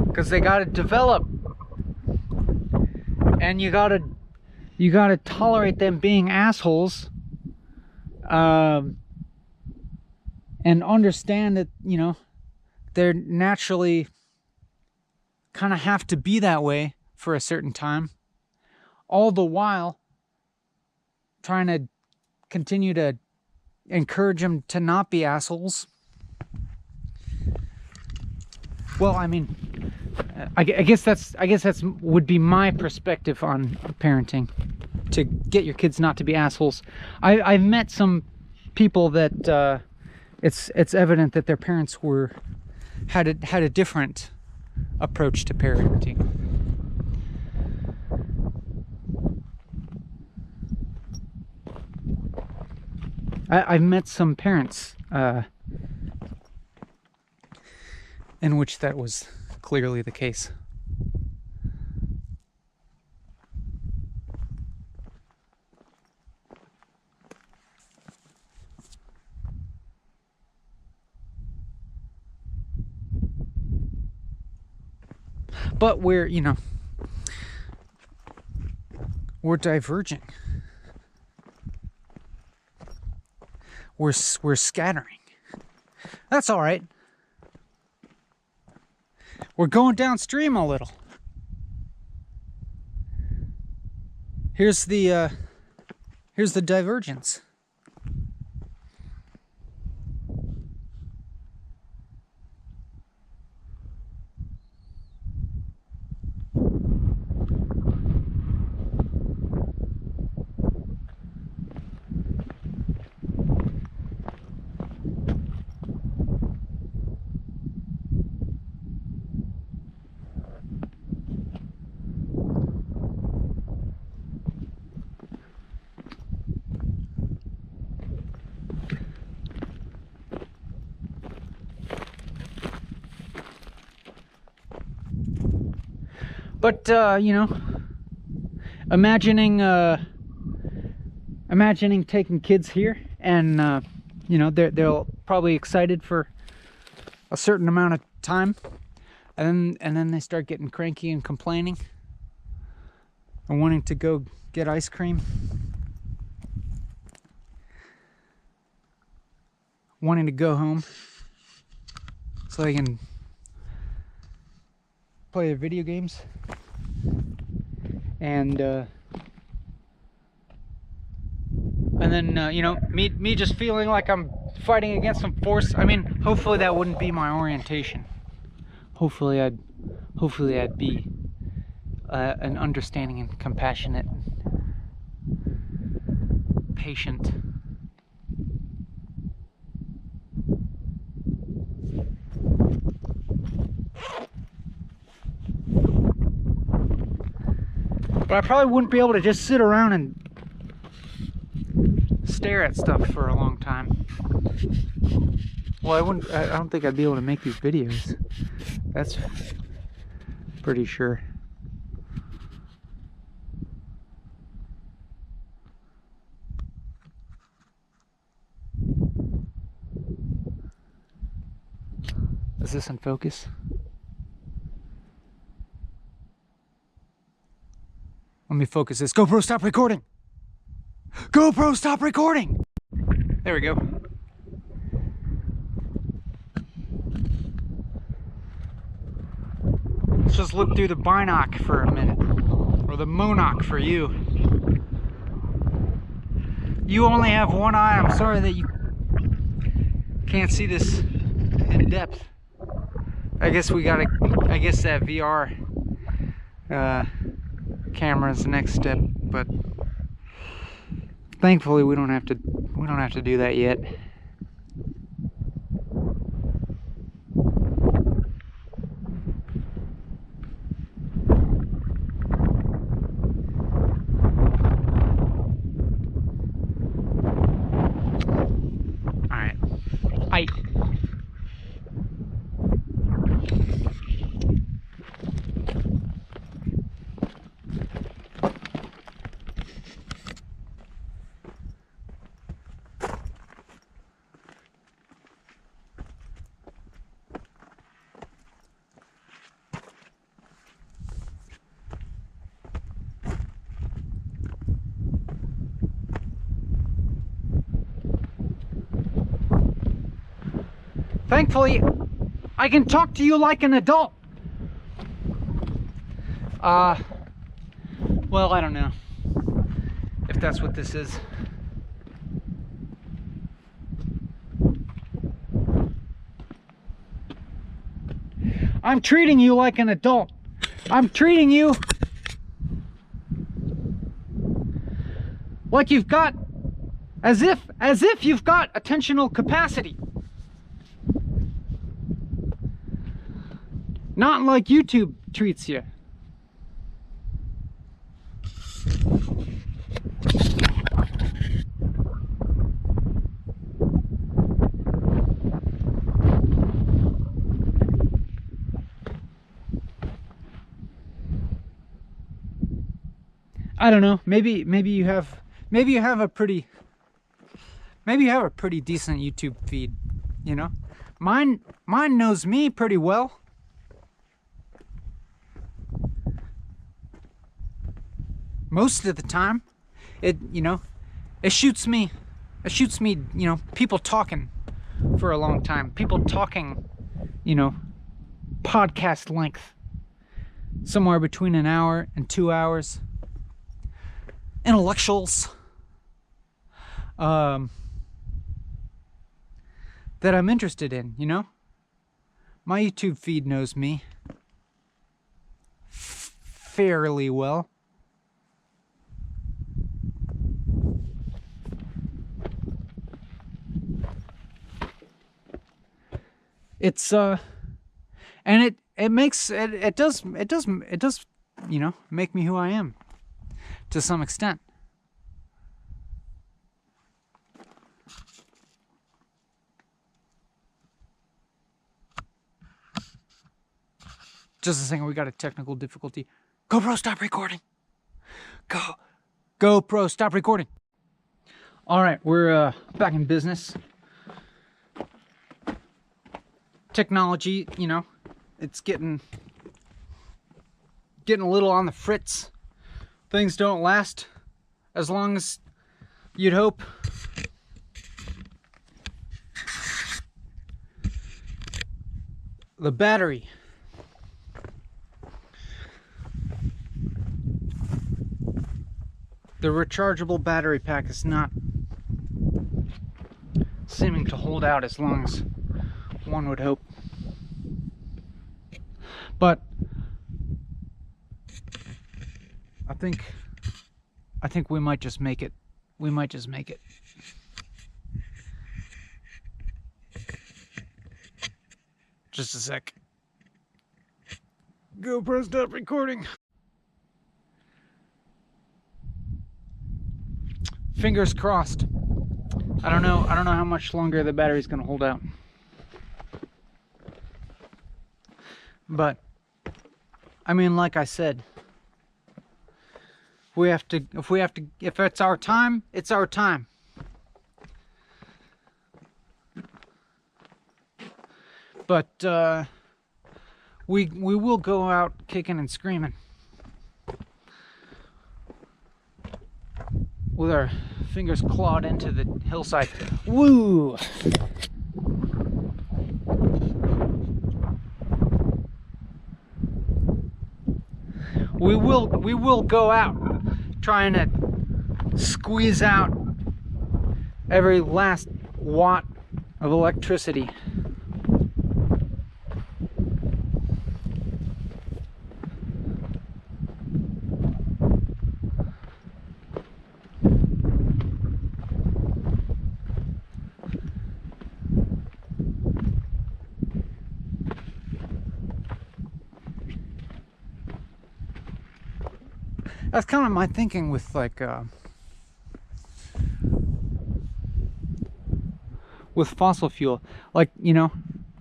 because they got to develop, and you got to tolerate them being assholes, and understand that, you know, they're naturally kind of have to be that way for a certain time, all the while trying to continue to encourage them to not be assholes. Well, I mean, I guess that's would be my perspective on parenting, to get your kids not to be assholes. I've met some people that it's evident that their parents had a different approach to parenting. I've met some parents in which that was clearly the case. But we're diverging. We're scattering. That's all right. We're going downstream a little. Here's the divergence. But imagining taking kids here, and they're probably excited for a certain amount of time, and then they start getting cranky and complaining and wanting to go get ice cream, wanting to go home so they can play their video games, and then me just feeling like I'm fighting against some force. I mean, hopefully that wouldn't be my orientation. Hopefully I'd be an understanding and compassionate patient. But I probably wouldn't be able to just sit around and stare at stuff for a long time. Well, I don't think I'd be able to make these videos. That's pretty sure. Is this in focus? Let me focus this. GoPro, stop recording! GoPro, stop recording! There we go. Let's just look through the binoc for a minute. Or the monoc for you. You only have one eye. I'm sorry that you can't see this in depth. I guess that VR camera is the next step, but thankfully we don't have to do that yet. All right. Aight. Thankfully, I can talk to you like an adult. Well, I don't know if that's what this is. I'm treating you like an adult. I'm treating you like you've got, as if you've got attentional capacity. Not like YouTube treats you. I don't know. Maybe you have a pretty decent YouTube feed, you know? Mine knows me pretty well. Most of the time, it shoots me, you know, people talking for a long time. People talking, you know, podcast length. Somewhere between an hour and 2 hours. Intellectuals. That I'm interested in, you know? My YouTube feed knows me fairly well. It's and it does, you know, make me who I am to some extent. Just a second, we got a technical difficulty. GoPro, stop recording. GoPro, stop recording. All right, we're back in business. Technology, you know, it's getting a little on the fritz. Things don't last as long as you'd hope. The battery. The rechargeable battery pack is not seeming to hold out as long as one would hope. But I think we might just make it we might just make it. Just a sec. GoPro, stop recording. Fingers crossed. I don't know how much longer the battery's gonna hold out. But I mean, like I said, if it's our time, it's our time. But we will go out kicking and screaming with our fingers clawed into the hillside. Woo! We will go out trying to squeeze out every last watt of electricity. That's kind of my thinking with with fossil fuel. Like, you know,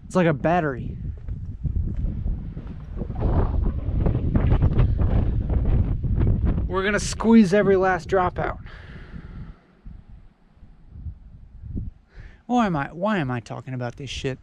it's like a battery. We're gonna squeeze every last drop out. Why am I talking about this shit?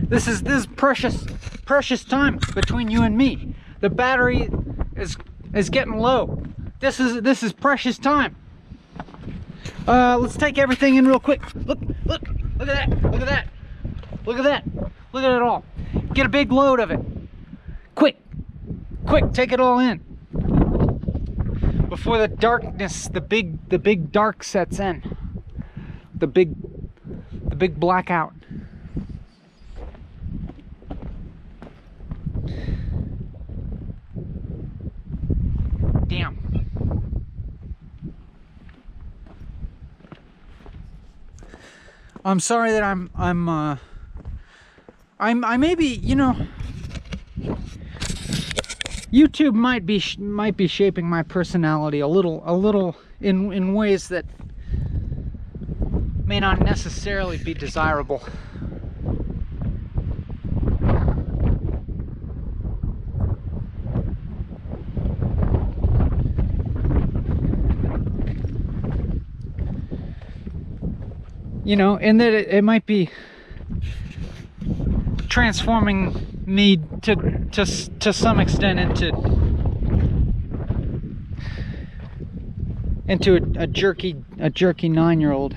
This is precious time between you and me. The battery is getting low. This is precious time. Let's take everything in real quick. Look at that. Look at that. Look at that. Look at it all. Get a big load of it. Quick, take it all in before the darkness, the big dark sets in. The big blackout. Damn. I'm sorry that I maybe, you know, YouTube might be shaping my personality a little in ways that may not necessarily be desirable. You know, and that it might be transforming me to some extent into a jerky 9-year-old.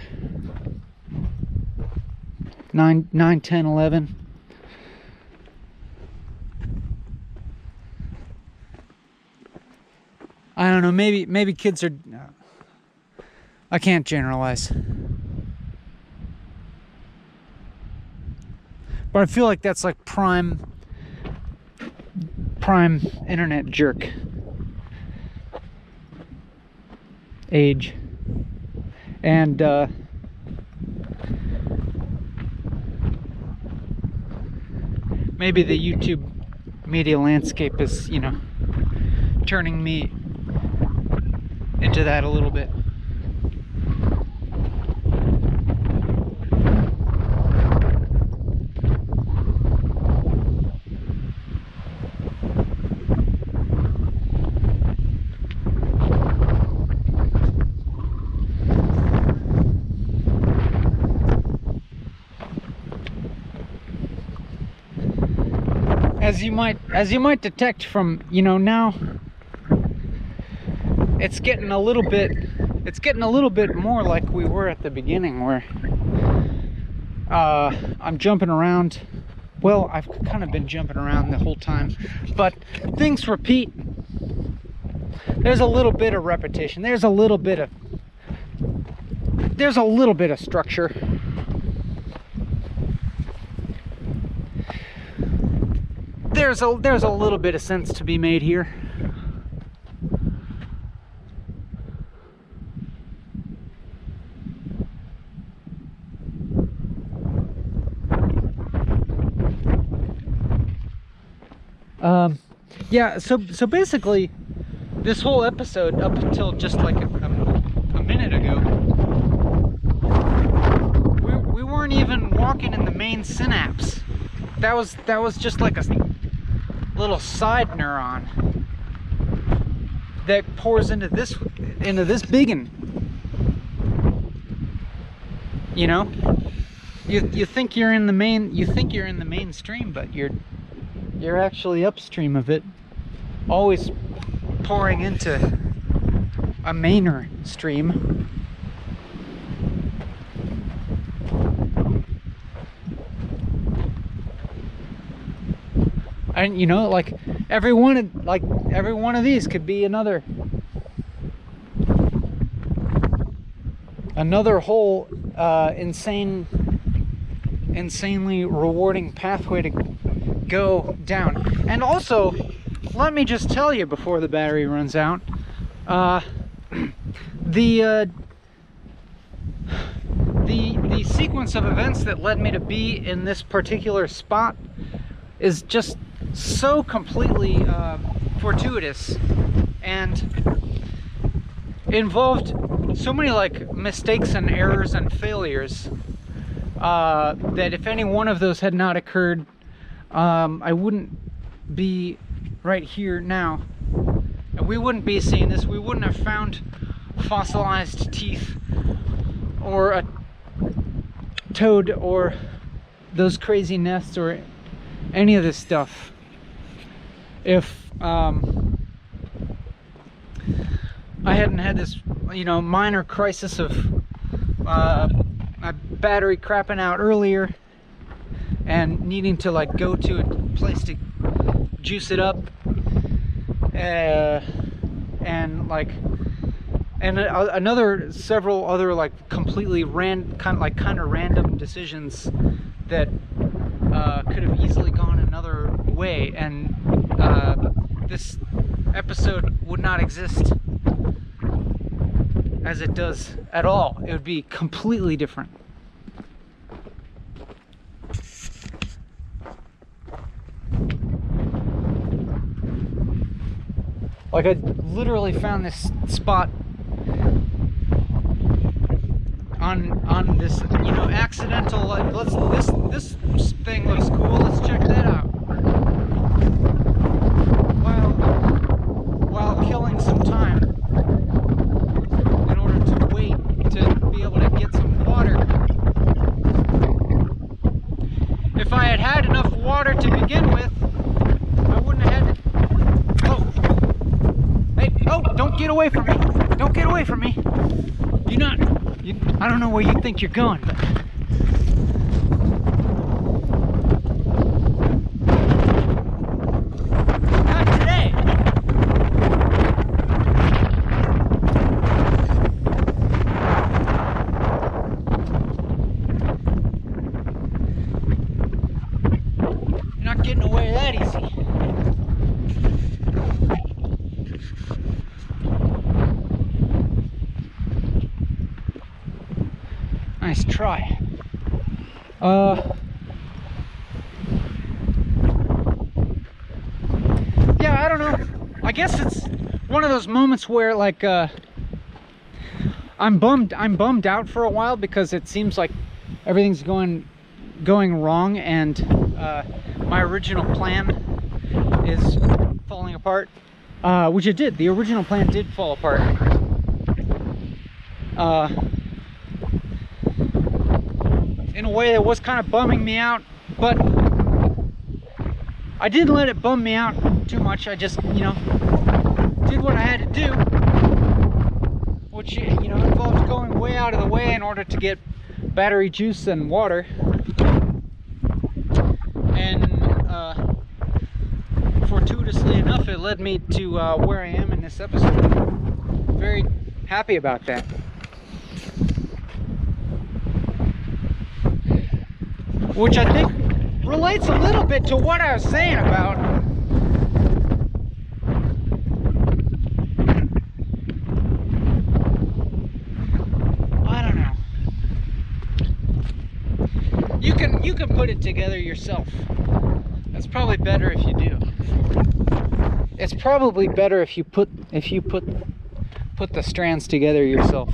9, 10, 11. I don't know, maybe kids are, I can't generalize. But I feel like that's like prime internet jerk age. And maybe the YouTube media landscape is, you know, turning me into that a little bit. As you might detect from, you know, now it's getting a little bit it's getting a little bit more like we were at the beginning, where I'm jumping around. Well, I've kind of been jumping around the whole time, but things repeat. There's a little bit of repetition. There's a little bit of structure. There's a little bit of sense to be made here. Yeah, so basically, this whole episode, up until just like a minute ago, we weren't even walking in the main synapse. That was just like a little side neuron that pours into this big one. You know, you think you're in the mainstream, but you're actually upstream of it, always pouring into a mainer stream. And you know, like every one of these could be another whole insanely rewarding pathway to go down. And also, let me just tell you before the battery runs out, the sequence of events that led me to be in this particular spot is just so completely fortuitous, and involved so many like mistakes and errors and failures that if any one of those had not occurred, I wouldn't be right here now, and we wouldn't be seeing this. We wouldn't have found fossilized teeth or a toad or those crazy nests or any of this stuff if I hadn't had this, you know, minor crisis of my battery crapping out earlier and needing to like go to a place to juice it up, and several other like completely kind of random decisions that could have easily gone another way, and this episode would not exist as it does at all. It would be completely different. Like, I literally found this spot on this, you know, accidental, like, this thing looks cool, let's check that out. While killing some time in order to wait to be able to get some water. If I had had enough water to begin with, I wouldn't have had to... Oh! Hey, oh, don't get away from me! Don't get away from me! I don't know where you think you're going, but... Not today! You're not getting away that easy. Nice try. Yeah, I don't know. I guess it's one of those moments where, like, I'm bummed out for a while because it seems like everything's going wrong, and my original plan is falling apart, which it did. The original plan did fall apart. In a way that was kind of bumming me out, but I didn't let it bum me out too much. I just, you know, did what I had to do, which, you know, battery out of the way in order to get battery juice and water. And fortuitously enough, it led me to where I am in this episode. Very happy about that. Which I think relates a little bit to what I was saying about you can put it together yourself. That's probably better if you do. It's probably better if you put the strands together yourself.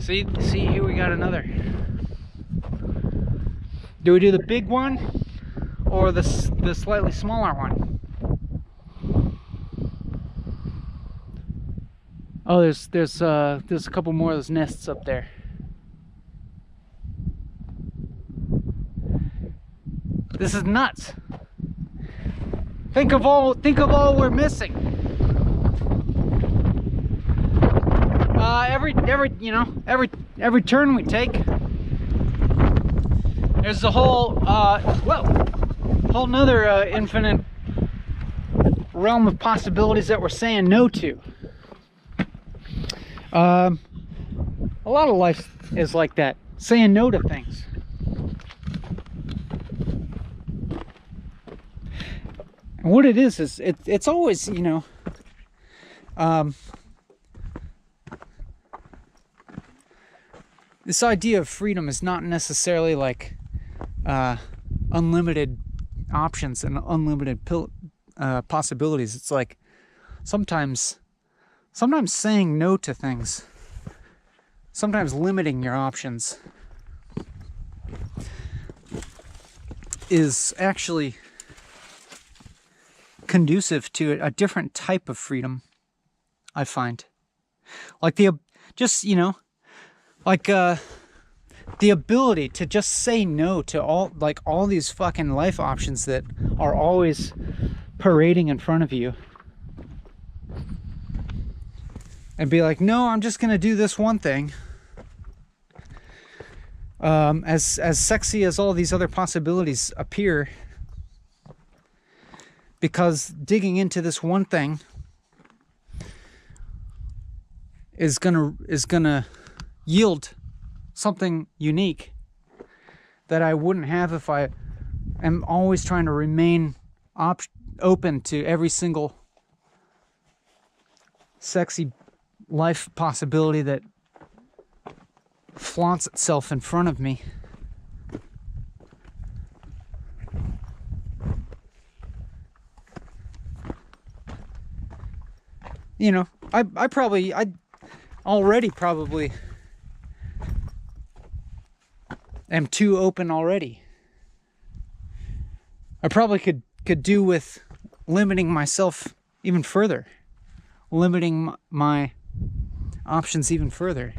See, here we got another. Do we do the big one or the slightly smaller one? Oh, there's a couple more of those nests up there. This is nuts. Think of all we're missing. Every turn we take, there's a whole nother infinite realm of possibilities that we're saying no to. A lot of life is like that, saying no to things. And what it is it's always, this idea of freedom is not necessarily like unlimited options and unlimited possibilities. It's like sometimes saying no to things, sometimes limiting your options is actually conducive to a different type of freedom, I find. Like the ability to just say no to all these fucking life options that are always parading in front of you, and be like, no, I'm just gonna do this one thing. As sexy as all these other possibilities appear, because digging into this one thing is gonna yield something unique that I wouldn't have if I am always trying to remain open to every single sexy life possibility that flaunts itself in front of me. I already probably am too open already. I probably could do with limiting myself even further, limiting my options even further.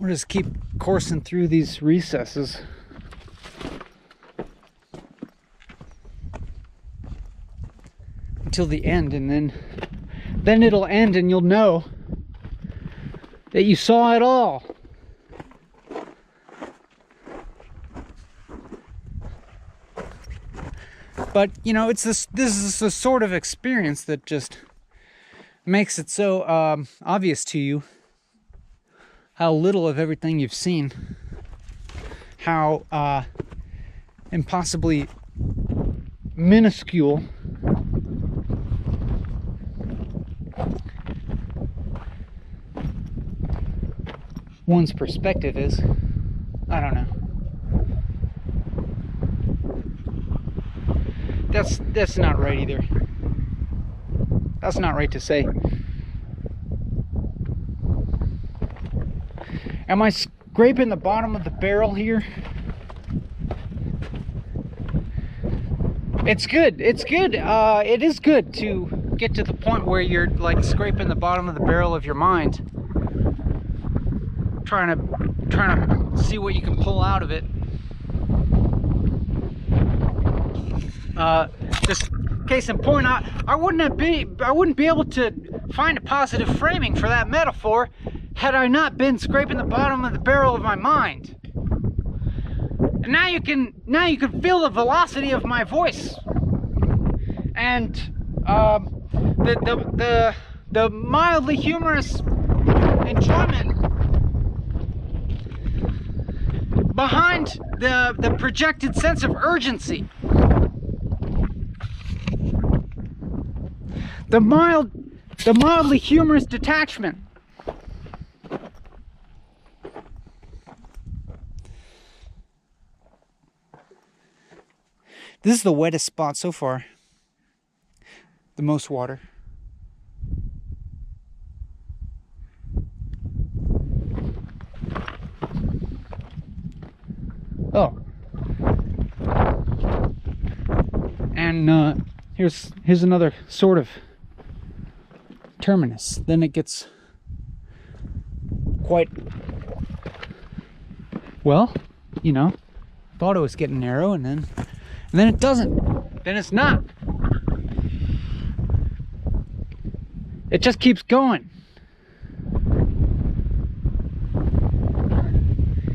We'll just keep coursing through these recesses. Until the end, and then it'll end and you'll know that you saw it all. But you know, this is a sort of experience that just makes it so obvious to you how little of everything you've seen, how impossibly minuscule one's perspective is. I don't know. That's not right either. That's not right to say. Am I scraping the bottom of the barrel here? It's good. It's good. It is good to get to the point where you're like scraping the bottom of the barrel of your mind, trying to see what you can pull out of it. Just case in point, I wouldn't be able to find a positive framing for that metaphor had I not been scraping the bottom of the barrel of my mind. And now you can feel the velocity of my voice, and the mildly humorous enjoyment behind the projected sense of urgency. The mildly humorous detachment. This is the wettest spot so far. The most water. Oh. And here's another sort of terminus. Then it gets quite, well, you know, thought it was getting narrow, and then it doesn't. Then it's not. It just keeps going.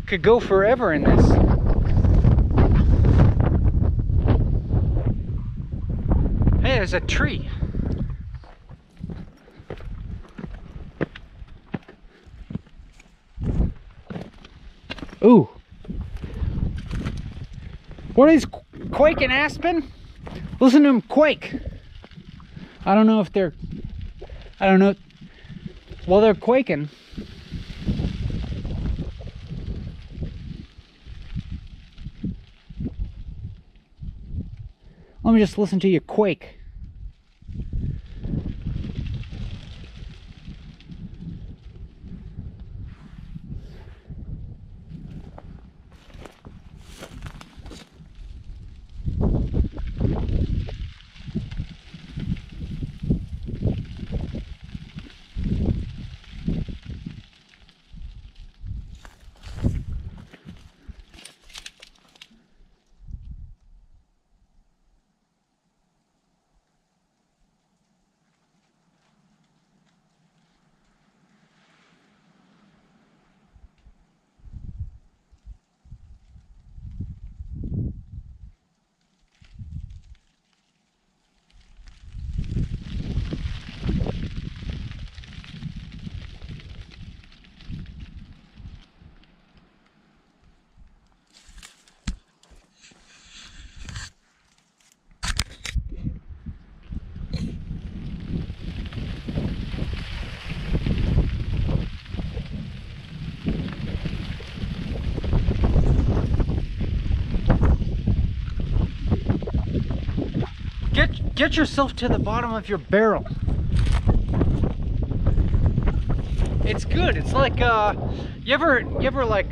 Could go forever in this. Hey, there's a tree. Ooh. What is quake and aspen? Listen to them quake. I don't know if they're, I don't know. Well, they're quaking. Let me just listen to you quake. Get yourself to the bottom of your barrel. It's good. It's like you ever like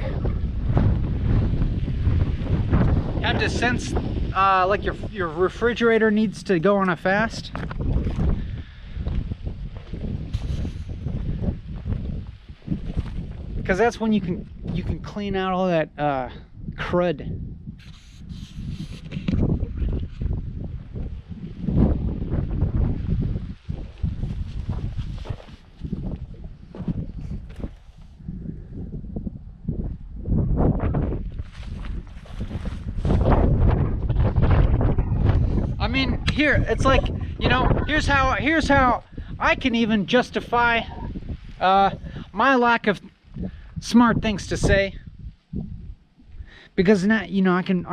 have to sense like your refrigerator needs to go on a fast? because that's when you can clean out all that crud. I mean, here it's like, you know, here's how I can even justify my lack of smart things to say, because now, you know, I can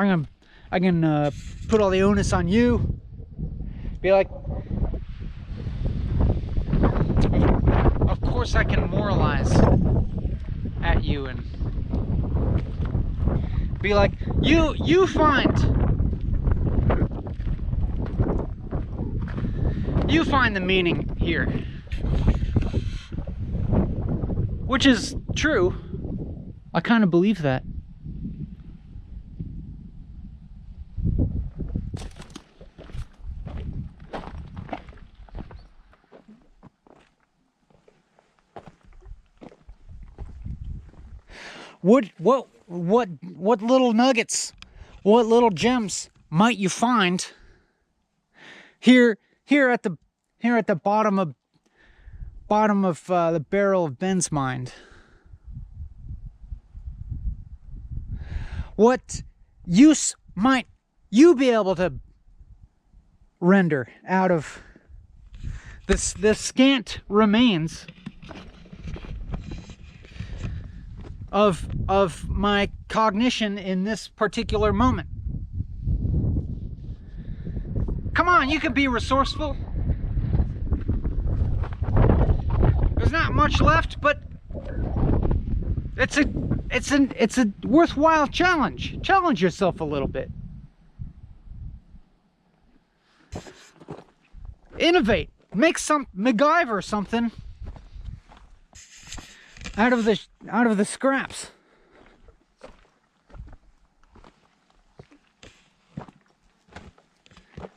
put all the onus on you, be like, of course I can moralize at you and be like, you find the meaning here, which is true. I kind of believe that. What little nuggets, what little gems might you find here at the bottom of the barrel of Ben's mind? What use might you be able to render out of this scant remains of my cognition in this particular moment? Come on, you can be resourceful. There's not much left, but it's a worthwhile challenge. Challenge yourself a little bit. Innovate. Make some MacGyver something out of the scraps.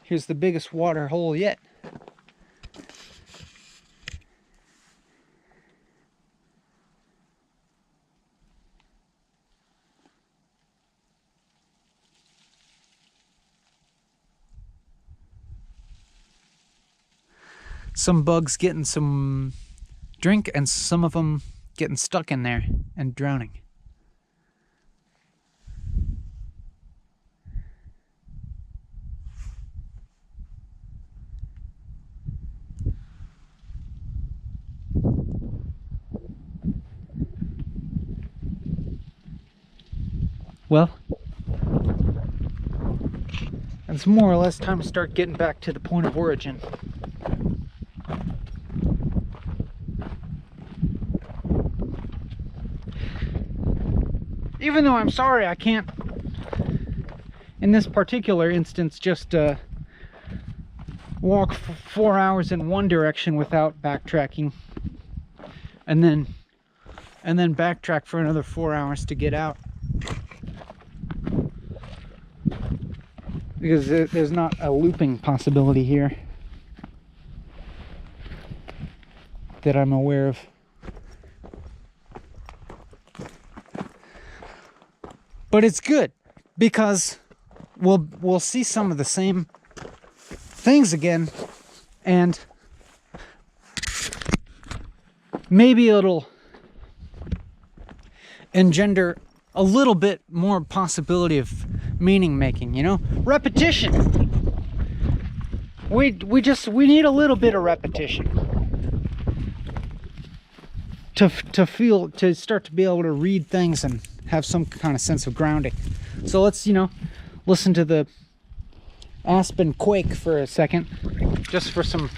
Here's the biggest water hole yet. Some bugs getting some drink, and some of them getting stuck in there and drowning. Well, it's more or less time to start getting back to the point of origin. Even though I'm sorry I can't, in this particular instance, just walk 4 hours in one direction without backtracking, and then backtrack for another 4 hours to get out, because there's not a looping possibility here that I'm aware of. But it's good, because we'll see some of the same things again, and maybe it'll engender a little bit more possibility of meaning making, you know? Repetition. We need a little bit of repetition to start to be able to read things and have some kind of sense of grounding. So let's, you know, listen to the aspen quake for a second, just for some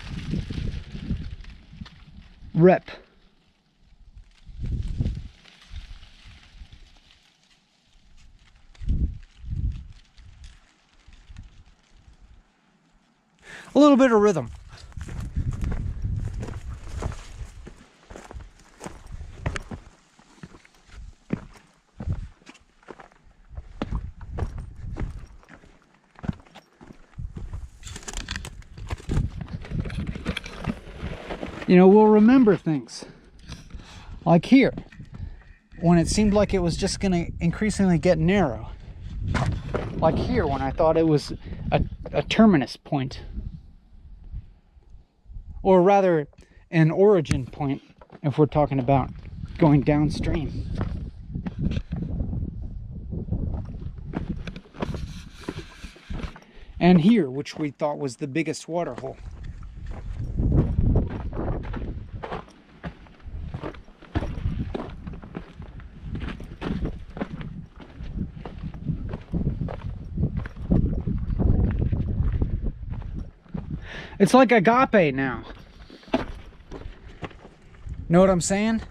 rep. A little bit of rhythm. You know, we'll remember things. Like here. when it seemed like it was just going to increasingly get narrow. Like here, when I thought it was a terminus point. Or rather, an origin point, if we're talking about going downstream. And here, which we thought was the biggest water hole. It's like agape now. Know what I'm saying?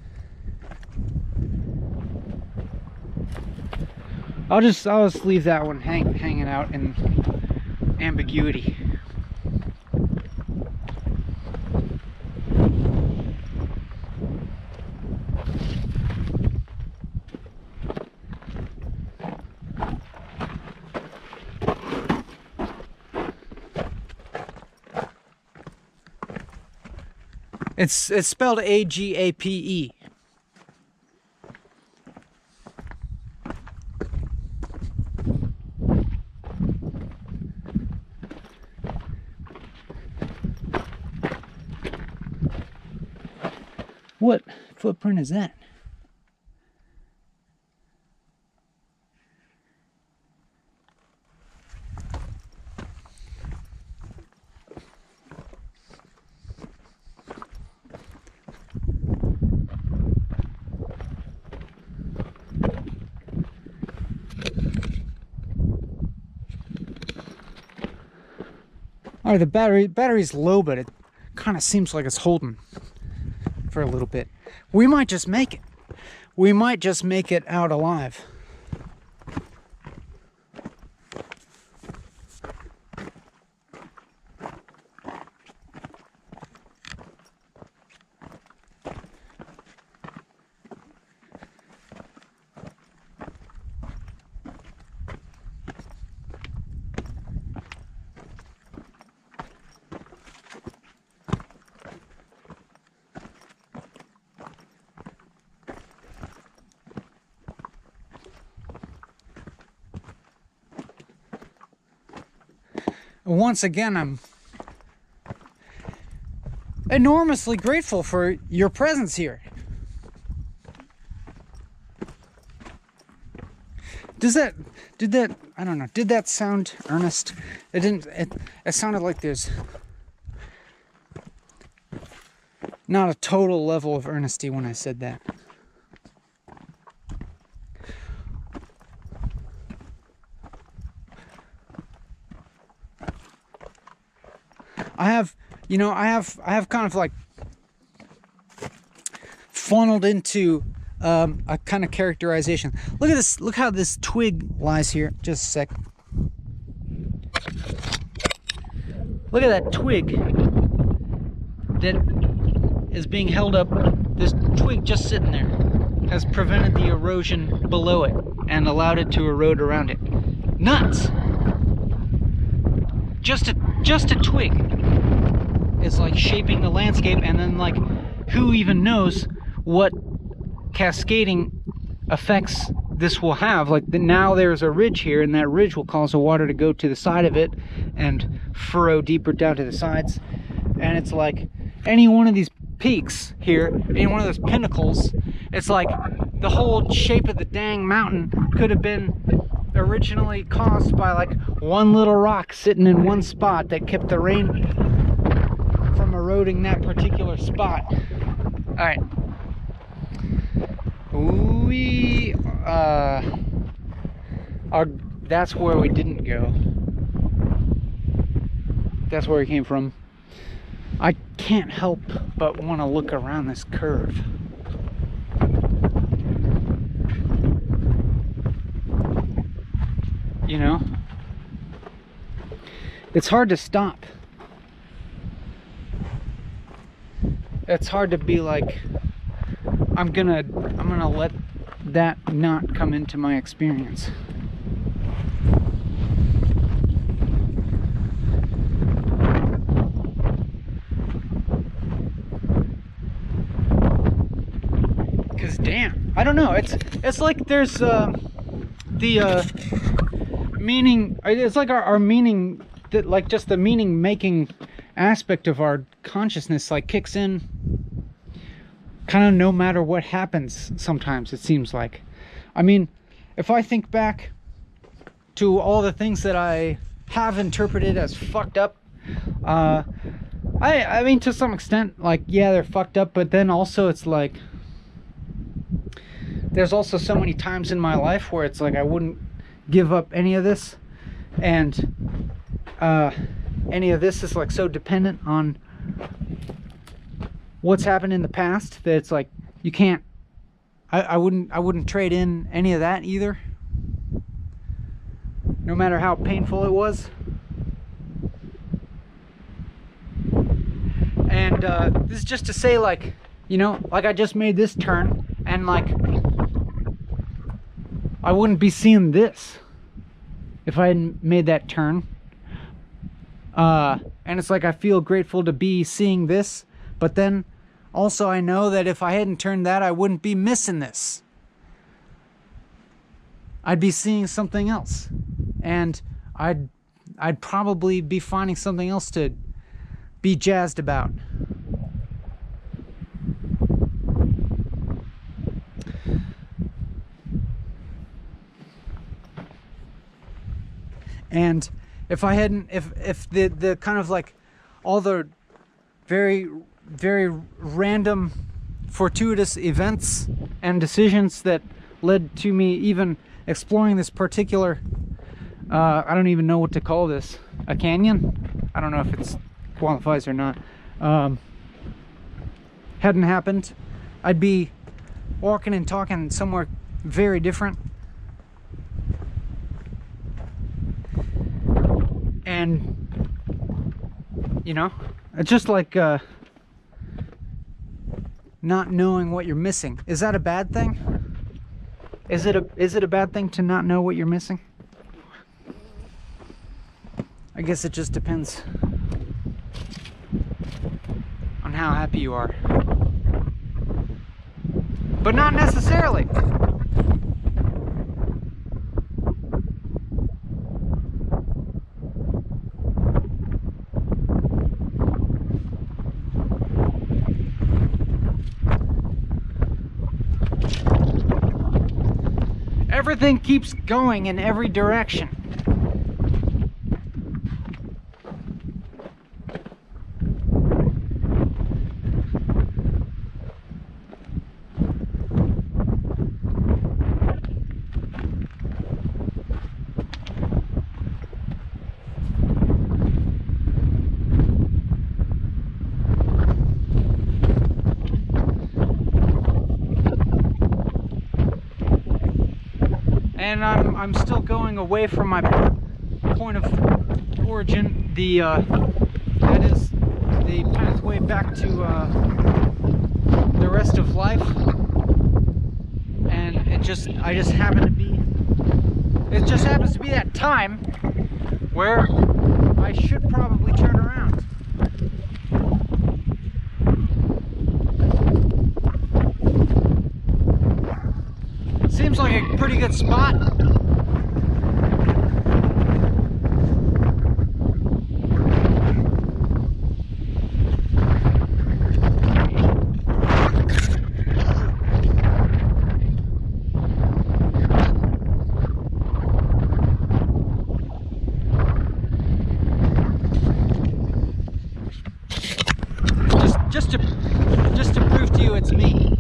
I'll just leave that one hanging out in ambiguity. It's spelled A-G-A-P-E. What footprint is that? All right, the battery's low, but it kind of seems like it's holding for a little bit. We might just make it. We might just make it out alive. Once again, I'm enormously grateful for your presence here. I don't know, did that sound earnest? It didn't, it sounded like there's not a total level of earnesty when I said that. I have kind of like funneled into a kind of characterization. Look at this. Look how this twig lies here. Just a sec. Look at that twig that is being held up. This twig just sitting there has prevented the erosion below it and allowed it to erode around it. Nuts! Just a twig is like shaping the landscape, and then like who even knows what cascading effects this will have. Like now there's a ridge here, and that ridge will cause the water to go to the side of it and furrow deeper down to the sides, and it's like any one of these peaks here, any one of those pinnacles, it's like the whole shape of the dang mountain could have been originally caused by like one little rock sitting in one spot that kept the rain from eroding that particular spot. All right, we that's where we didn't go. That's where we came from. I can't help but want to look around this curve. You know, it's hard to stop. It's hard to be like, I'm gonna let that not come into my experience. Cause damn, I don't know. It's like there's the meaning. It's like our meaning, that like just the meaning making aspect of our consciousness like kicks in kind of no matter what happens. Sometimes it seems like, I mean, if I think back to all the things that I have interpreted as fucked up, I mean, to some extent, like, yeah, they're fucked up, but then also it's like there's also so many times in my life where it's like I wouldn't give up any of this, and any of this is like so dependent on what's happened in the past that it's like you can't, I wouldn't trade in any of that either, no matter how painful it was. And this is just to say, like, you know, like I just made this turn, and like I wouldn't be seeing this if I hadn't made that turn. And it's like I feel grateful to be seeing this, but then also I know that if I hadn't turned that, I wouldn't be missing this. I'd be seeing something else, and I'd probably be finding something else to be jazzed about. And if I hadn't, if the kind of like all the very random fortuitous events and decisions that led to me even exploring this particular, I don't even know what to call this, a canyon? I don't know if it qualifies or not. Hadn't happened, I'd be walking and talking somewhere very different. And, you know, it's just like not knowing what you're missing. Is that a bad thing? Is it a bad thing to not know what you're missing? I guess it just depends on how happy you are. But not necessarily. Everything keeps going in every direction. And I'm still going away from my point of origin. That is the pathway back to the rest of life. And it just happen to be. It just happens to be that time where I should probably turn around. Seems like a pretty good spot. Just to prove to you it's me.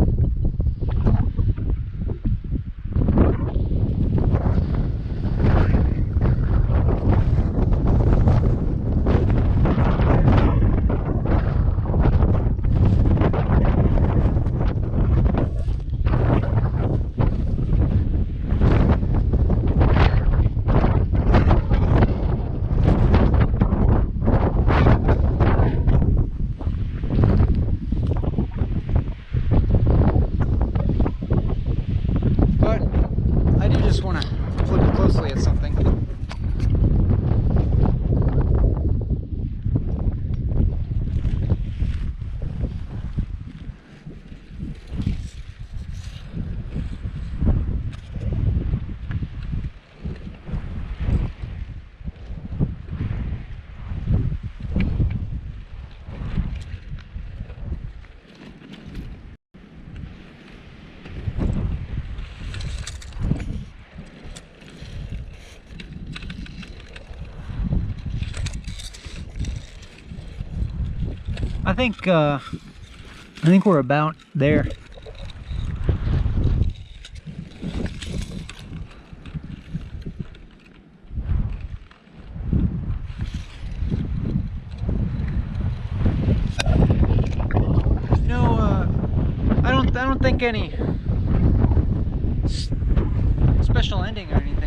think we're about there. I don't think any special ending or anything.